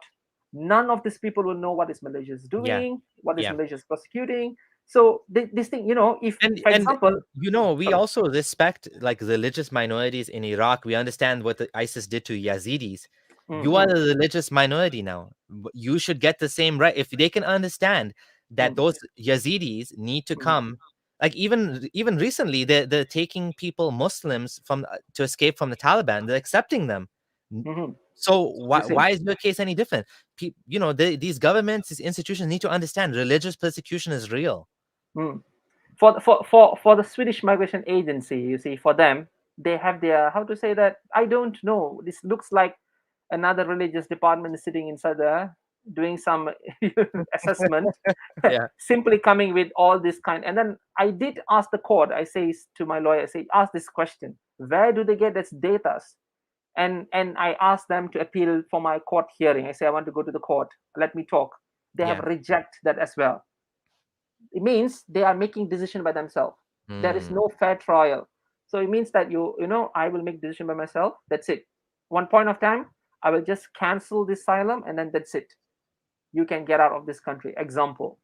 none of these people will know what is Malaysia is Yeah. doing, what is Yeah. Malaysia is prosecuting. So this thing, if, for And example, we sorry. also respect like religious minorities in Iraq. We understand what the ISIS did to Yazidis. You are Mm, a religious minority now. You should get the same right. If they can understand that mm, those Yazidis need to mm, come, like even recently, they're taking people, Muslims, from to escape from the Taliban. They're accepting them. mm. So You why see. why is your case any different? These governments, these institutions need to understand religious persecution is real. Mm. For the Swedish migration agency, you see, for them, they have their, how to say that, I don't know. This looks like another religious department is sitting inside there doing some assessment, Yeah. simply coming with all this kind. And then I did ask the court. I say to my lawyer, I say, ask this question: where do they get this data? And I asked them to appeal for my court hearing. I say I want to go to the court. Let me talk. They have Yeah. rejected that as well. It means they are making decision by themselves. There is Mm. no fair trial. So it means that I will make decision by myself. That's it. One point of time, I will just cancel the asylum, and then that's it. You can get out of this country. Example.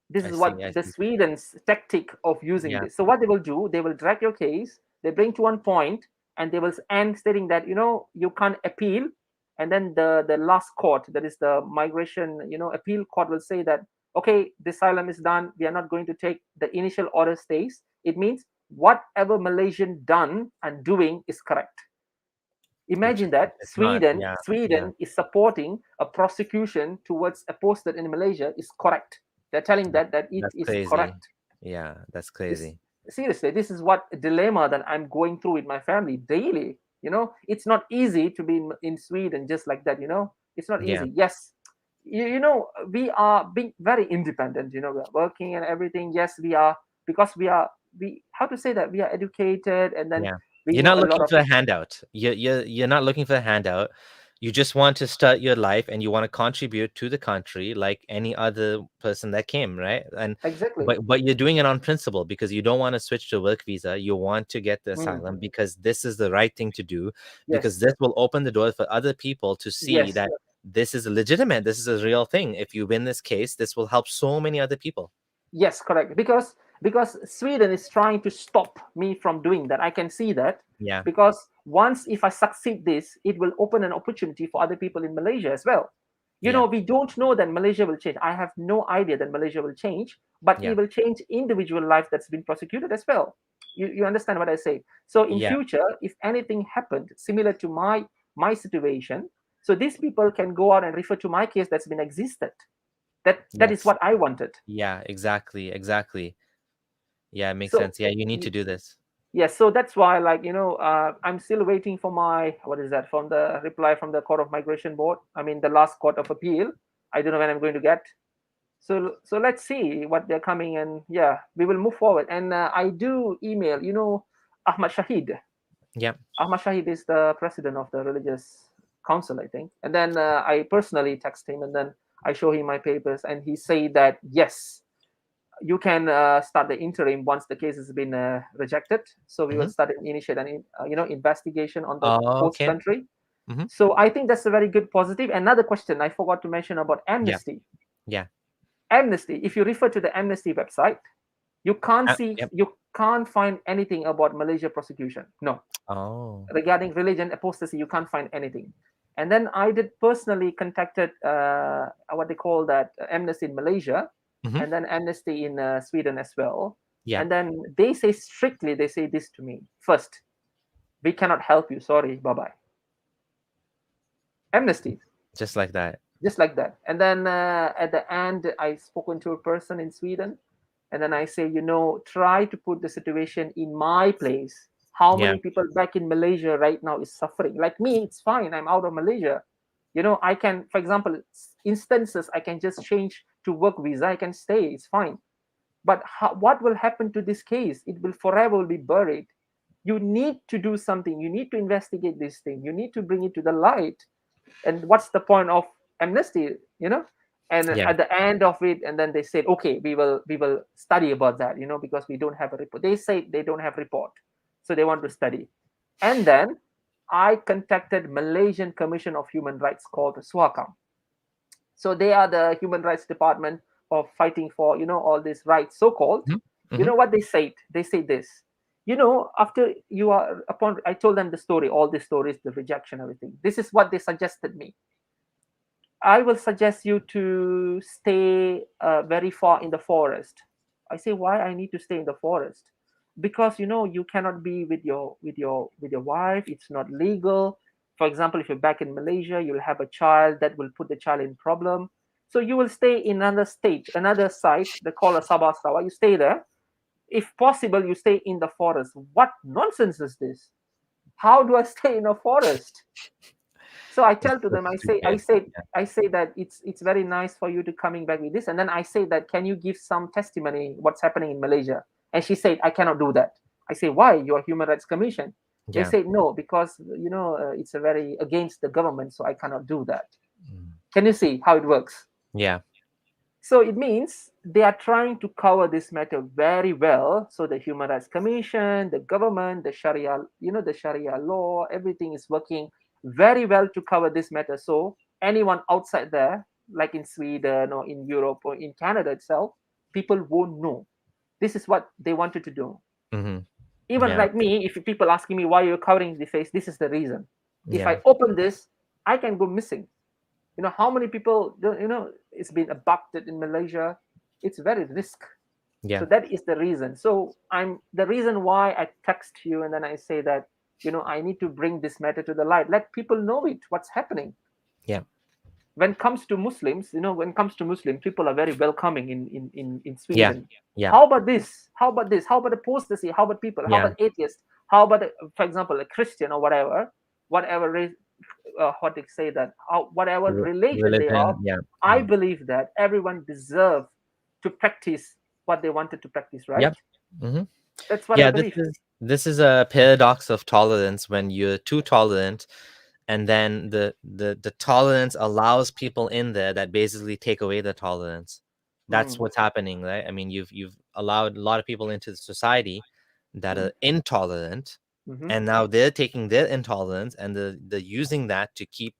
This I is see. what I the see. Sweden's tactic of using Yeah. this. So what they will do, they will drag your case, they bring to one point, and they will end stating that you can't appeal, and then the last court, that is the migration appeal court, will say that okay, the asylum is done. We are not going to take the initial order stays. It means whatever Malaysian done and doing is correct. Which Imagine that it's not. Sweden Yeah. Yeah. Sweden is supporting a prosecution towards apostate in Malaysia is correct. They're telling that it That's is crazy. correct. Yeah. That's This crazy. seriously, this is what dilemma that I'm going through with my family daily. It's not easy to be in Sweden just like that. It's not Yeah. easy. Yes, we are being very independent. We are working and everything. Yes, we are, because we how to say that, we are educated, and then Yeah. we You're know not a lot looking of. for a handout. You're not looking for a handout. You just want to start your life and you want to contribute to the country like any other person that came, right? And Exactly. but you're doing it on principle because you don't want to switch to work visa. You want to get the Mm, asylum because this is the right thing to do, because yes. this will open the door for other people to see Yes. that this is legitimate. This is a real thing. If you win this case, this will help so many other people. Yes, correct. Because Sweden is trying to stop me from doing that. I can see that, Yeah. because once if I succeed this, it will open an opportunity for other people in Malaysia as well. Yeah. We don't know that Malaysia will change. I have no idea that Malaysia will change, but Yeah. it will change individual life that's been prosecuted as well. You understand what I say? So in Yeah. future, if anything happened similar to my situation, so these people can go out and refer to my case that's been existed. That is Yes. what I wanted. Yeah, exactly. Exactly. Yeah, it makes So sense. Yeah, you need to do this. yes, so that's why, like, I'm still waiting for my, what is that, from the reply from the Court of Migration Board. I mean, the last Court of Appeal. I don't know when I'm going to get. So let's see what they're coming, and yeah, we will move forward. And I do email, Ahmad Shahid. Yeah. Ahmad Shahid is the president of the Religious Council, I think. And then I personally text him, and then I show him my papers, and he said that yes, you can start the interim once the case has been rejected. So we will Hmm. start and initiate an investigation on the Oh, host okay. country. Hmm. So I think that's a very good positive. Another question I forgot to mention about Yeah. amnesty. Yeah. Amnesty. If you refer to the amnesty website, Yep. you can't find anything about Malaysia prosecution. No, Oh. regarding religion apostasy, you can't find anything. And then I did personally contacted what they call that Amnesty in Malaysia, Mhm. and then Amnesty in Sweden as well. Yeah. And then they say strictly, they say this to me: first, we cannot help you. Sorry, bye bye. Amnesty, Just like that. just like that. And then at the end, I spoken to a person in Sweden, and then I say, try to put the situation in my place. How Yeah. many people back in Malaysia right now is suffering? Like me, it's fine. I'm out of Malaysia. I can, for example, instances, I can just change to work visa. I can stay. It's fine. But what will happen to this case? It will forever be buried. You need to do something. You need to investigate this thing. You need to bring it to the light. And what's the point of amnesty? And Yeah. at the end of it, and then they said, okay, we will study about that, because we don't have a report. They say they don't have report, so they want to study. And then I contacted Malaysian Commission of Human Rights, called SWACAM. So they are the human rights department of fighting for all these rights, so called. Mhm. Mhm. What they say? They say this: after you are upon, I told them the story, all the stories, the rejection, everything. This is what they suggested me: I will suggest you to stay very far in the forest. I say, why I need to stay in the forest? Because you cannot be with your wife. It's not legal. For example, if you're back in Malaysia, you'll have a child that will put the child in problem. So you will stay in another state, another site. They call a Sabah Sawa. You stay there. If possible, you stay in the forest. What nonsense is this? How do I stay in a forest? So I It's tell to so them, I say, I stupid. say, Yeah. I say that it's very nice for you to coming back with this, and then I say that, can you give some testimony what's happening in Malaysia? And she said, I cannot do that. I say, why? You are Human Rights Commission. They Yeah. say no, because it's a very against the government, so I cannot do that. Mm. Can you see how it works? Yeah. So it means they are trying to cover this matter very well. So the Human Rights Commission, the government, the Sharia, the Sharia law, everything is working very well to cover this matter. So anyone outside there, like in Sweden or in Europe or in Canada itself, people won't know. This is what they wanted to do. Mhm. Even Yeah. like me, if people asking me why you're covering the face, this is the reason. If Yeah. I open this, I can go missing. How many people it's been abducted in Malaysia. It's very risk. So Yeah. that is the reason. So I'm the reason why I text you, and then I say that I need to bring this matter to the light, let people know it, what's happening. Yeah. When it comes to Muslims, when it comes to Muslims, people are very welcoming in Yeah. Sweden. Yeah. How about this? How about this? How about apostasy? How about people? How Yeah. about atheists? How about, for example, a Christian or whatever race, what they say, that whatever religion they are. Religion. Yeah. I Yeah. believe that everyone deserves to practice what they wanted to practice, right? Yep. Mhm. That's what I Yeah, believe. this is a paradox of tolerance when you're too tolerant, and then the tolerance allows people in there that basically take away the tolerance. That's Mm. what's happening, right? I mean, you've allowed a lot of people into the society that Mm. are intolerant, Mm-hmm. and now they're taking their intolerance and they're using that to keep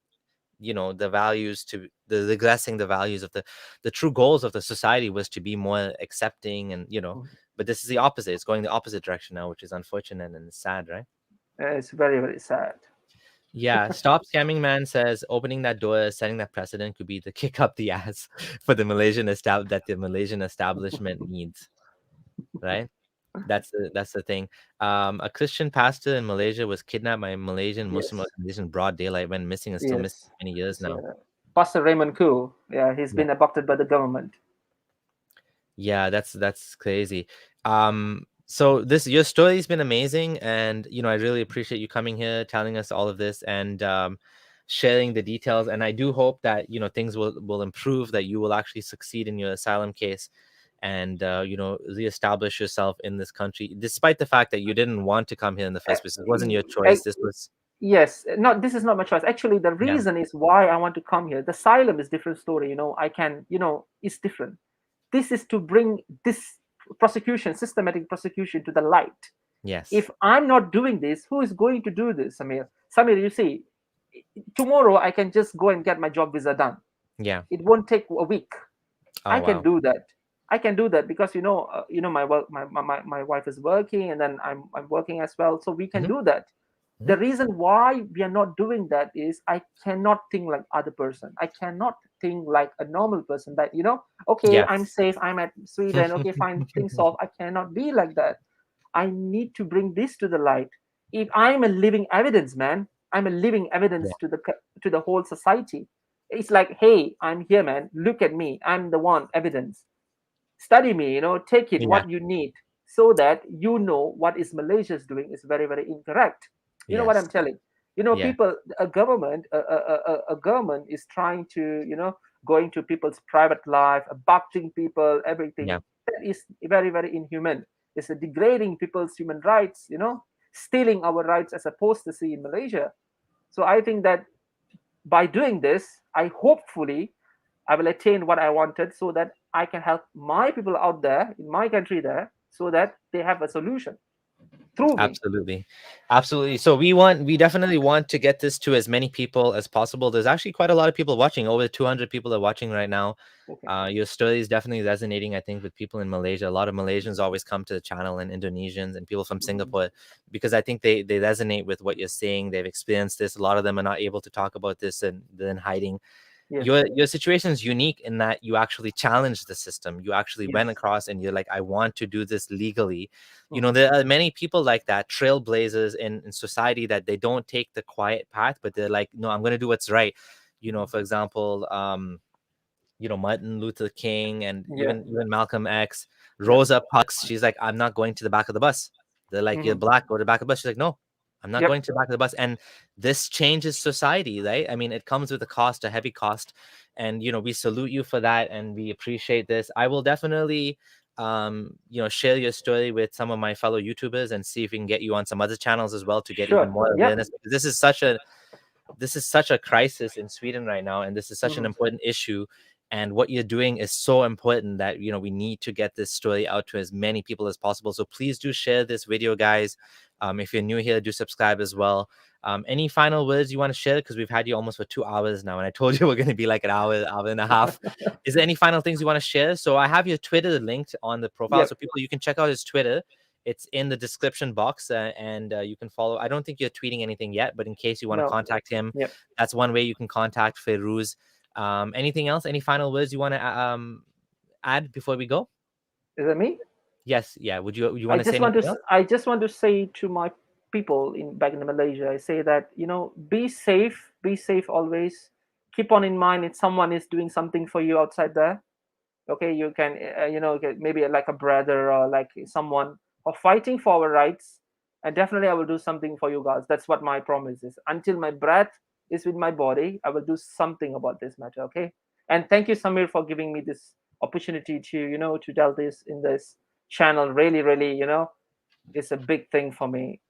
the values, to the regressing the values of the true goals of the society was to be more accepting, and Mm. but this is the opposite. It's going the opposite direction now, which is unfortunate and sad, right? It's very, very sad. Yeah, Stop Scamming Man says opening that door, setting that precedent could be the kick up the ass for the that the Malaysian establishment needs, right? That's the thing. A Christian pastor in Malaysia was kidnapped by a Malaysian Muslim Yes. organization in broad daylight, went missing and still missing Yes. for many years It's, now. Pastor Raymond Koo. Yeah, he's Yeah. been abducted by the government. Yeah, that's crazy. So this your story's been amazing, and I really appreciate you coming here, telling us all of this, and sharing the details. And I do hope that things will improve, that you will actually succeed in your asylum case, and reestablish yourself in this country, despite the fact that you didn't want to come here in the Uh, first place. It wasn't your uh, choice. This was Yes, not this is not my choice. Actually, the yeah, reason is why I want to come here. The asylum is different story. I can, it's different. This is to bring this prosecution, systematic prosecution, to the light. yes, If I'm not doing this, who is going to do this, Samir? Samir, you see, tomorrow I can just go and get my job visa done. yeah. It won't take a week. Oh I can wow, do that. I can do that because my work, my wife is working, and then I'm working as well, so we can hmm do that. The reason why we are not doing that is I cannot think like other person. I cannot think like a normal person that, okay, I'm Yes. safe, I'm at Sweden, okay, fine, things solved. I cannot be like that. I need to bring this to the light. If I'm a living evidence, man, I'm a living Yeah. evidence to the whole society. It's like, hey, I'm here, man. Look at me. I'm the one evidence. Study me, take it Yeah. what you need, so that what is Malaysia is doing is very, very incorrect. You know what I'm Yes. telling? Yeah. People, a government is trying to, go into people's private life, abducting people, Yeah. everything. That is very, very inhuman. It's a degrading people's human rights, stealing our rights as apostasy in Malaysia. So I think that by doing this, I will attain what I wanted, so that I can help my people out there in my country there, so that they have a solution through me. Absolutely. Absolutely. So we definitely want to get this to as many people as possible. There's actually quite a lot of people watching. Over 200 people are watching right now. Okay. Your story is definitely resonating, I think, with people in Malaysia. A lot of Malaysians always come to the channel, and Indonesians and people from Mhm. Singapore, because I think they resonate with what you're saying. They've experienced this. A lot of them are not able to talk about this, and then hiding. Yes. Your situation is unique in that you actually challenged the system. You actually Yes. went across and you're like, I want to do this legally. Mhm. There are many people like that, trailblazers in society, that they don't take the quiet path, but they're like, no, I'm going to do what's right. Mhm. For example, Martin Luther King, and Yeah. even Malcolm X, Yep. Rosa Parks. She's like, I'm not going to the back of the bus. They're like, you're Mhm. black, go to the back of the bus. She's like, no, I'm not Yep. going to the back of the bus. And this changes society, right? I mean, it comes with a cost, a heavy cost. And we salute you for that, and we appreciate this. I will definitely share your story with some of my fellow YouTubers and see if we can get you on some other channels as well to get even Sure. more Yep. awareness, because this is such a crisis in Sweden right now, and this is such an Mhm. important issue. And what you're doing is so important that we need to get this story out to as many people as possible. So please do share this video, guys. If you're new here, do subscribe as well. Any final words you want to share? Because we've had you almost for 2 hours now, and I told you we're going to be like an hour and a half. Is there any final things you want to share? So I have your Twitter linked on the profile, Yep. so people, you can check out his Twitter. It's in the description box, and you can follow. I don't think you're tweeting anything yet, but in case you want to No. contact him, Yep. that's one way you can contact Fairuz. Anything else? Any final words you want to add before we go? Is that me? Yes. Yeah. Would you want to say anything else? I just want to say to my people in back in Malaysia, I say that, be safe always. Keep on in mind if someone is doing something for you outside there. Okay, you can, maybe like a brother or like someone or fighting for our rights, and definitely I will do something for you guys. That's what my promise is. Until my breath is with my body, I will do something about this matter. Okay, and thank you, Samir, for giving me this opportunity to, to tell this in this channel. Really, really, it's a big thing for me.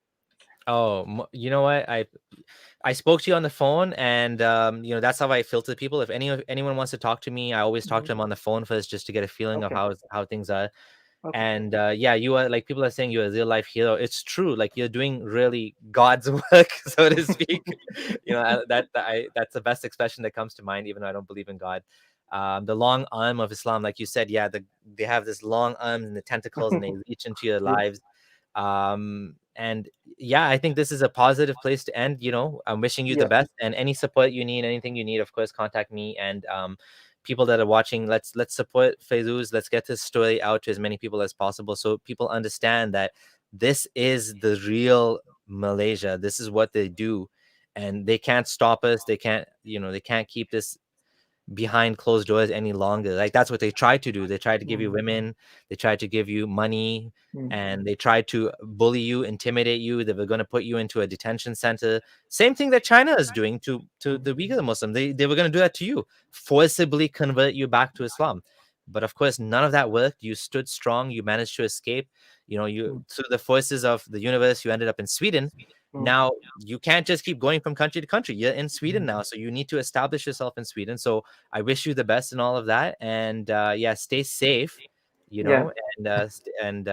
Oh, you know what? I spoke to you on the phone, and that's how I filter people. If anyone wants to talk to me, I always talk to Mhm. them on the phone first, just to get a feeling of Okay. how things are. Okay. And yeah, you are, like, people are saying you're a real life hero. It's true. Like, you're doing really God's work, so to speak. That's the best expression that comes to mind, even though I don't believe in God. The long arm of Islam, like you said, yeah, they have this long arms and the tentacles, and they reach into your Yeah. lives. And yeah, I think this is a positive place to end. I'm wishing you the Yeah. best, and any support you need, anything you need, of course, contact me. And people that are watching, let's support Fairuz. Let's get this story out to as many people as possible, so people understand that this is the real Malaysia. This is what they do, and they can't stop us. They can't keep this behind closed doors any longer. Like, that's what they tried to do. They tried to give you Mm. women, they tried to give you money, Mm. and they tried to bully you, intimidate you. They were going to put you into a detention center. Same thing that China is doing to the Uyghur Muslim. They were going to do that to you, forcibly convert you back to Islam. But of course, none of that worked. You stood strong. You managed to escape. You, Mm. through the forces of the universe, you ended up in Sweden. Mm. Now you can't just keep going from country to country. You're in Sweden Mm. now, so you need to establish yourself in Sweden. So I wish you the best in all of that. And yeah, stay safe. you Yeah. know, and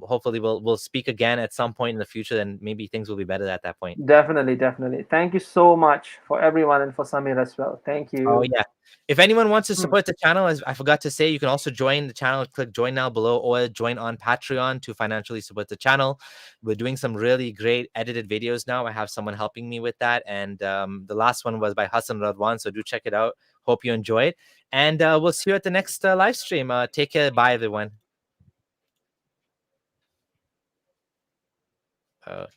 hopefully we'll speak again at some point in the future, and maybe things will be better at that point. Definitely, definitely. Thank you so much for everyone and for Samir as well. Thank Oh you. yeah. If anyone wants to Hmm. support the channel, as I forgot to say, you can also join the channel. Click join now below, or join on Patreon to financially support the channel. We're doing some really great edited videos now. I have someone helping me with that, and the last one was by Hassan Radwan. So do check it out. Hope you enjoyed, and we'll see you at the next live stream. Take care. Bye, everyone.